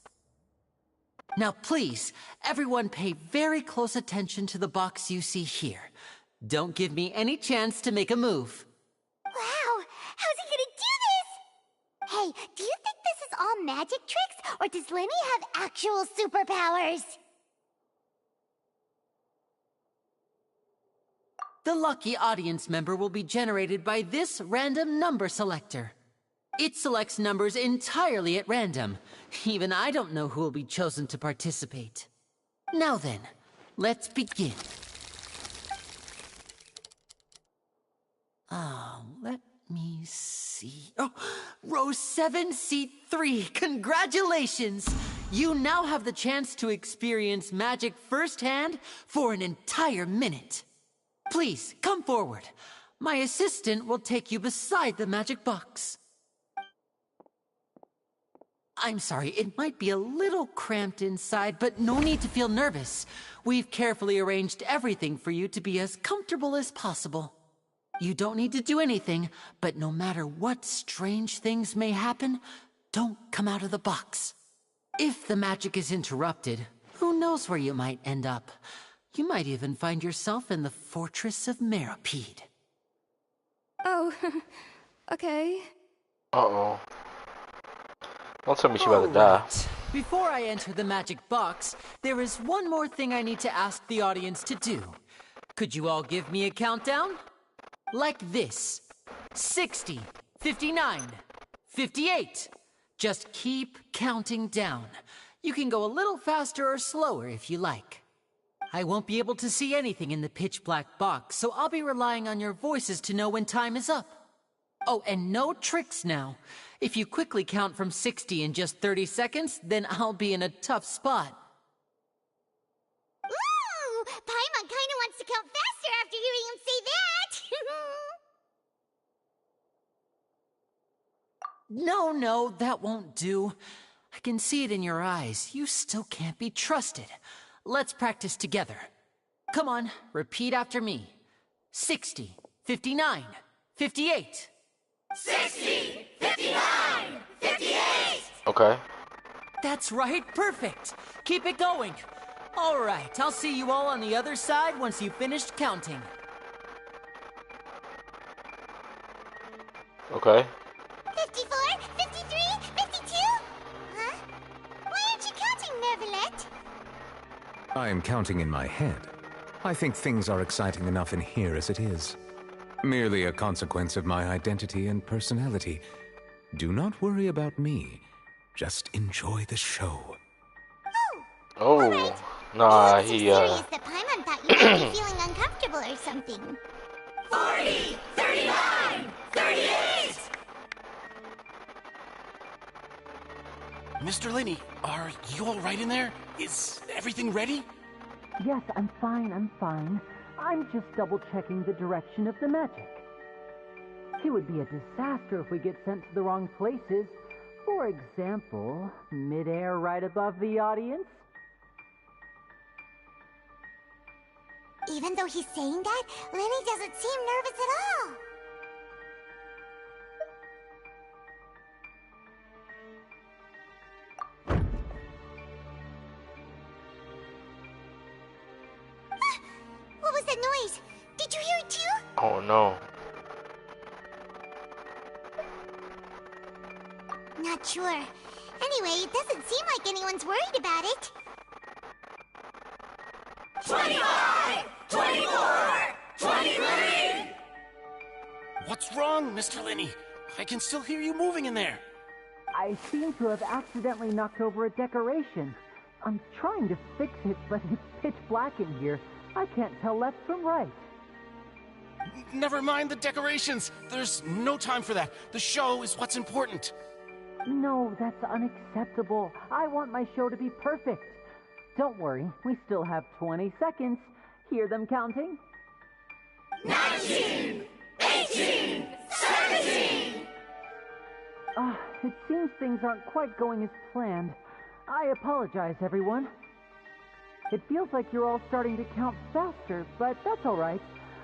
Now please, everyone pay very close attention to the box you see here. Don't give me any chance to make a move. Wow, how's he gonna do this? Hey, do you think this is all magic tricks, or does Lenny have actual superpowers? The lucky audience member will be generated by this random number selector. It selects numbers entirely at random. Even I don't know who will be chosen to participate. Now then, let's begin. Let me see. Oh, row 7, seat 3. Congratulations! You now have the chance to experience magic firsthand for an entire minute. Please, come forward. My assistant will take you beside the magic box. I'm sorry, it might be a little cramped inside, but no need to feel nervous. We've carefully arranged everything for you to be as comfortable as possible. You don't need to do anything, but no matter what strange things may happen, don't come out of the box. If the magic is interrupted, who knows where you might end up? You might even find yourself in the Fortress of Meripede. Oh, okay. Uh-oh. Don't tell me she about to die. Before I enter the magic box, there is one more thing I need to ask the audience to do. Could you all give me a countdown? Like this. 60, 59, 58. Just keep counting down. You can go a little faster or slower if you like. I won't be able to see anything in the pitch black box, so I'll be relying on your voices to know when time is up. Oh, and no tricks now. If you quickly count from 60 in just 30 seconds, then I'll be in a tough spot. Ooh! Paimon kinda wants to count faster after hearing him say that! No, that won't do. I can see it in your eyes. You still can't be trusted. Let's practice together. Come on, repeat after me. 60, 59, 58. 60, 59, 58! Okay. That's right, perfect. Keep it going. All right, I'll see you all on the other side once you've finished counting. Okay. 54, 53, 52? Huh? Why aren't you counting, Neverlet? I am counting in my head. I think things are exciting enough in here as it is. Merely a consequence of my identity and personality. Do not worry about me. Just enjoy the show. Oh, right. nah, So serious that Paimon thought you might be feeling uncomfortable or something. 40, 39, 38! Mr. Linney, are you all right in there? Is everything ready? Yes, I'm fine. I'm just double-checking the direction of the magic. It would be a disaster if we get sent to the wrong places. For example, mid-air right above the audience. Even though he's saying that, Lenny doesn't seem nervous at all. What was that noise? Did you hear it too? Oh no. Not sure. Anyway, it doesn't seem like anyone's worried about it. 25! 24! 23! What's wrong, Mr. Linney? I can still hear you moving in there. I seem to have accidentally knocked over a decoration. I'm trying to fix it, but it's pitch black in here. I can't tell left from right. Never mind the decorations. There's no time for that. The show is what's important. No, that's unacceptable. I want my show to be perfect. Don't worry, we still have 20 seconds. Hear them counting? 19! 18! 17! It seems things aren't quite going as planned. I apologize, everyone. It feels like you're all starting to count faster, but that's alright.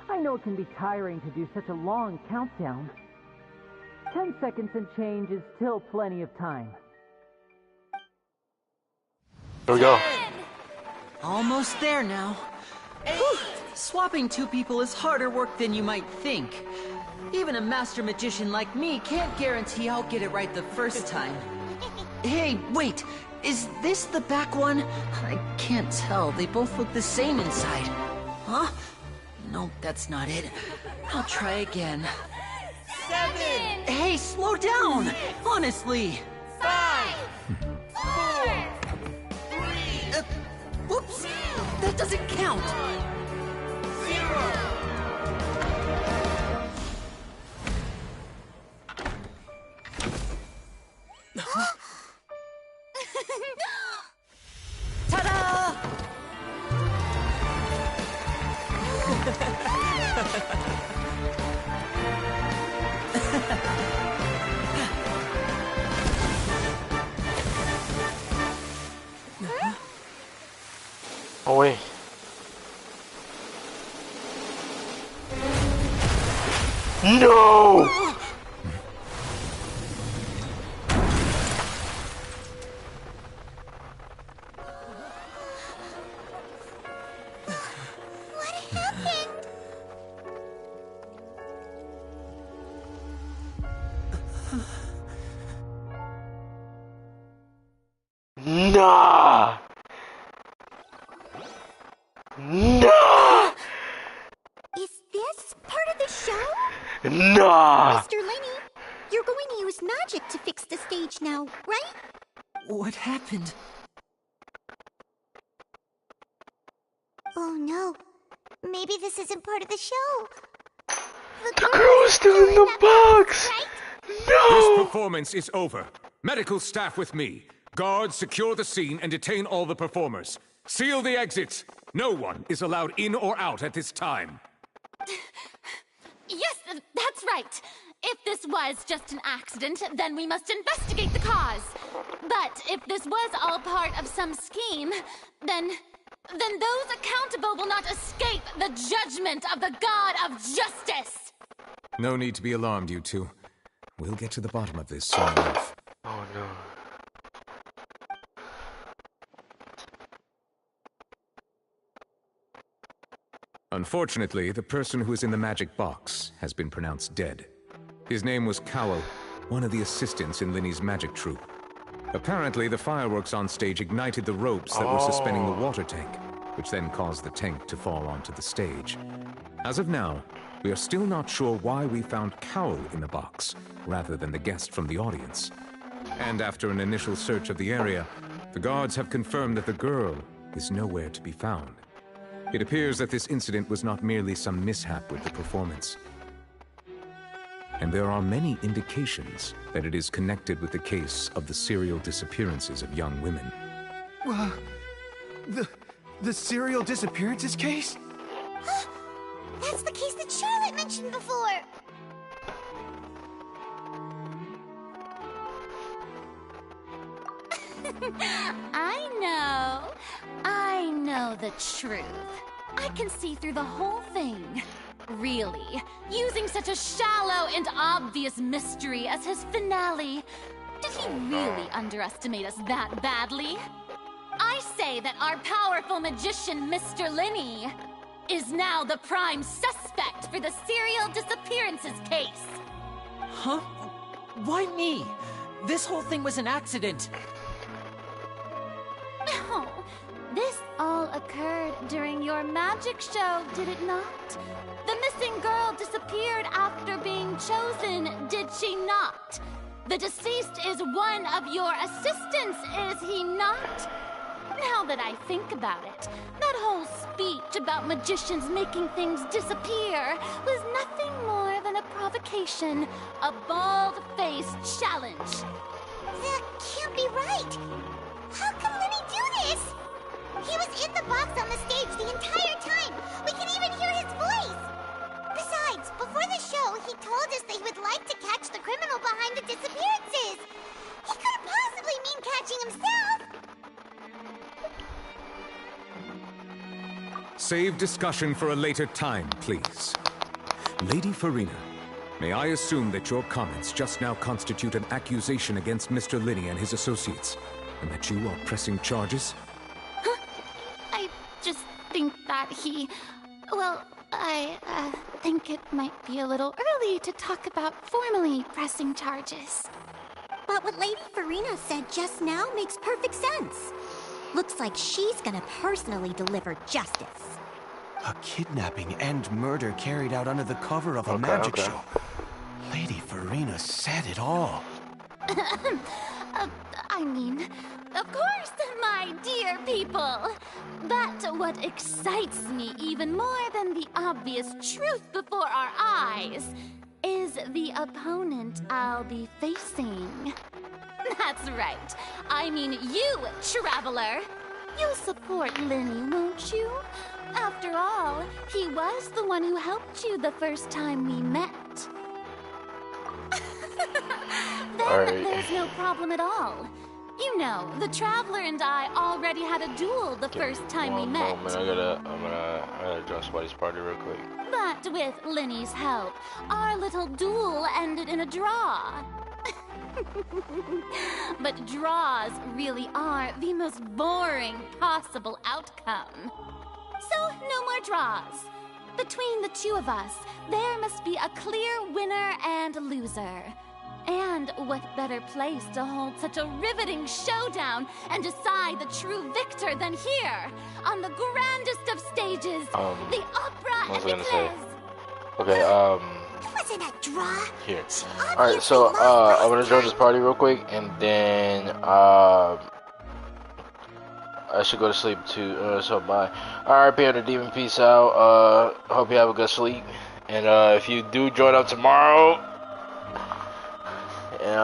I know it can be tiring to do such a long countdown. 10 seconds and change is still plenty of time. Here we go. Almost there now. Whew. Swapping two people is harder work than you might think. Even a master magician like me can't guarantee I'll get it right the first time. Hey, wait! Is this the back one? I can't tell. They both look the same inside. Huh? Nope, that's not it. I'll try again. 7! Hey, slow down! Honestly! 5! 4! 3! Whoops! That doesn't count! 0! Ta-da! Oh wait. No! Nah! Nah! Is this part of the show? Nah! Mr. Lenny, you're going to use magic to fix the stage now, right? What happened? Oh no. Maybe this isn't part of the show. The girl is still in the box! No! This performance is over. Medical staff with me. Guards, secure the scene and detain all the performers. Seal the exits. No one is allowed in or out at this time. Yes, that's right. If this was just an accident, then we must investigate the cause. But if this was all part of some scheme, then those accountable will not escape the judgment of the God of Justice. No need to be alarmed, you two. We'll get to the bottom of this soon enough. Oh no. Unfortunately, the person who is in the magic box has been pronounced dead. His name was Cowell, one of the assistants in Linny's magic troupe. Apparently, the fireworks on stage ignited the ropes that were suspending the water tank, which then caused the tank to fall onto the stage. As of now, we are still not sure why we found Cowell in the box, rather than the guest from the audience. And after an initial search of the area, the guards have confirmed that the girl is nowhere to be found. It appears that this incident was not merely some mishap with the performance. And there are many indications that it is connected with the case of the serial disappearances of young women. The serial disappearances case? That's the case that Charlotte mentioned before. I know the truth. I can see through the whole thing. Really, using such a shallow and obvious mystery as his finale. Did he really underestimate us that badly? I say that our powerful magician, Mr. Linny, is now the prime suspect for the serial disappearances case. Huh? Why me? This whole thing was an accident. No, this all occurred during your magic show, did it not? The missing girl disappeared after being chosen, did she not? The deceased is one of your assistants, is he not? Now that I think about it, that whole speech about magicians making things disappear was nothing more than a provocation, a bald-faced challenge. That can't be right. How can Lenny do this? He was in the box on the stage the entire time. We can even hear his voice. Besides, before the show, he told us that he would like to catch the criminal behind the disappearances. He couldn't possibly mean catching himself. Save discussion for a later time, please. Lady Farina, may I assume that your comments just now constitute an accusation against Mr. Linney and his associates, and that you are pressing charges? I just think that he... Well, I think it might be a little early to talk about formally pressing charges. But what Lady Farina said just now makes perfect sense. Looks like she's gonna personally deliver justice. A kidnapping and murder carried out under the cover of a magic show. Lady Farina said it all. I mean, of course, my dear people. But what excites me even more than the obvious truth before our eyes is the opponent I'll be facing. That's right. I mean you, Traveler. You'll support Lenny, won't you? After all, he was the one who helped you the first time we met. Then there's no problem at all. You know, the Traveler and I already had a duel the first time we met. I'm gonna join somebody's party real quick. But with Lenny's help, our little duel ended in a draw. But draws really are the most boring possible outcome. So, no more draws. Between the two of us, there must be a clear winner and loser. And what better place to hold such a riveting showdown and decide the true victor than here, on the grandest of stages, the opera eclair. Okay, It wasn't a draw. Here. Alright, so, I'm gonna join this party real quick, and then, I should go to sleep too, so bye. Alright, Panda Demon, peace out. Hope you have a good sleep. And, if you do join up tomorrow,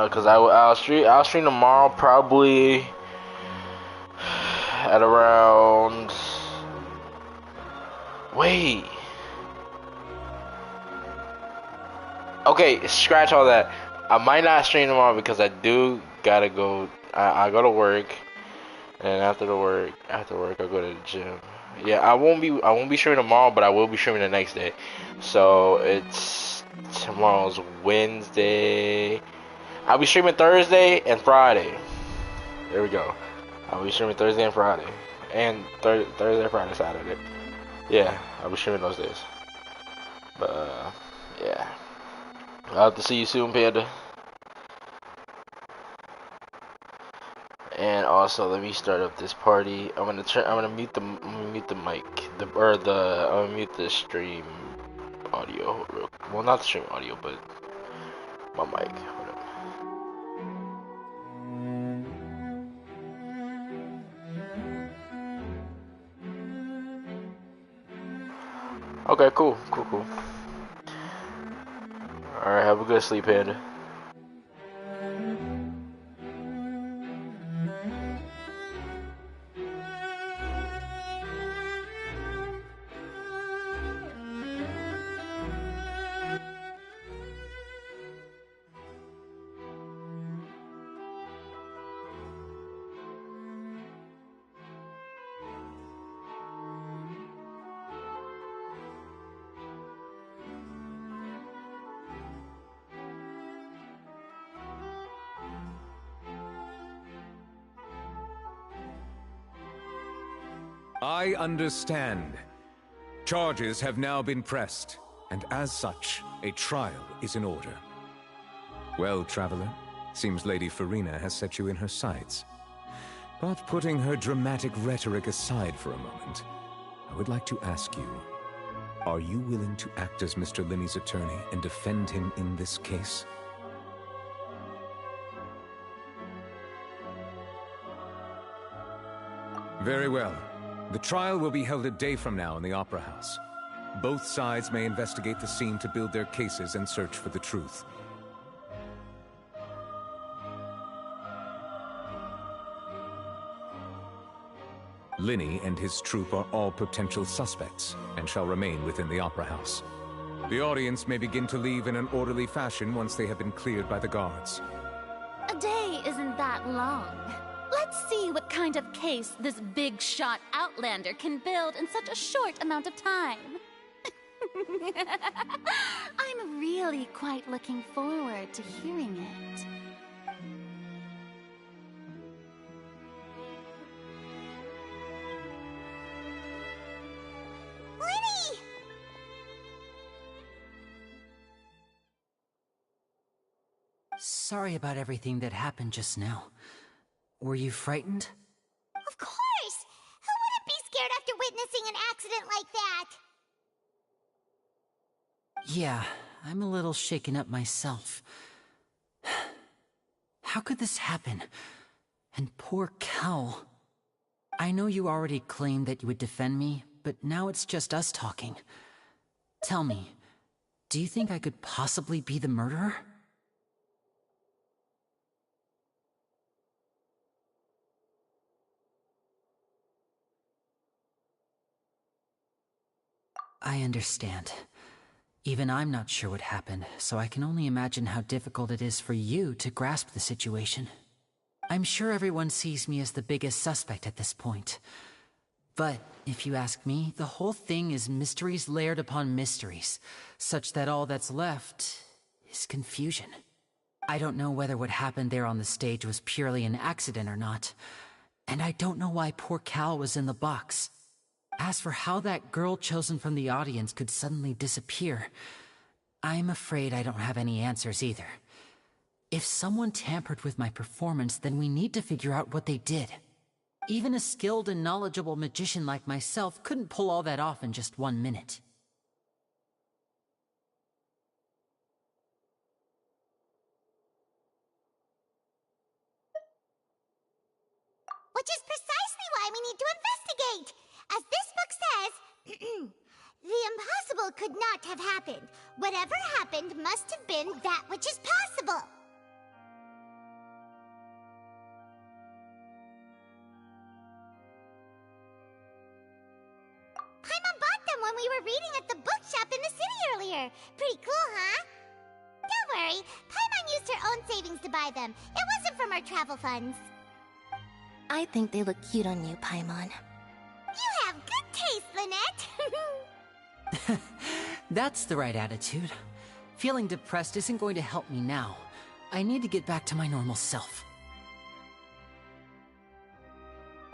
cause I'll stream tomorrow probably at around, wait. Okay, scratch all that. I might not stream tomorrow because I do gotta go. I go to work, and after work I go to the gym. Yeah, I won't be streaming tomorrow, but I will be streaming the next day. So tomorrow's Wednesday. I'll be streaming Thursday and Friday. There we go. I'll be streaming Thursday and Friday, and Thursday, Friday, Saturday. Yeah, I'll be streaming those days. But yeah. I'll have to see you soon, Panda. And also, let me start up this party. I'm gonna mute the mic, I'm gonna mute the stream audio. Well, not the stream audio, but my mic. Whatever. Okay, cool. Alright, have a good sleep, Panda. I understand. Charges have now been pressed, and as such, a trial is in order. Well, Traveler, seems Lady Farina has set you in her sights. But putting her dramatic rhetoric aside for a moment, I would like to ask you, are you willing to act as Mr. Linney's attorney and defend him in this case? Very well. The trial will be held a day from now in the Opera House. Both sides may investigate the scene to build their cases and search for the truth. Very well. The trial will be held a day from now in the Opera House. Both sides may investigate the scene to build their cases and search for the truth. Linny and his troop are all potential suspects and shall remain within the Opera House. The audience may begin to leave in an orderly fashion once they have been cleared by the guards. A day isn't that long. Let's see what kind of case this big shot outlander can build in such a short amount of time. I'm really quite looking forward to hearing it. Linny! Sorry about everything that happened just now. Were you frightened? Of course! Who wouldn't be scared after witnessing an accident like that? Yeah, I'm a little shaken up myself. How could this happen? And poor Cal. I know you already claimed that you would defend me, but now it's just us talking. Tell me, do you think I could possibly be the murderer? I understand. Even I'm not sure what happened, so I can only imagine how difficult it is for you to grasp the situation. I'm sure everyone sees me as the biggest suspect at this point. But, if you ask me, the whole thing is mysteries layered upon mysteries, such that all that's left is confusion. I don't know whether what happened there on the stage was purely an accident or not, and I don't know why poor Cal was in the box. As for how that girl chosen from the audience could suddenly disappear, I'm afraid I don't have any answers either. If someone tampered with my performance, then we need to figure out what they did. Even a skilled and knowledgeable magician like myself couldn't pull all that off in just 1 minute. Which is precisely why we need to investigate! As this book says, the impossible could not have happened. Whatever happened must have been that which is possible. Paimon bought them when we were reading at the bookshop in the city earlier. Pretty cool, huh? Don't worry, Paimon used her own savings to buy them. It wasn't from our travel funds. I think they look cute on you, Paimon. You have good taste, Lynette! That's the right attitude. Feeling depressed isn't going to help me now. I need to get back to my normal self.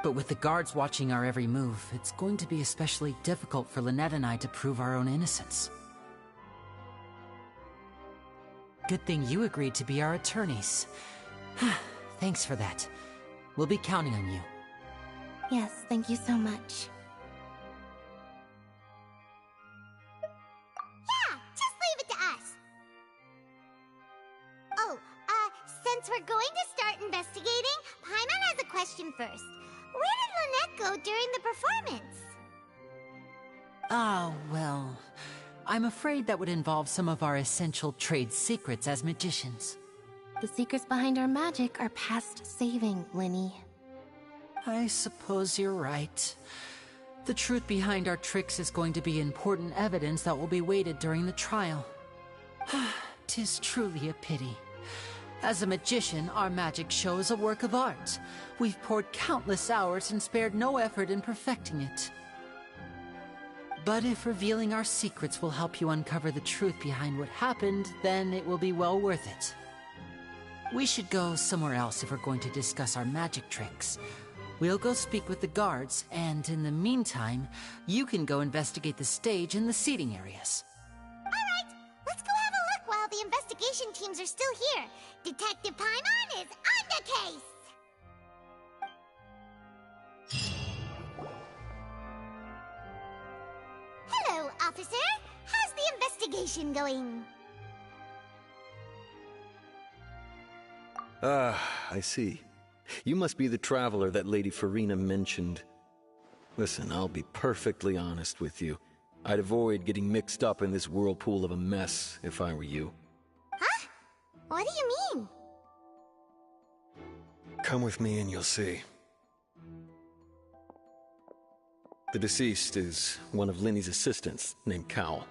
But with the guards watching our every move, it's going to be especially difficult for Lynette and I to prove our own innocence. Good thing you agreed to be our attorneys. Thanks for that. We'll be counting on you. Yes, thank you so much. Yeah, just leave it to us. Oh, since we're going to start investigating, Paimon has a question first. Where did Lynette go during the performance? Ah, well, I'm afraid that would involve some of our essential trade secrets as magicians. The secrets behind our magic are past saving, Linny. I suppose you're right. The truth behind our tricks is going to be important evidence that will be weighted during the trial. 'Tis truly a pity. As a magician, our magic show is a work of art. We've poured countless hours and spared no effort in perfecting it. But if revealing our secrets will help you uncover the truth behind what happened, then it will be well worth it. We should go somewhere else if we're going to discuss our magic tricks. We'll go speak with the guards, and in the meantime, you can go investigate the stage and the seating areas. Alright, let's go have a look while the investigation teams are still here. Detective Paimon is on the case! Hello, officer. How's the investigation going? Ah, I see. You must be the traveler that Lady Farina mentioned. Listen, I'll be perfectly honest with you. I'd avoid getting mixed up in this whirlpool of a mess if I were you. Huh? What do you mean? Come with me and you'll see. The deceased is one of Linny's assistants, named Cal.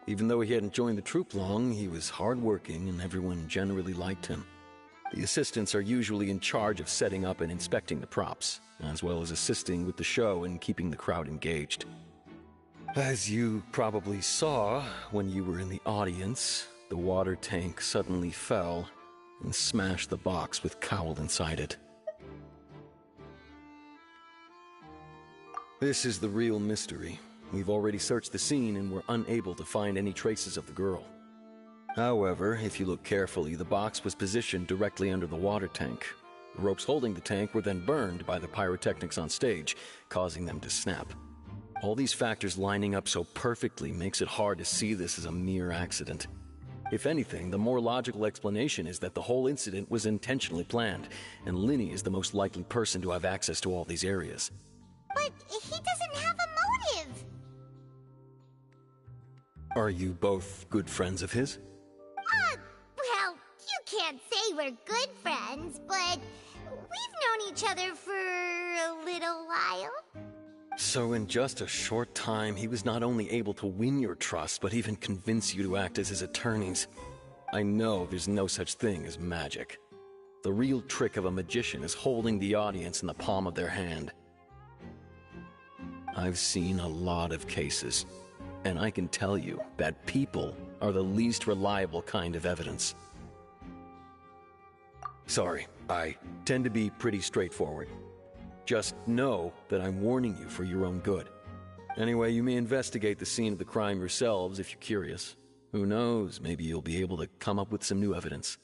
Even though he hadn't joined the troupe long, he was hardworking and everyone generally liked him. The assistants are usually in charge of setting up and inspecting the props, as well as assisting with the show and keeping the crowd engaged. As you probably saw when you were in the audience, the water tank suddenly fell and smashed the box with Cowl inside it. This is the real mystery. We've already searched the scene and were unable to find any traces of the girl. However, if you look carefully, the box was positioned directly under the water tank. The ropes holding the tank were then burned by the pyrotechnics on stage, causing them to snap. All these factors lining up so perfectly makes it hard to see this as a mere accident. If anything, the more logical explanation is that the whole incident was intentionally planned, and Linny is the most likely person to have access to all these areas. But he doesn't have a motive! Are you both good friends of his? Well, you can't say we're good friends, but we've known each other for a little while. So in just a short time, he was not only able to win your trust, but even convince you to act as his attorneys. I know there's no such thing as magic. The real trick of a magician is holding the audience in the palm of their hand. I've seen a lot of cases, and I can tell you that people are the least reliable kind of evidence. Sorry, I tend to be pretty straightforward. Just know that I'm warning you for your own good. Anyway, you may investigate the scene of the crime yourselves if you're curious. Who knows, maybe you'll be able to come up with some new evidence.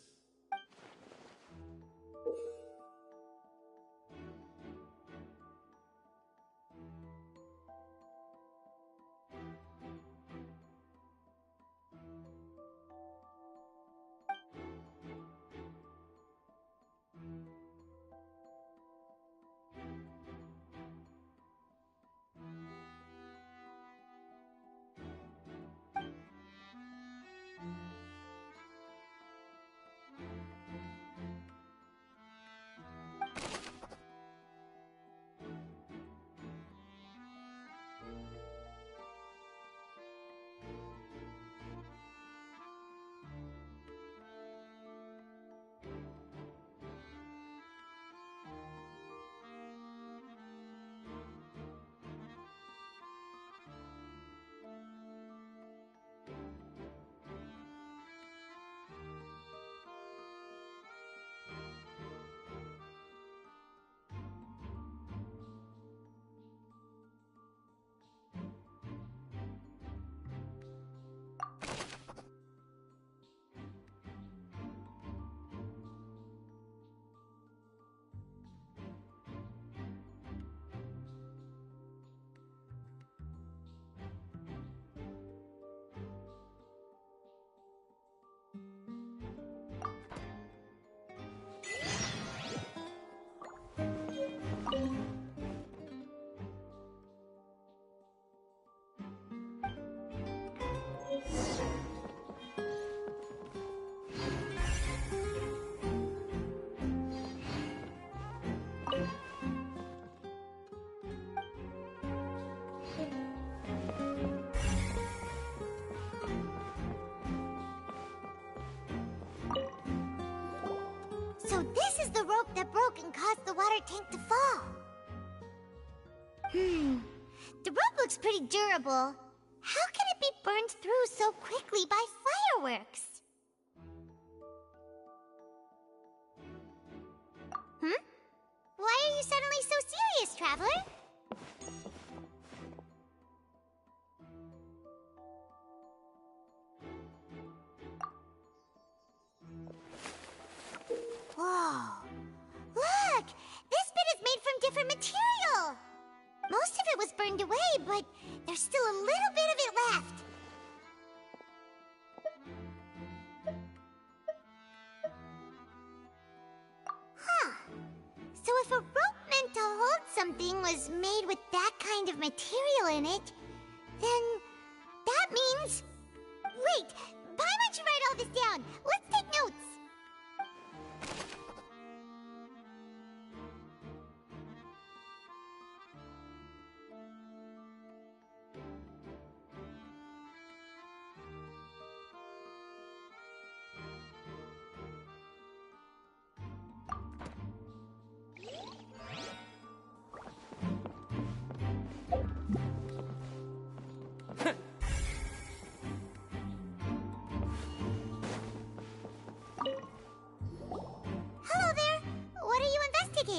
So this is the rope that broke and caused the water tank to fall. The rope looks pretty durable. How can it be burned through so quickly by fireworks? Why are you suddenly so serious, Traveler? Whoa. Look! This bit is made from different material! Most of it was burned away, but there's still a little bit of it left. Huh. So if a rope meant to hold something was made with that kind of material in it, then that means... Wait! Why don't you write all this down? Let's take notes!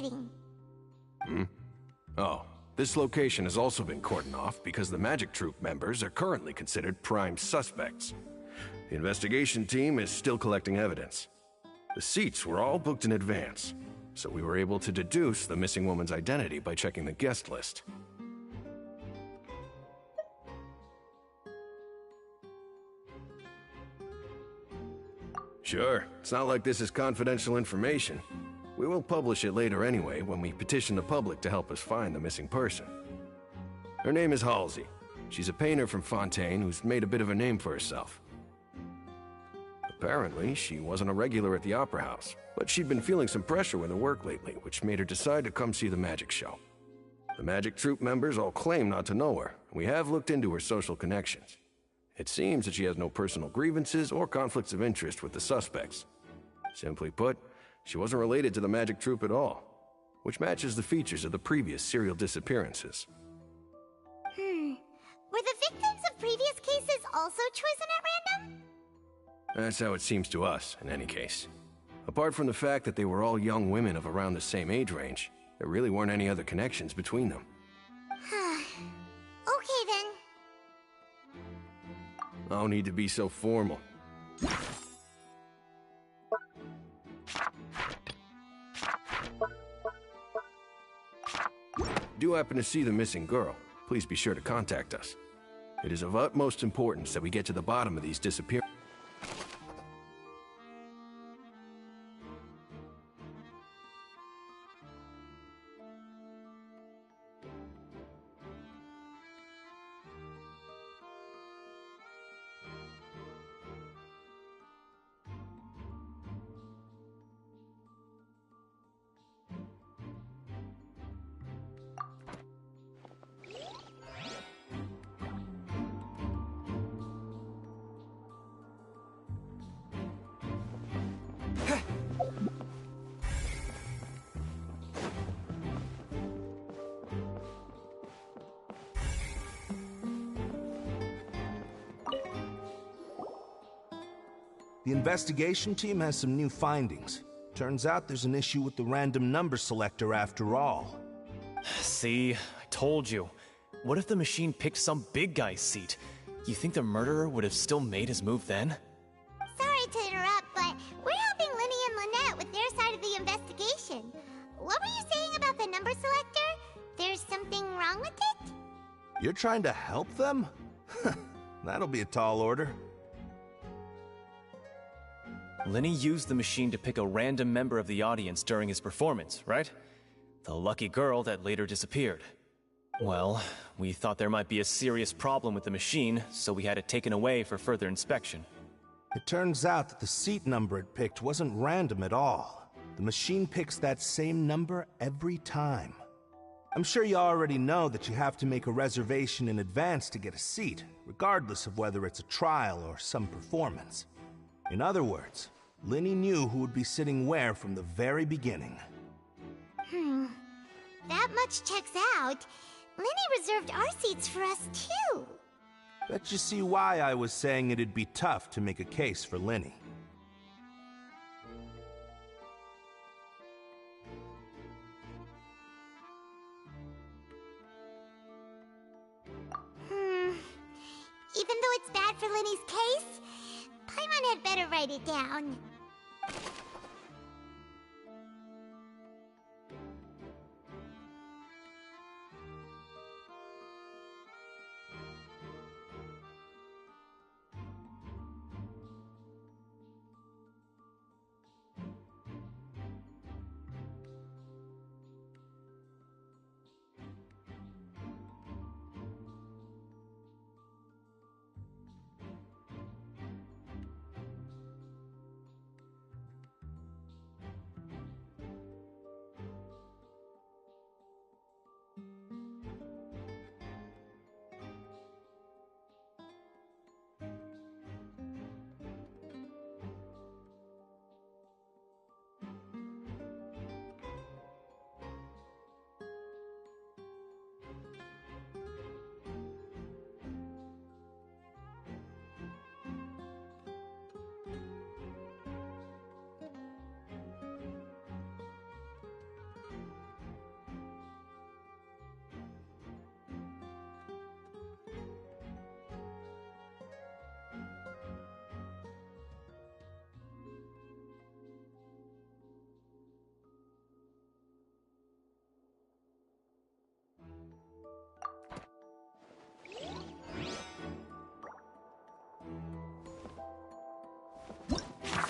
kidding. Hmm? Oh, this location has also been cordoned off because the Magic Troop members are currently considered prime suspects. The investigation team is still collecting evidence. The seats were all booked in advance, so we were able to deduce the missing woman's identity by checking the guest list. Sure, it's not like this is confidential information. We will publish it later anyway when we petition the public to help us find the missing person. Her name is Halsey. She's a painter from Fontaine who's made a bit of a name for herself. Apparently, she wasn't a regular at the Opera House, but she'd been feeling some pressure with her work lately, which made her decide to come see the magic show. The Magic Troop members all claim not to know her, and we have looked into her social connections. It seems that she has no personal grievances or conflicts of interest with the suspects. Simply put, she wasn't related to the Magic Troop at all, which matches the features of the previous serial disappearances. Were the victims of previous cases also chosen at random? That's how it seems to us, in any case. Apart from the fact that they were all young women of around the same age range, there really weren't any other connections between them. Okay then. No need to be so formal. Do happen to see the missing girl, please be sure to contact us. It is of utmost importance that we get to the bottom of these disappearances. The investigation team has some new findings. Turns out there's an issue with the random number selector after all. See, I told you. What if the machine picked some big guy's seat? You think the murderer would have still made his move then? Sorry to interrupt, but we're helping Linny and Lynette with their side of the investigation. What were you saying about the number selector? There's something wrong with it? You're trying to help them? That'll be a tall order. Linny used the machine to pick a random member of the audience during his performance, right? The lucky girl that later disappeared. Well, we thought there might be a serious problem with the machine, so we had it taken away for further inspection. It turns out that the seat number it picked wasn't random at all. The machine picks that same number every time. I'm sure you already know that you have to make a reservation in advance to get a seat, regardless of whether it's a trial or some performance. In other words, Linny knew who would be sitting where from the very beginning. That much checks out. Linny reserved our seats for us too. Bet you see why I was saying it'd be tough to make a case for Linny. Even though it's bad for Linny's case, Paimon had better write it down.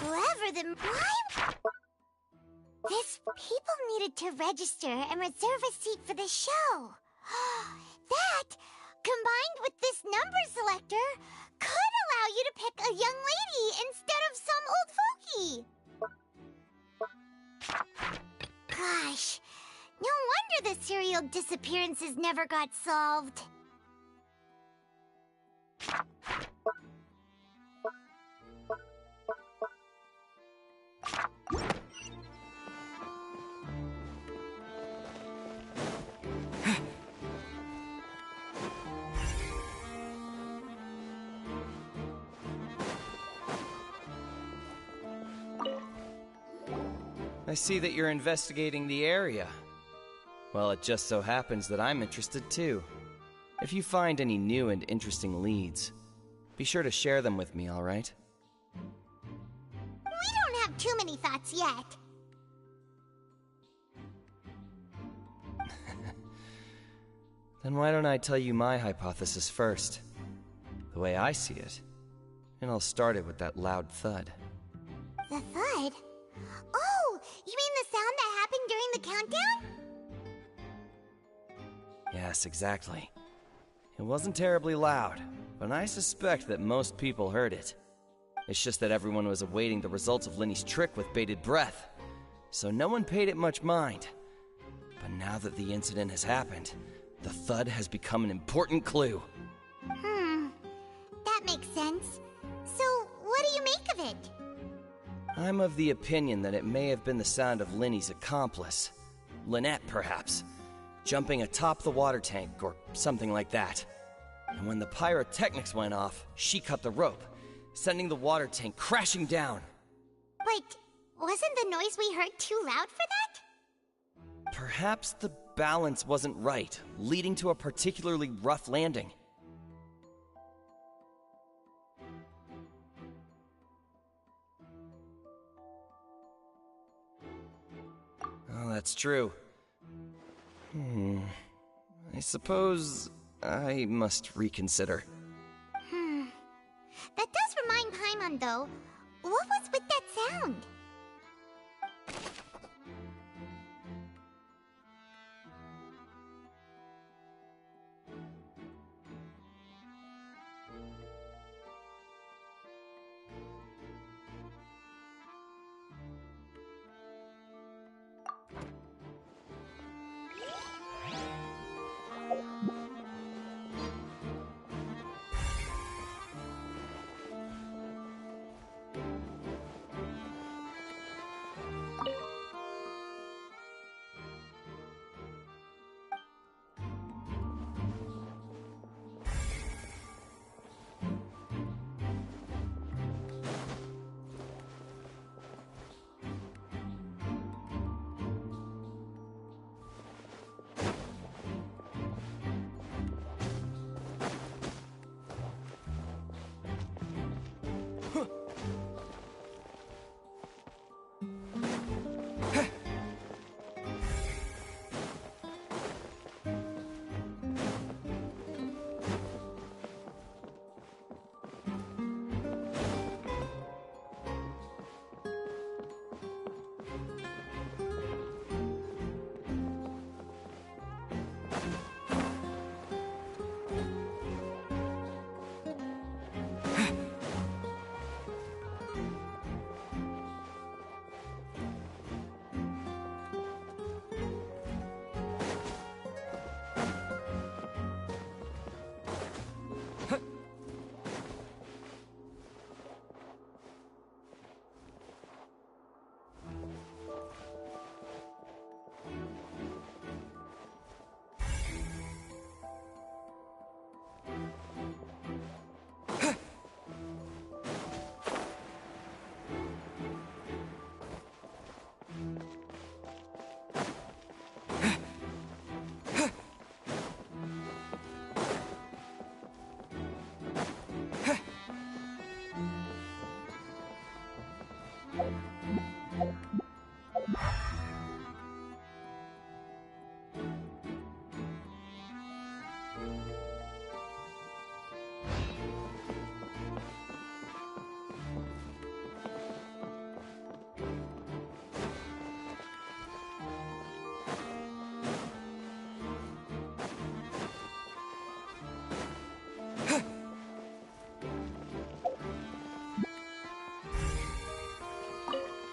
clever than why? This people needed to register and reserve a seat for the show. That, combined with this number selector, could allow you to pick a young lady instead of some old fogey. Gosh, no wonder the serial disappearances never got solved. I see that you're investigating the area. Well, it just so happens that I'm interested too. If you find any new and interesting leads, be sure to share them with me, alright? We don't have too many thoughts yet. Then why don't I tell you my hypothesis first? The way I see it. And I'll start it with that loud thud. The thud? Oh, you mean the sound that happened during the countdown? Yes, exactly. It wasn't terribly loud, but I suspect that most people heard it. It's just that everyone was awaiting the results of Linny's trick with bated breath, so no one paid it much mind. But now that the incident has happened, the thud has become an important clue. That makes sense. So, what do you make of it? I'm of the opinion that it may have been the sound of Linny's accomplice. Lynette, perhaps. Jumping atop the water tank, or something like that. And when the pyrotechnics went off, she cut the rope, sending the water tank crashing down. But wasn't the noise we heard too loud for that? Perhaps the balance wasn't right, leading to a particularly rough landing. Oh, that's true. I suppose I must reconsider. That does remind Paimon, though. What was with that sound?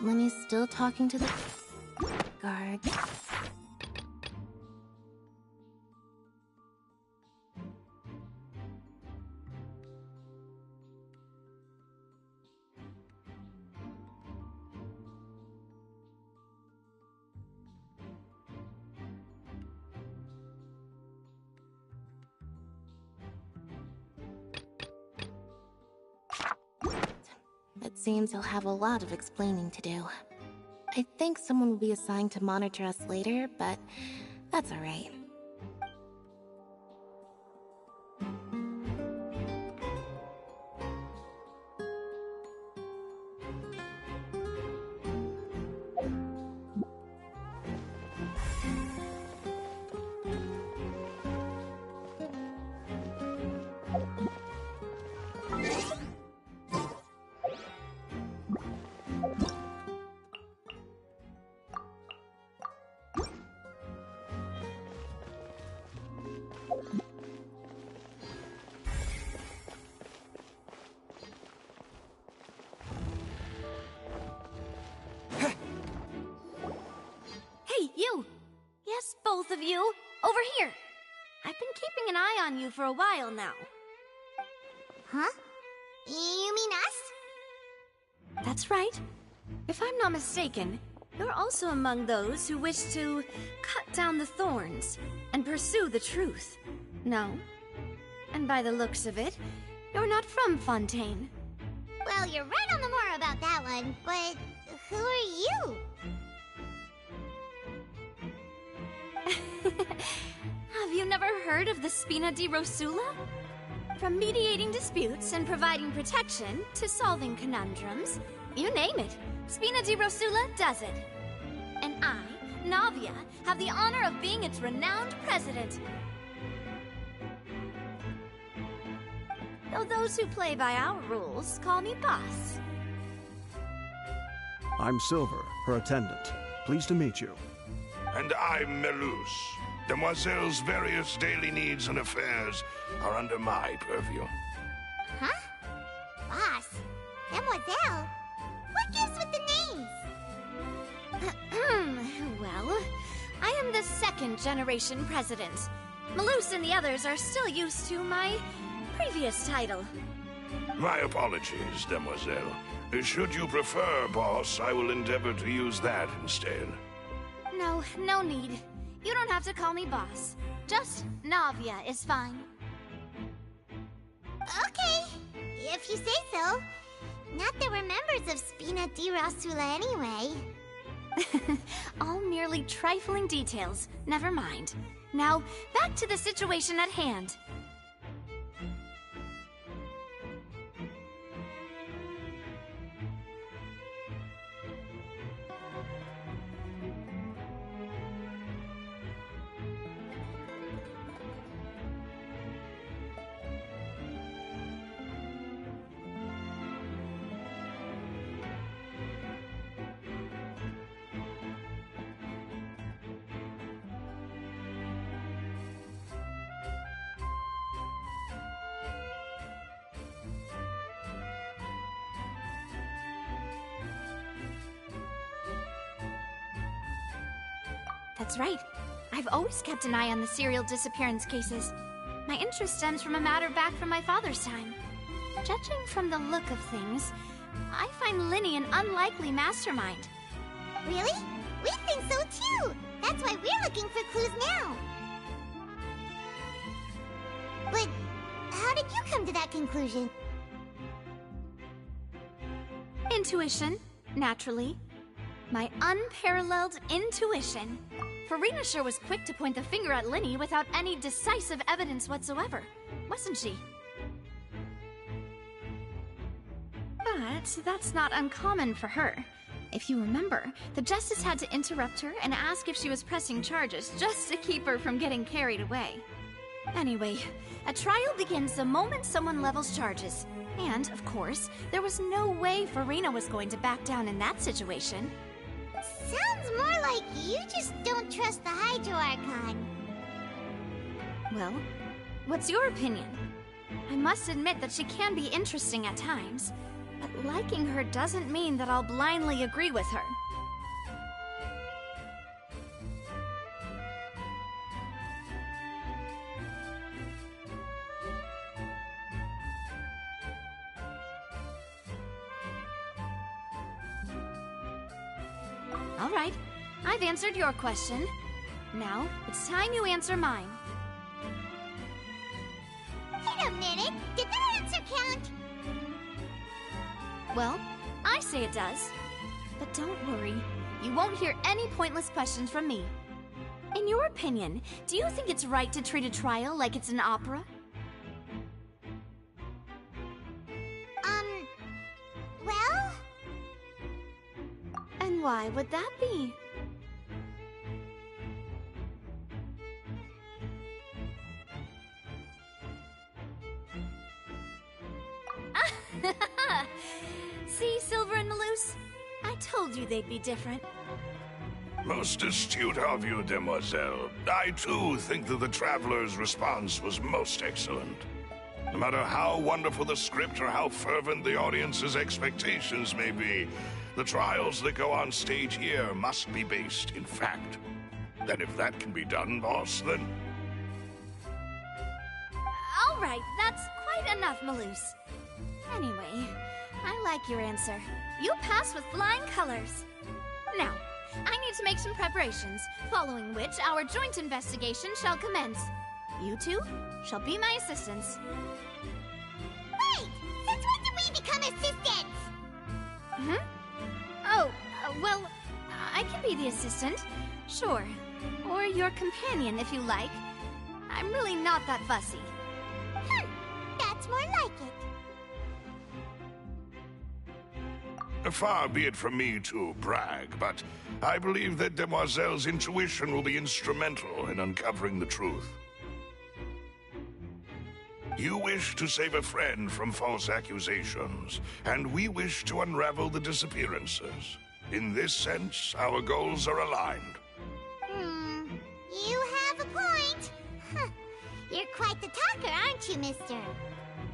Lenny's still talking to the guards. It seems he'll have a lot of explaining to do. I think someone will be assigned to monitor us later, but that's alright. Hey, you! Yes, both of you! Over here! I've been keeping an eye on you for a while now. Huh? You mean us? That's right. If I'm not mistaken, you're also among those who wish to cut down the thorns and pursue the truth. No? And by the looks of it, you're not from Fontaine. Well, you're right on the more about that one, but who are you? Have you never heard of the Spina di Rosula? From mediating disputes and providing protection to solving conundrums, you name it, Spina di Rosula does it. And I, Navia, have the honor of being its renowned president. Though those who play by our rules call me boss. I'm Silver, her attendant. Pleased to meet you. And I'm Melus. Demoiselle's various daily needs and affairs are under my purview. Huh? Boss? Mademoiselle? What gives with the names? Well, I am the second generation president. Melus and the others are still used to my previous title. My apologies, Demoiselle. Should you prefer, boss, I will endeavor to use that instead. No, no need. You don't have to call me boss. Just Navia is fine. Okay, if you say so. Not that we're members of Spina di Rosula anyway. All merely trifling details. Never mind. Now, back to the situation at hand. That's right. I've always kept an eye on the serial disappearance cases. My interest stems from a matter back from my father's time. Judging from the look of things, I find Linny an unlikely mastermind. Really? We think so too! That's why we're looking for clues now! But how did you come to that conclusion? Intuition, naturally. My unparalleled intuition. Farina sure was quick to point the finger at Linny without any decisive evidence whatsoever, wasn't she? But that's not uncommon for her. If you remember, the Justice had to interrupt her and ask if she was pressing charges just to keep her from getting carried away. Anyway, a trial begins the moment someone levels charges. And, of course, there was no way Farina was going to back down in that situation. Sounds more like you just don't trust the Hydro Archon. Well, what's your opinion? I must admit that she can be interesting at times. But liking her doesn't mean that I'll blindly agree with her. All right, I've answered your question. Now, it's time you answer mine. Wait a minute, did that answer count? Well, I say it does. But don't worry, you won't hear any pointless questions from me. In your opinion, do you think it's right to treat a trial like it's an opera? Well? And why would that be? See, Silver and Maloose? I told you they'd be different. Most astute of you, demoiselle. I too think that the Traveler's response was most excellent. No matter how wonderful the script or how fervent the audience's expectations may be, the trials that go on stage here must be based in fact. And if that can be done, boss, then... All right, that's quite enough, Maloose. Anyway, I like your answer. You pass with flying colors. Now, I need to make some preparations, following which our joint investigation shall commence. You two shall be my assistants. Wait! Since when did we become assistants? Oh, well, I can be the assistant, sure. Or your companion, if you like. I'm really not that fussy. That's more like it. Far be it from me to brag, but I believe that Demoiselle's intuition will be instrumental in uncovering the truth. You wish to save a friend from false accusations, and we wish to unravel the disappearances. In this sense, our goals are aligned. You have a point. Huh. You're quite the talker, aren't you, mister?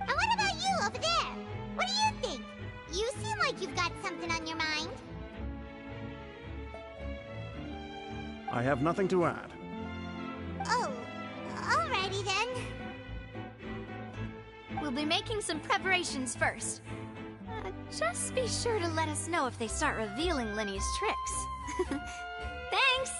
And what about you over there? What do you think? You seem like you've got something on your mind. I have nothing to add. Oh, alrighty then. We'll be making some preparations first. Just be sure to let us know if they start revealing Lenny's tricks. Thanks!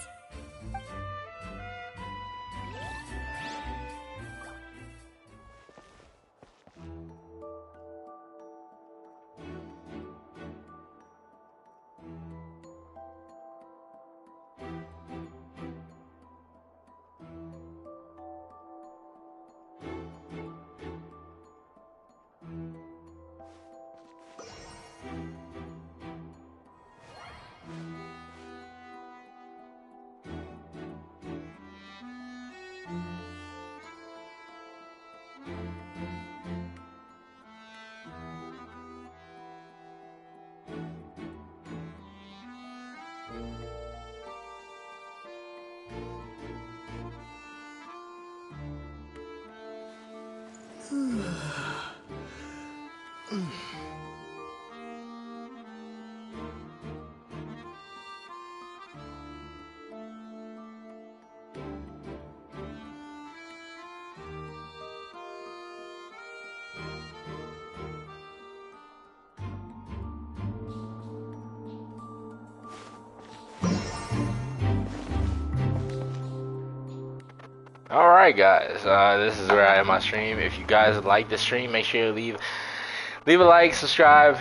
Alright guys, this is where I end my stream. If you guys like the stream, make sure you leave a like, subscribe,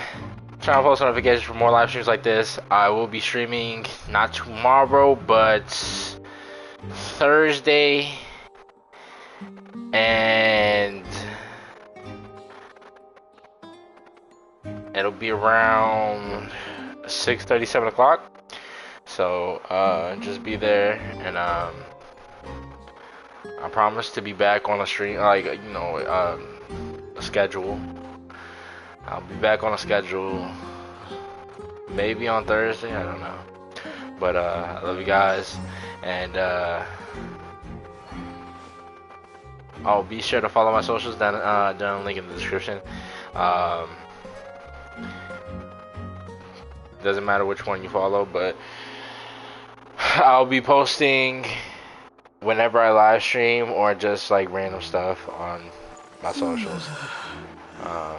turn on post notifications for more live streams like this. I will be streaming not tomorrow, but Thursday, and it'll be around 6:30, 7 o'clock. So just be there, and I promise to be back on the stream, like, you know, a schedule. I'll be back on a schedule, maybe on Thursday, I don't know. But I love you guys, and oh, be sure to follow my socials down link in the description. Doesn't matter which one you follow, but I'll be posting whenever I live stream or just like random stuff on my socials. Other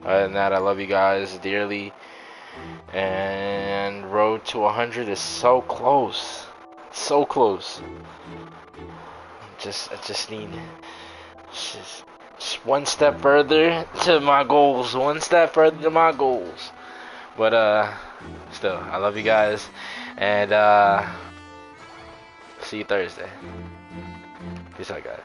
than that, I love you guys dearly, and road to 100 is so close, so close. I just need just one step further to my goals, one step further to my goals. But still, I love you guys, and see you Thursday. Peace out, guys.